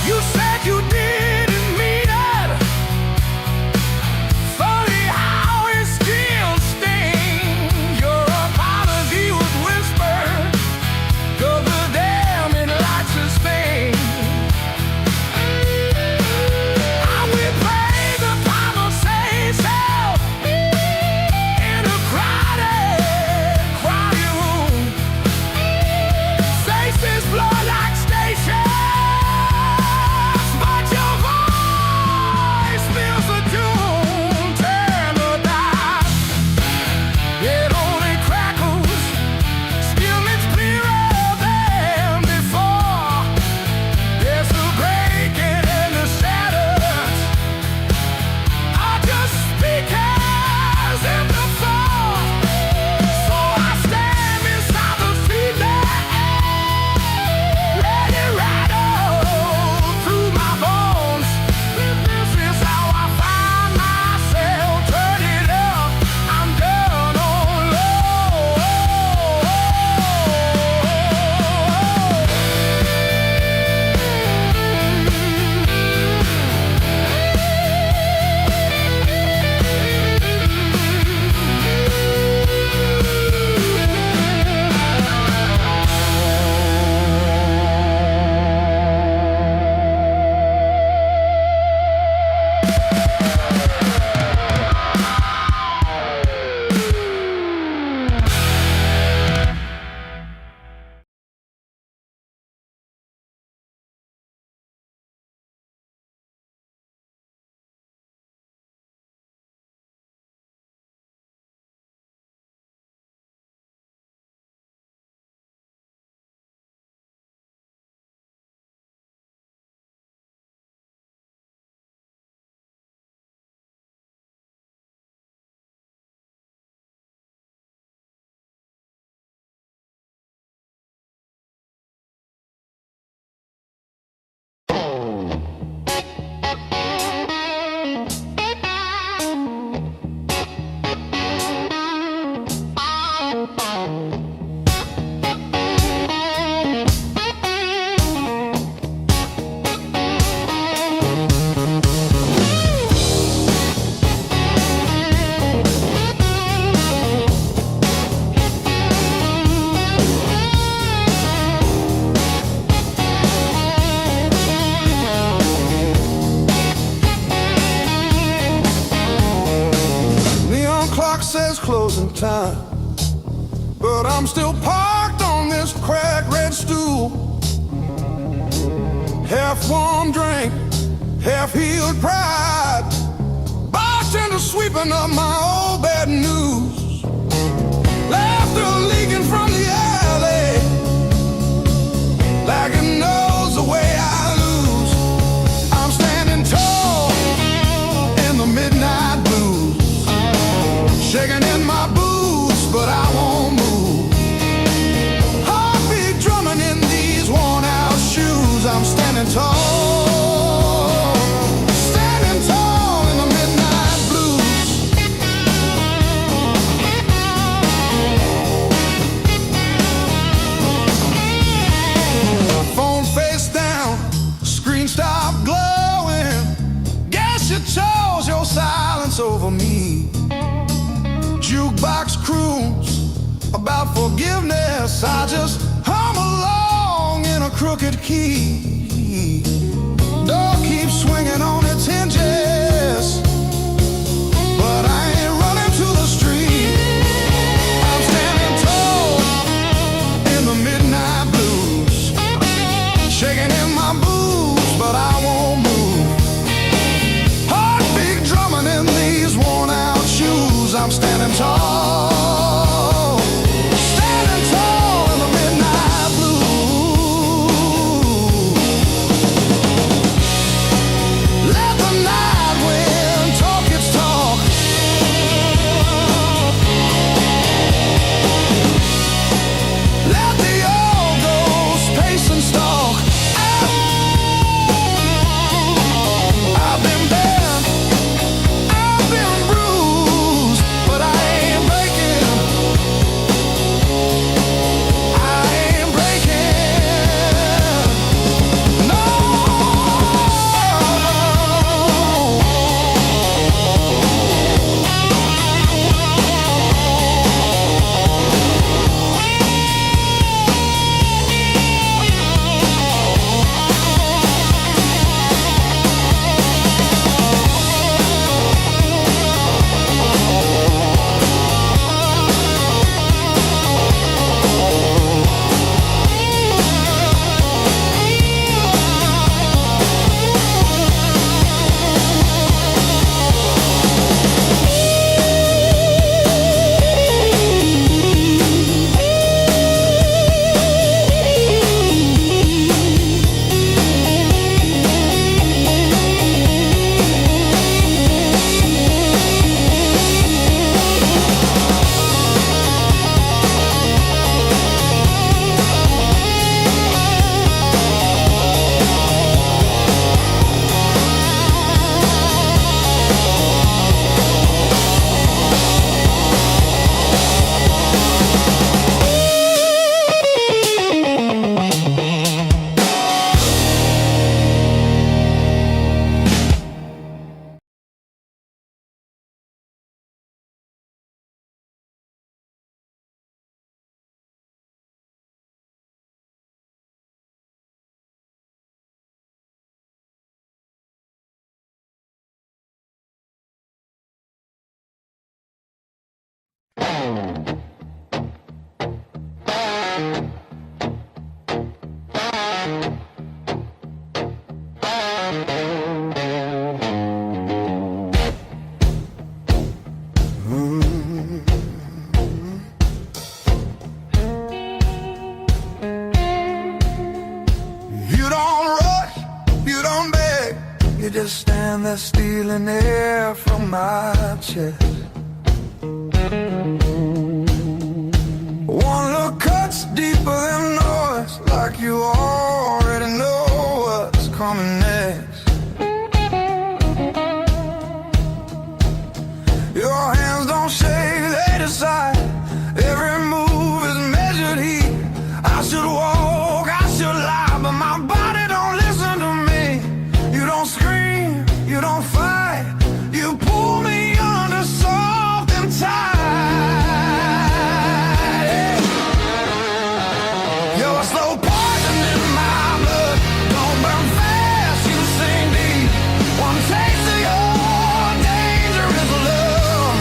You said you didn't mean it. Funny how it still stings. Your apology was whispered, though the damning lights sustain. I will play the conversation in a crowded room. Faces blur like stations, but your voice fills the tune. Turn the dial, it only crackles. Still it's clearer than before. There's the breaking and the shatters are just speakers in the fall. So I stand beside the feedback, let it rattle through my bones. This is how I find myself. Turn it up, I'm done on low. Neon clock says closing time, but I'm still parked on this cracked red stool. Half warm drink, half healed pride. Bartender sweeping up my old bad news. Laughter leaking from the alley, like it knows the way I lose. I'm standing tall in the midnight blues, shaking in my boots, but I won't move. Heartbeat drumming in these worn out silence over me. Jukebox croons about forgiveness. I just hum along in a crooked key. Door keeps swinging on its hinges, but I ain't running to the street. I'm standing tall in the midnight blues, shaking in my boots, but I won't move. Heartbeat drumming in these worn out shoes. I'm standing tall, standing tall in the midnight blues. Let the night wind talk its talk. Let the old ghost pace and stalk. I've been bent, I've been bruised, but I ain't breaking. I ain't breaking. No. You don't rush, you don't beg, you just stand there stealing air from my chest. One look cuts deeper than noise, like you already know what's coming next. Your hands don't shake, they decide. Every move is measured heat. I should walk, I should lie, but my body don't listen to me. You don't scream, you don't fight, you pull me under soft and tight. You're a slow poison in my blood. Don't burn fast, you sink deep. One taste of your dangerous love.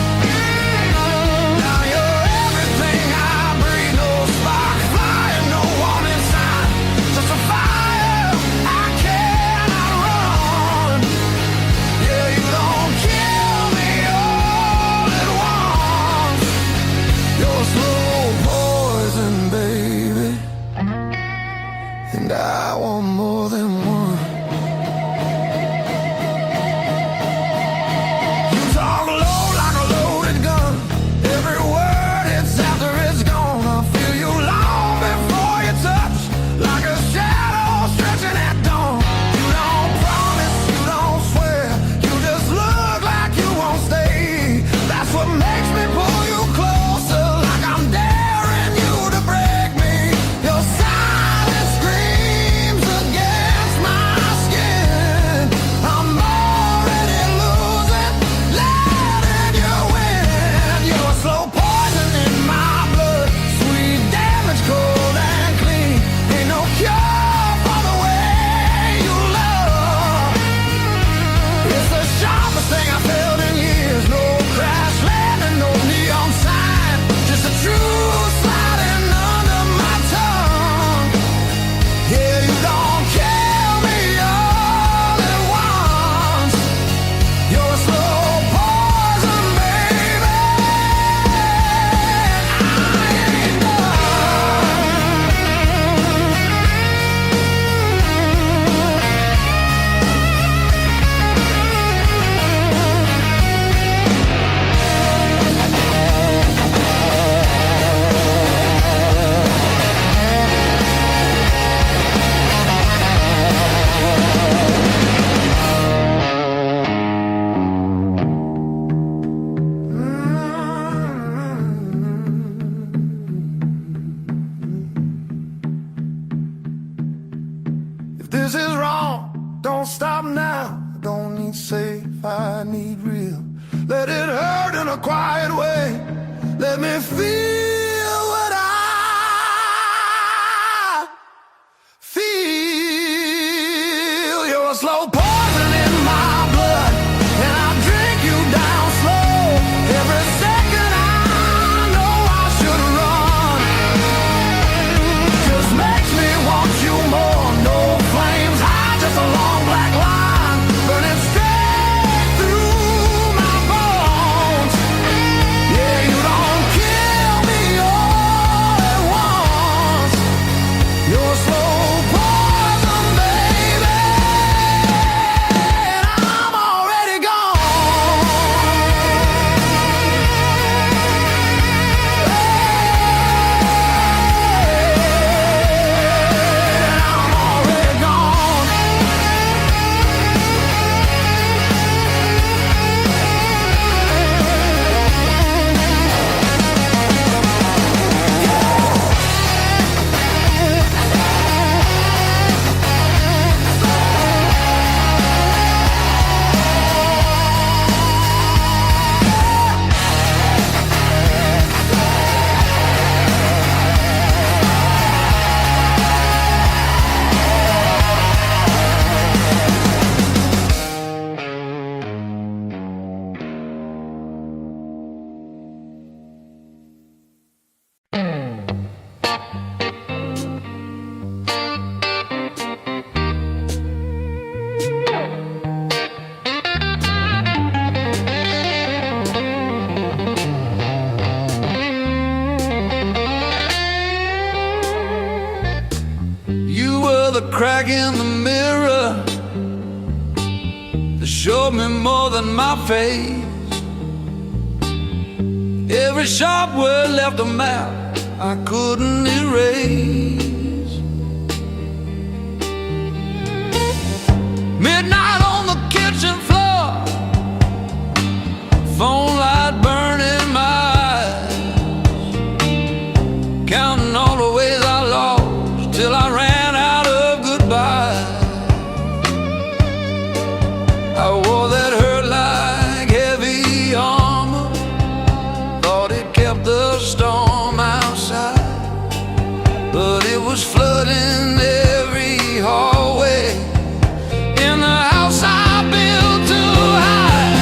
a quiet way. Let me feel what I feel. You're a slow poison in my blood, and I drink you down slow. Every second I know I should run. Just makes me want you more. No flames high, just a long black line burning straight through my bones. Yeah, you don't kill me all at once. You're slow poison, baby, and I'm already gone. I'm already gone. You were the crack in the mirror that showed me more than my face. Every sharp word left a map I couldn't erase. Midnight on the kitchen floor, phone light burning my eyes, counting all the ways I lost till I ran out of goodbye. I wore that hurt like heavy armor, thought it kept the storm outside, but it was flooding every hallway in the house I built to hide.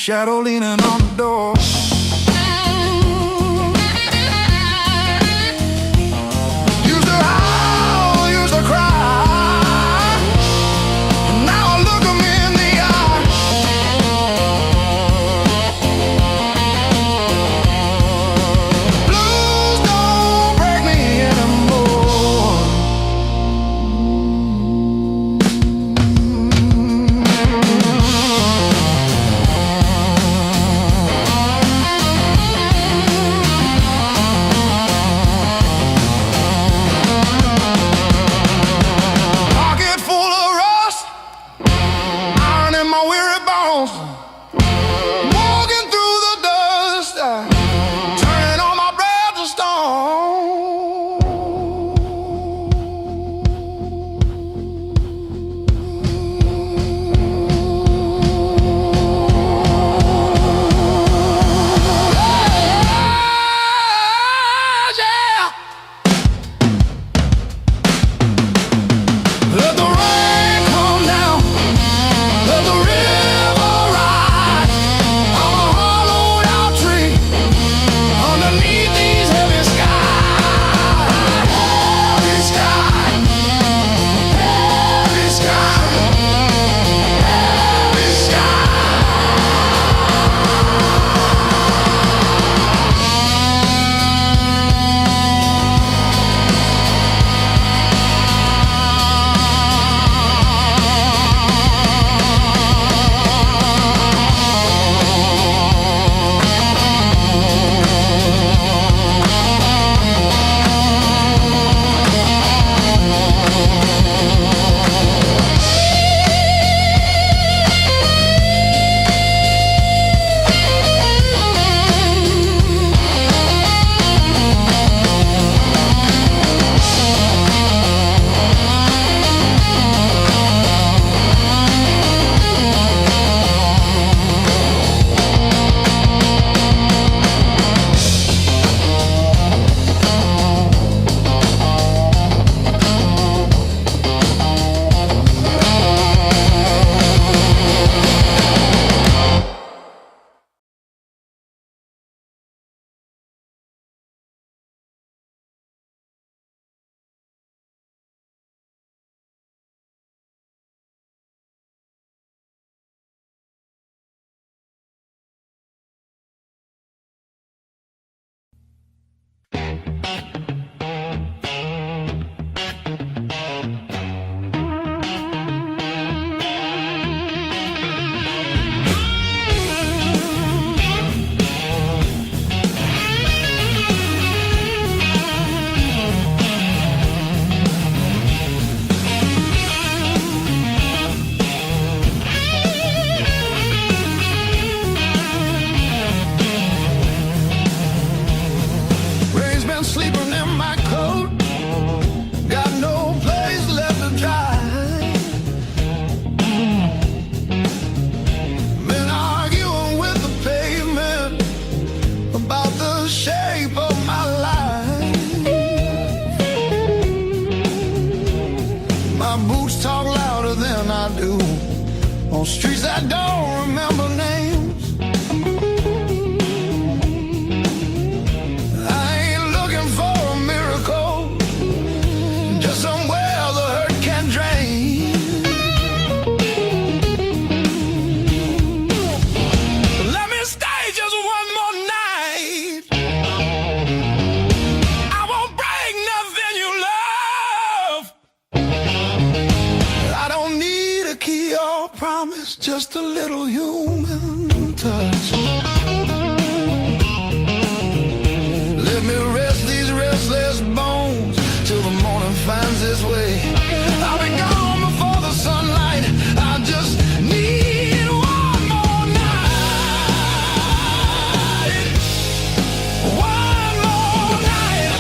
shadow leaning on the door. Used to howl, used to cry. Now I look 'em in the eye. Blues don't break me anymore. Pocket full of rust, iron in my weary bones. Walking through the dust, turning all my breath to stone. Yeah. Let the rain come down, let the river rise. I'm a hollowed out tree underneath these heavy skies. Heavy sky, heavy sky, heavy sky. Rain's been sleeping in my coat, got no place left to dry. Been arguing with the pavement about the shape of my life. My boots talk louder than I do on streets I don't remember names. I ain't looking for a miracle, just somewhere the hurt can drain. Let me stay just one more night. I won't break nothing you love. I don't need a key or promise, just a little human touch. Let me rest these restless bones till the morning finds its way. I'll be gone before the sunlight. I just need one more night. One more night.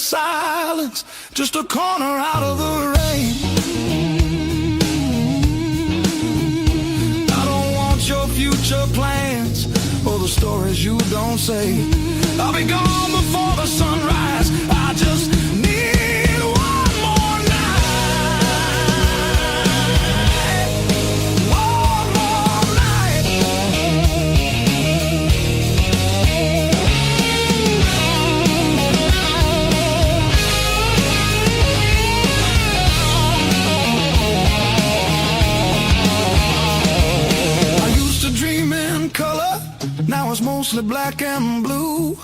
silence, just a corner out of the rain. I don't want your future plans or the stories you don't say. I'll be gone before the sunrise. I just need one more night. One more night. I used to dream in color, now it's mostly black and blue.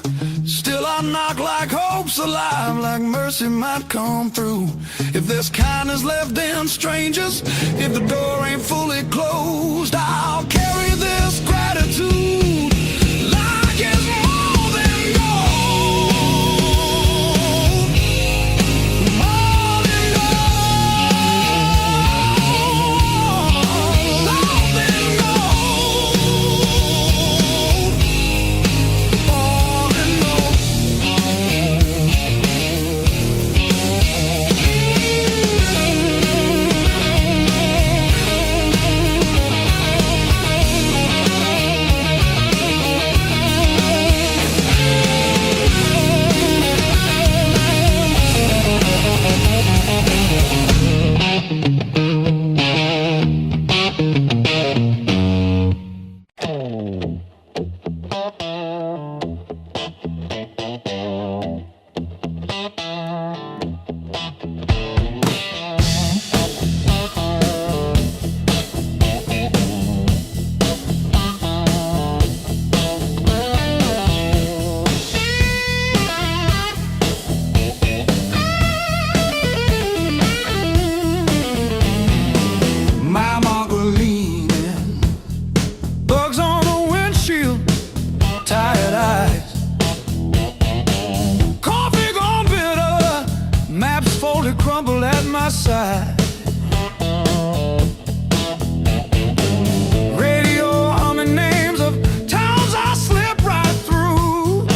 Still I knock like hope's alive, like mercy might come through. If there's kindness left in strangers, if the door ain't fully closed, I'll carry this gratitude like it's more than gold. More than gold. More than gold. More than gold. My Margaret leaning, bugs on the windshield, tired eyes. Coffee gone bitter, maps folded crumble at my side. Radio humming names of towns I slip right through.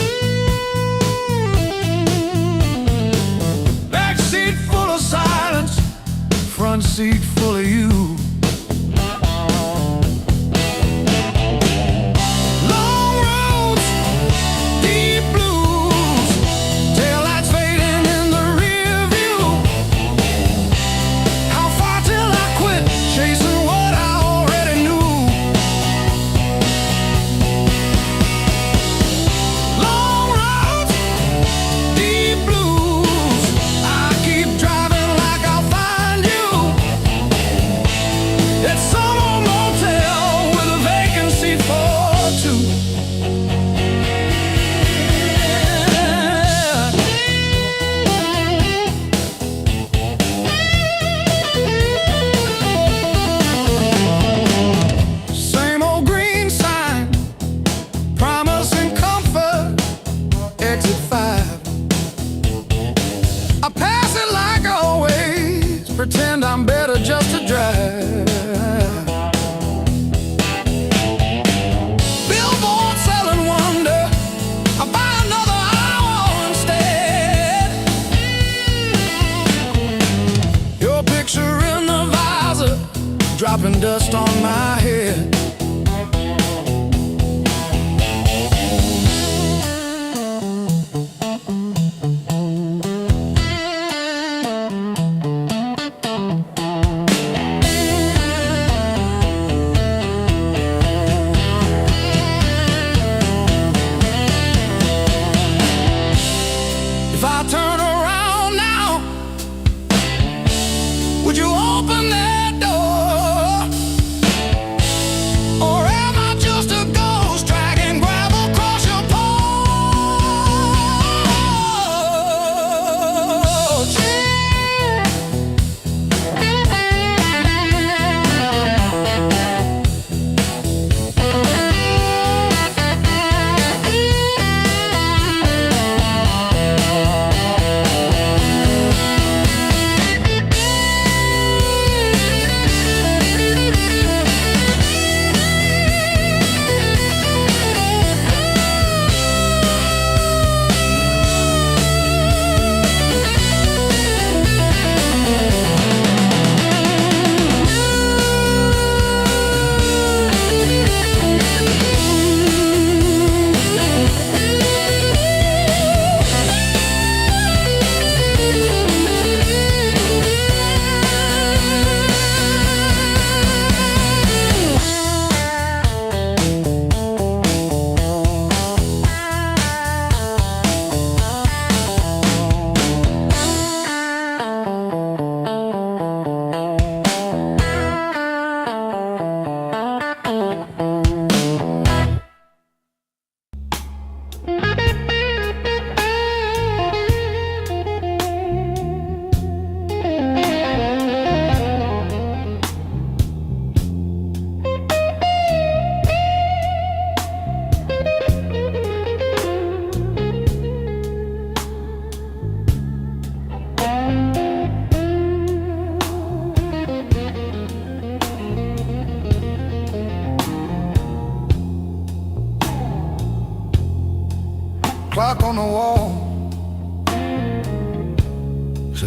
Back seat full of silence, front seat full of you. Long roads, deep blues, taillights fading in the rear view. How far till I quit chasing what I already knew? Long roads, deep blues, I keep driving like I'll find you. It's some old motel with a vacancy for two. Same old green sign, promising comfort, exit 5. I pass it like always, pretend I'm better just to drive. Billboard selling wonder, I buy another hour instead. Your picture in the visor, dropping dust on my head. If I turn around now, would you open that door? Or am I just a ghost dragging gravel across your porch?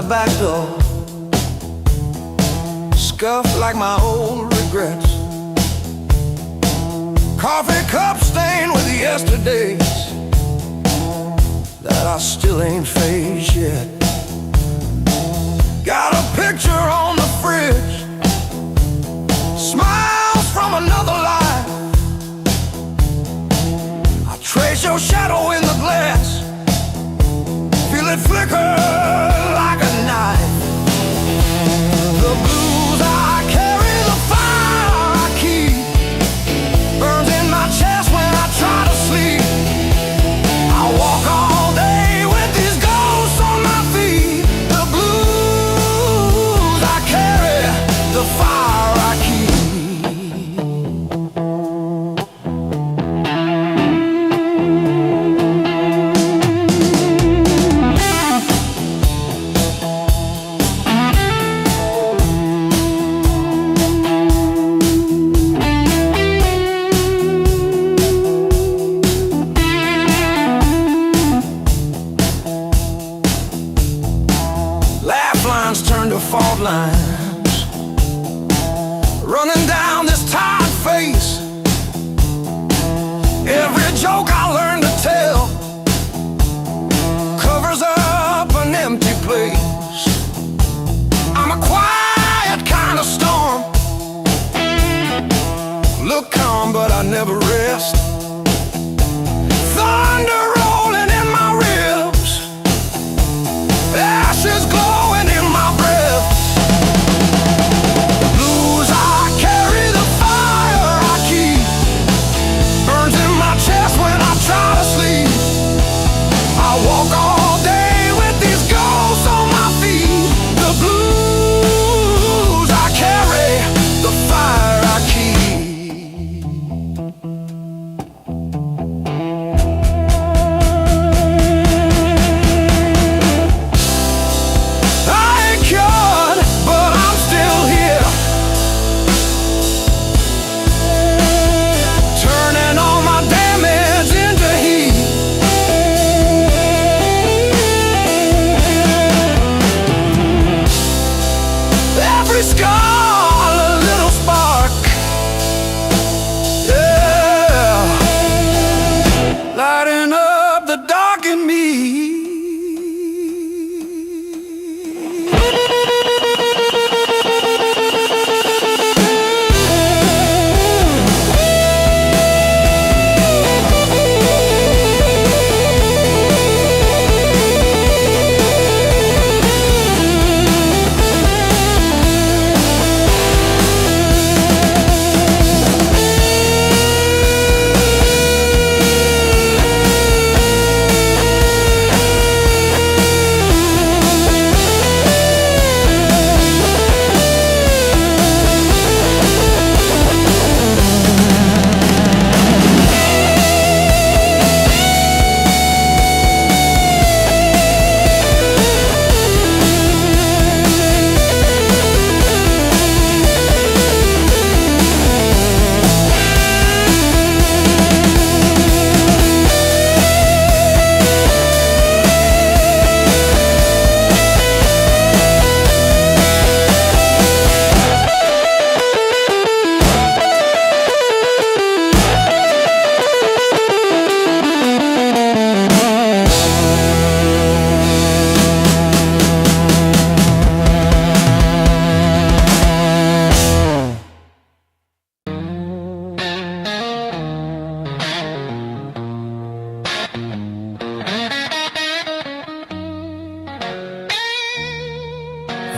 the back door, scuffed like my old regrets. Coffee cup stained with yesterdays that I still ain't faced yet. Got a picture on the fridge, smiles from another life. I trace your shadow in the glass, feel it flicker like a knife. The blues I carry, the fire I keep, burns in my chest when I try to sleep. I walk all day with these ghosts on my feet. The blues I carry, the fire I keep. Turn to fault lines, running down this tired face. Every joke I learned to tell covers up an empty place. I'm a quiet kind of storm, look calm but I never rest. Thunder rolling in my ribs, ashes glowing in my breath. The blues I carry, the fire I keep, burns in my chest when I try to sleep. I walk all day with these ghosts on my feet. The blues I carry, the fire I keep.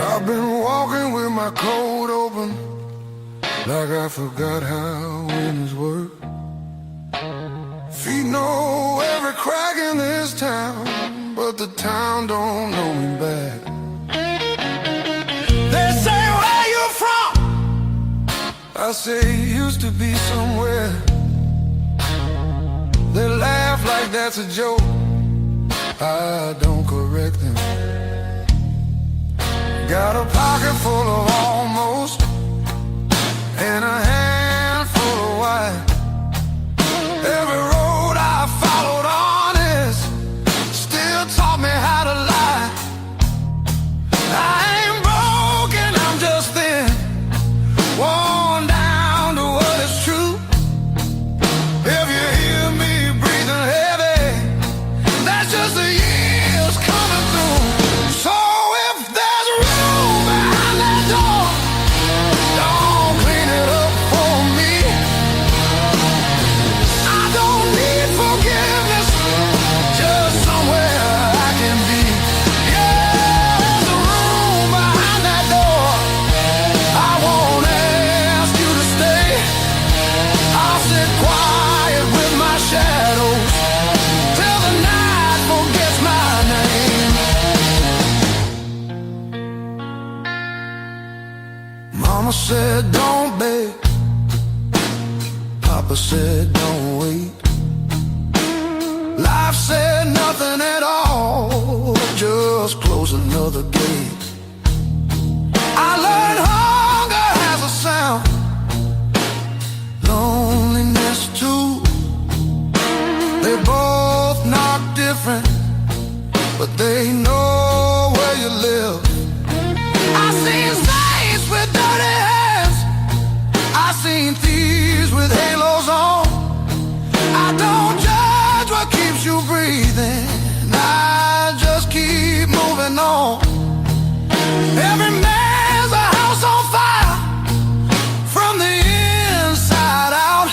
I've been walking with my coat open, like I forgot how windows work. Feet know every crack in this town, but the town don't know me back. They say, where you from? I say, used to be somewhere. They laugh like that's a joke, I don't correct them. Got a pocket full of almost, and a handful of white. Every road I followed honest, still taught me how to lie. Papa said don't wait. Life said nothing at all, just close another gate. I learned hunger has a sound, loneliness too. They both knock different, but they know where you live. I seen saints with dirty hands, I seen thieves with halos on. I don't judge what keeps you breathing, I just keep moving on. Every man's a house on fire, from the inside out.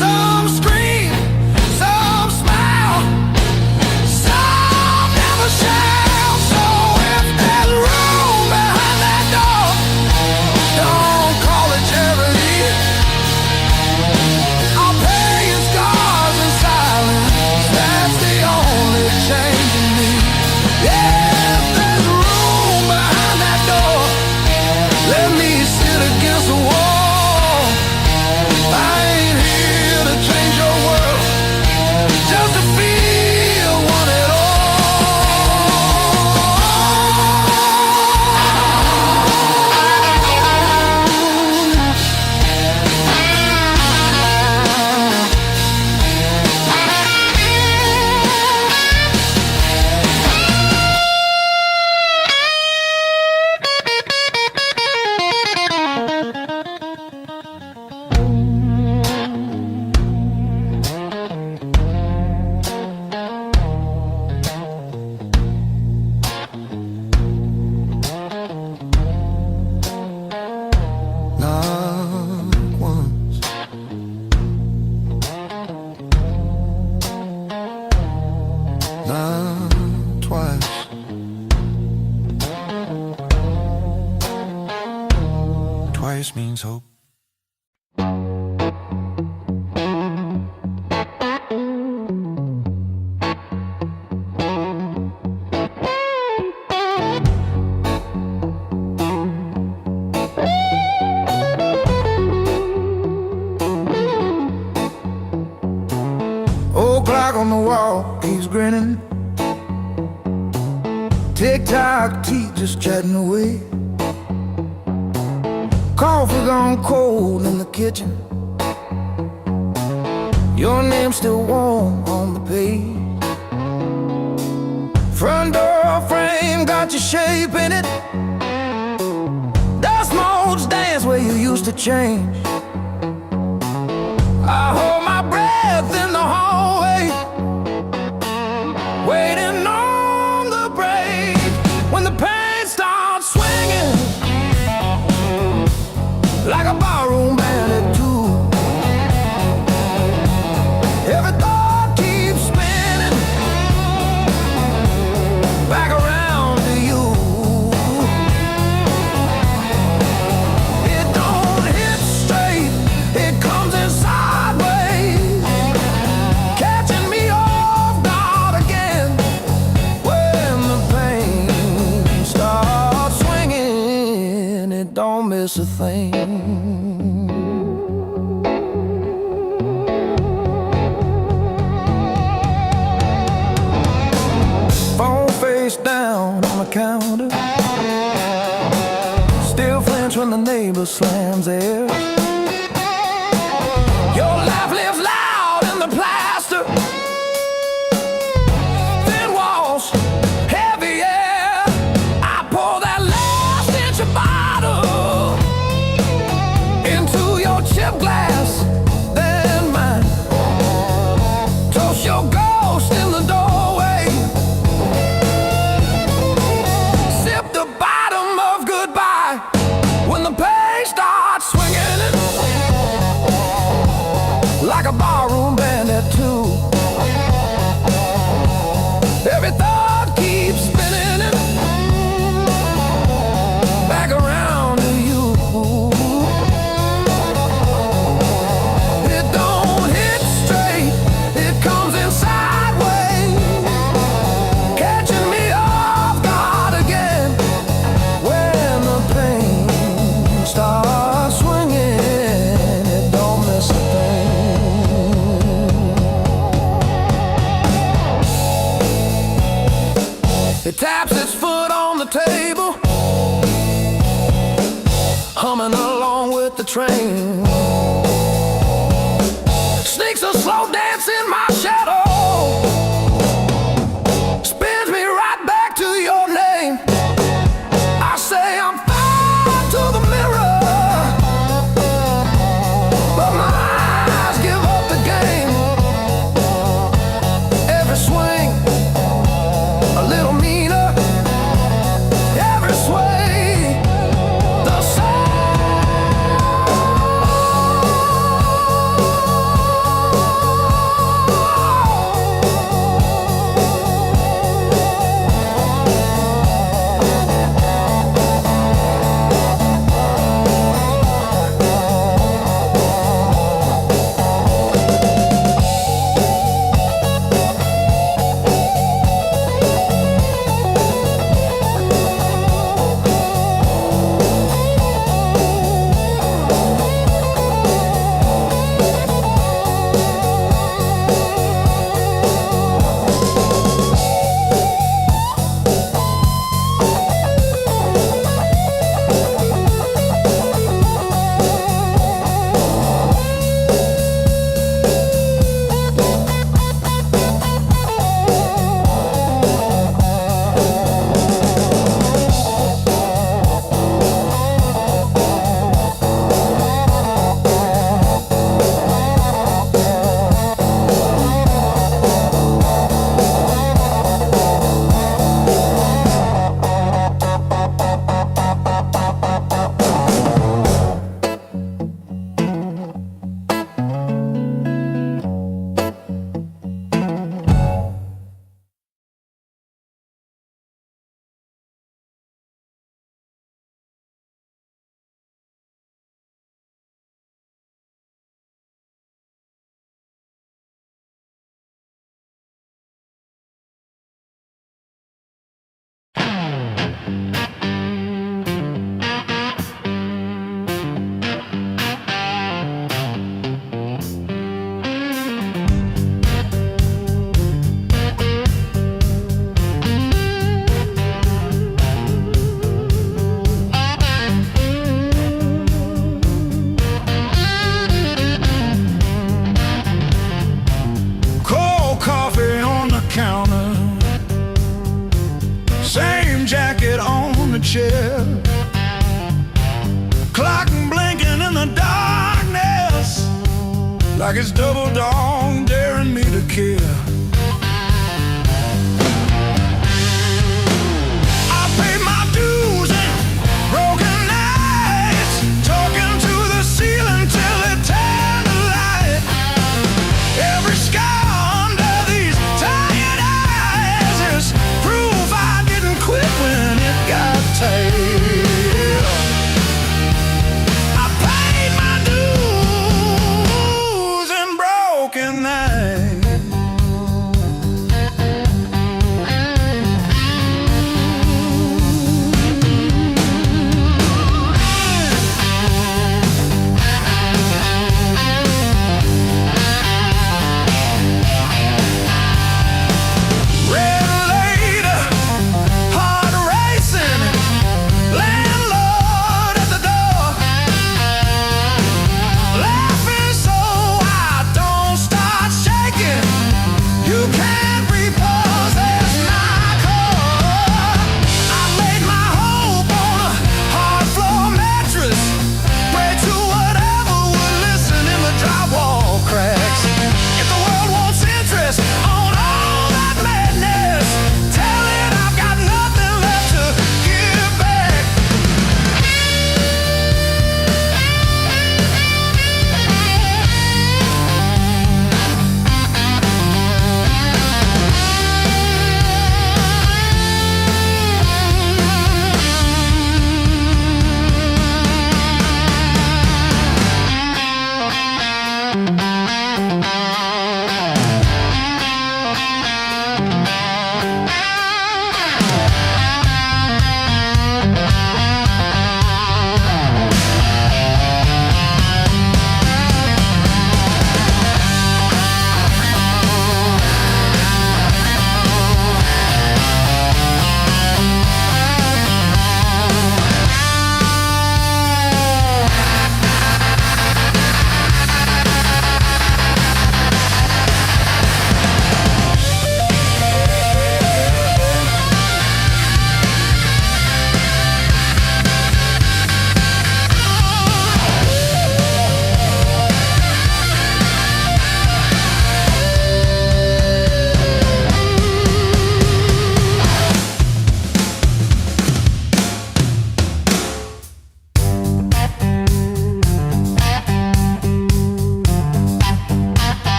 Some scream, some smile, some never shout. So if there's room behind that door, don't call it charity. I'll pay your scars in silence, that's the only change in me. Yeah, if there's room behind that door, let me sit against the wall. I ain't here to change your world, just to feel one at all. Not once, not twice. Twice means hope. Old clock on the wall, he's grinning. Tick-tock, teeth just chatting away. Coffee gone cold in the kitchen. Your name's still warm on the page. Front door frame got your shape in it. Dust motes dance where you used to change. I hold my breath in the hallway, waiting on the break. When the pain starts swinging like a barroom band at two, every thought keeps spinning back around to you. It don't hit straight, it comes in sideways, catching me off guard again. When the pain starts swinging, it don't miss a thing. Phone face down on the counter, still flinch when the neighbor slams theirs. Your laugh lives loud in the plaster, thin walls, heavy air. I pour that last inch of bottle into your chip glass, then mine. Toast your ghost in the doorway, sip the bottom of goodbye. When the pain starts swinging like a barroom band at two, taps its foot on the table, humming along with the train. Sneaks a slow dance in my shadow, spins me right back to your name. I say I'm fine to the mirror, but my eyes give up the game. Every swing a little meaner, every sway the same. Same jacket on the chair, clock blinking in the darkness, like it's double dawn daring me to care. I paid my dues and broken nights, talking to the ceiling till it turned to light. Every scar under these tired eyes is proof I didn't quit when it got tight. I paid my dues and broken nights.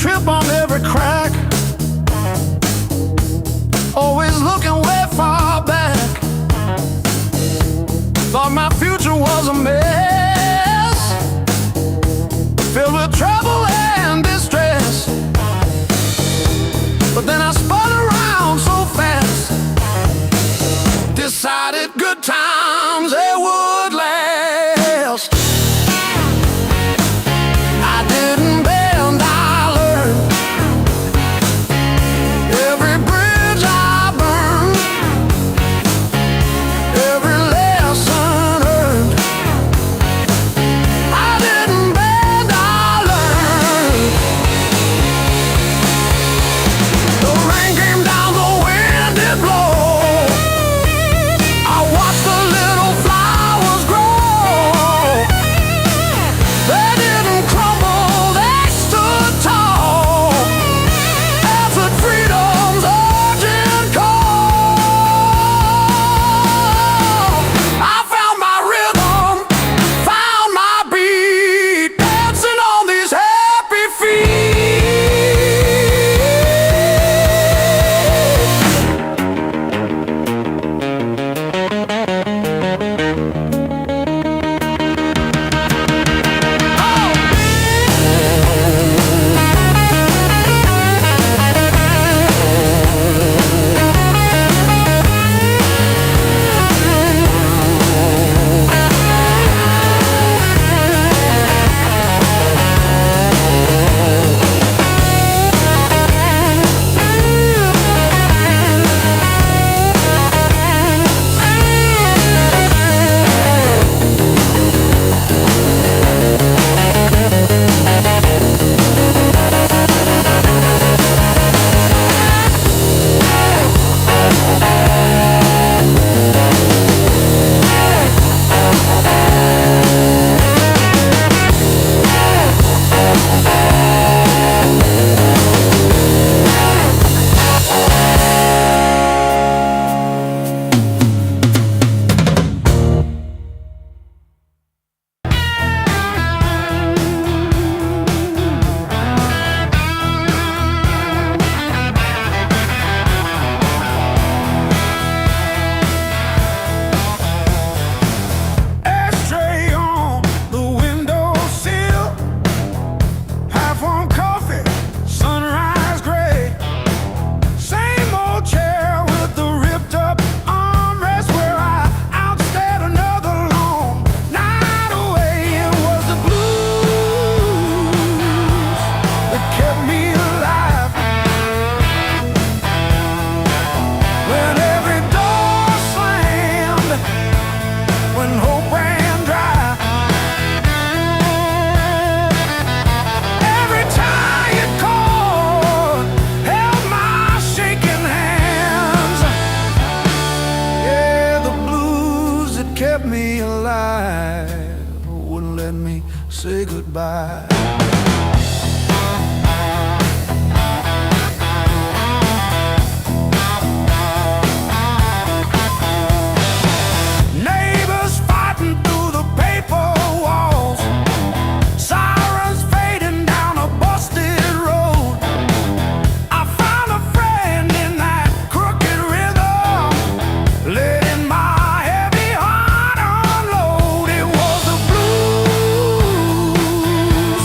trip on every crack, always looking way far back. Thought my future was a mess, filled with trouble and distress. But then I spun around so fast, decided good times they would last. I didn't bend, I learned. Every bridge I burned, every lesson earned. I didn't bend, I learned. The rain came down, the wind did blow. I watched the little flowers grow. They didn't crumble, they stood tall, answered freedom's urgent call. I found my rhythm, found my beat, dancing on these happy feet. Ashtray on the windowsill, half-warm coffee, sunrise gray. Same old chair with the ripped-up armrest where I outstayed another long night away. It was the blues that kept me alive. When every door slammed, when hope ran dry, every time you called, held my shaking hands. Yeah, the blues that kept me alive wouldn't let me say goodbye. Neighbors fighting through the paper walls, sirens fading down a busted road. I found a friend in that crooked rhythm, letting my heavy heart unload. It was the blues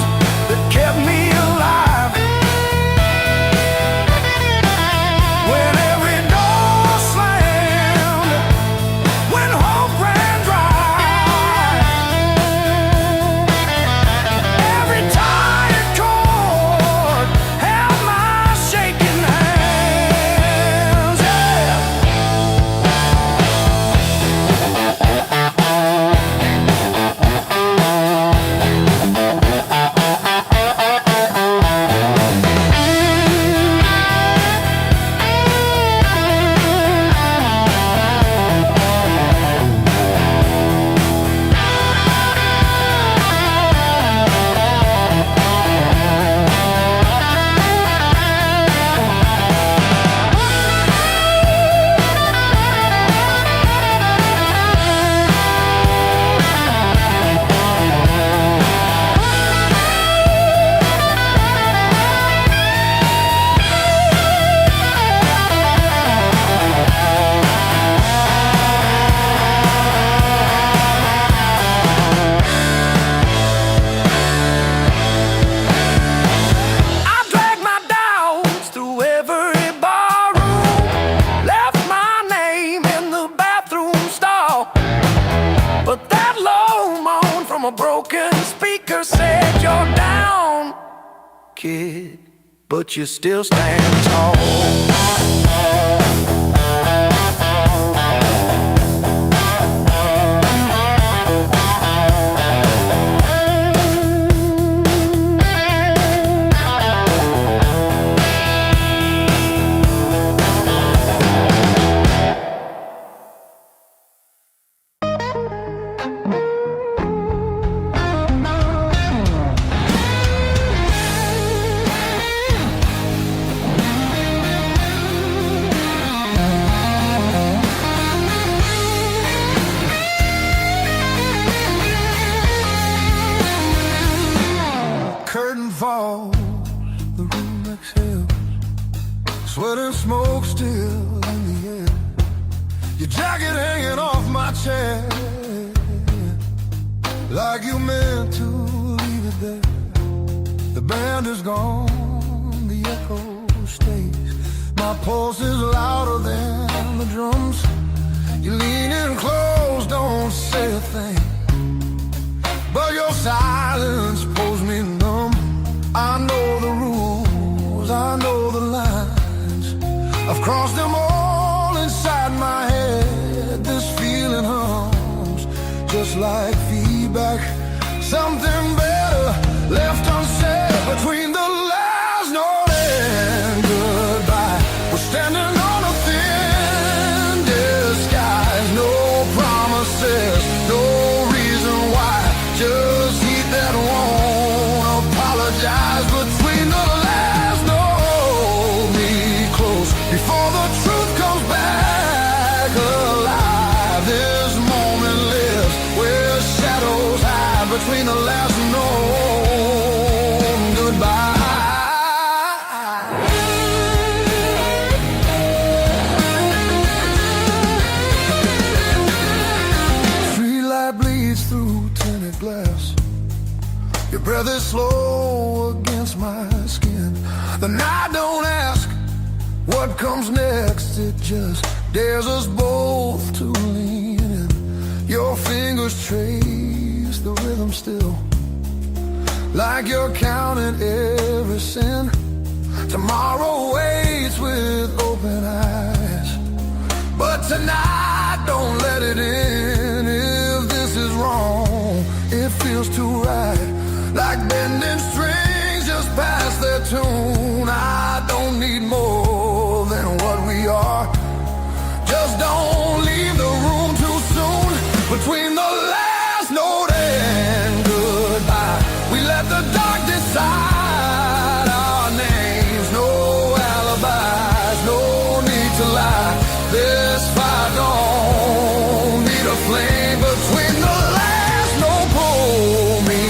kid, but you still stand tall. Curtain falls, the room exhales, sweat and smoke still in the air. Your jacket hanging off my chair, like you meant to leave it there. The band is gone, the echo stays. My pulse is louder than the drums. You lean in close, don't say a thing, but your silence pulls me numb. I know the rules, I know the lines. I've crossed them all inside my head. This feeling hums, just like feedback. Something better left unsaid between the last note and goodbye. We're standing on a thin disguise. No promises, no reason why. Just heat that won't apologize. Between the last note, me close before the truth comes back alive. This moment lives where shadows hide. Between the last note and goodbye. Street light bleeds through tinted glass. Your breath is slow against my skin. The night don't ask what comes next. It just dares us both to lean in. Your fingers trace the rhythm still, like you're counting every sin. Tomorrow waits with open eyes, but tonight don't let it in. If this is wrong, it feels too right, like bending strings just past their tune. I don't need more than what we are. Just don't leave the room too soon. Between the last note and goodbye, we let the dark decide our names. No alibis, no need to lie. This fire don't need a flame. Between the last note, pull me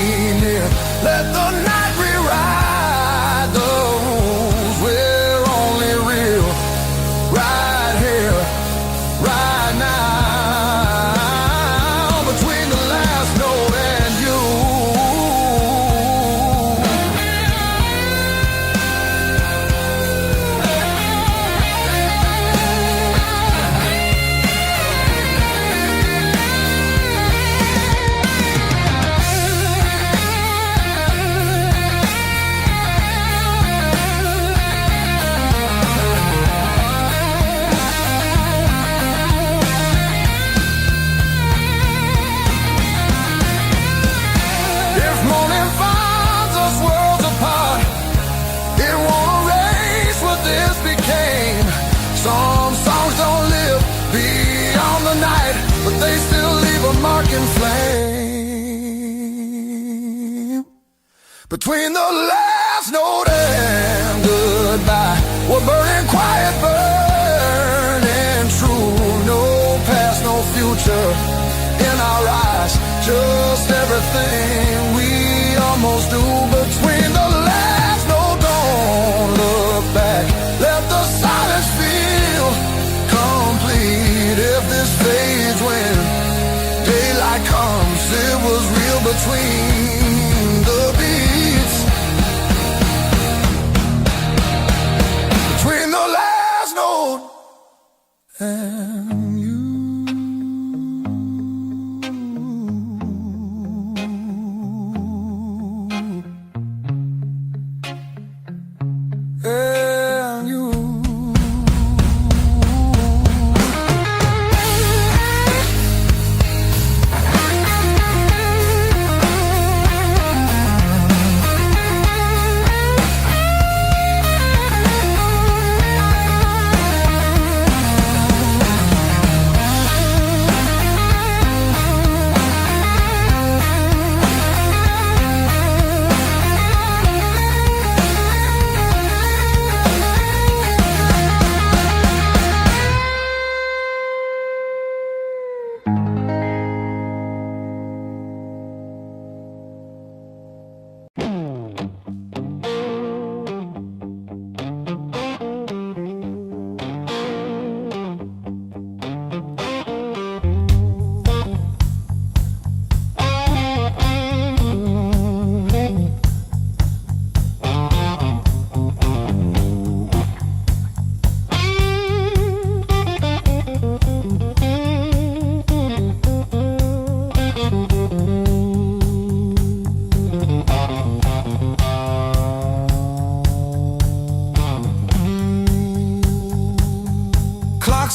near. Let the night rewrite the rules. We're only real right here, right now. Between the last note and you. If morning finds us worlds apart, it won't erase what this became. Some songs don't live beyond the night, but they still leave a mark in flame. Between the last note and goodbye, we're burning quiet, burning true. No past, no future in our eyes. Just everything we almost do. Between the last note, don't look back. Let the silence feel complete. If this fades when daylight comes, it was real between the beats. Between the last note and you.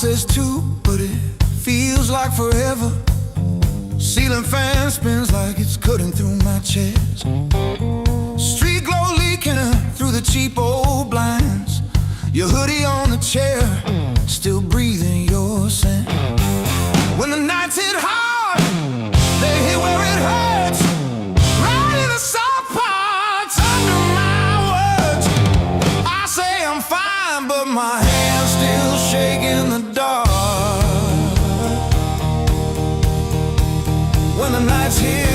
says too, but it feels like forever. Ceiling fan spins like it's cutting through my chest. Street glow leaking through the cheap old blinds. Your hoodie on the chair, still breathing your scent. When the nights hit hard, they hit where it hurts. Right in the soft parts under my words. I say I'm fine, but my hands still shake in the dark. When the nights hit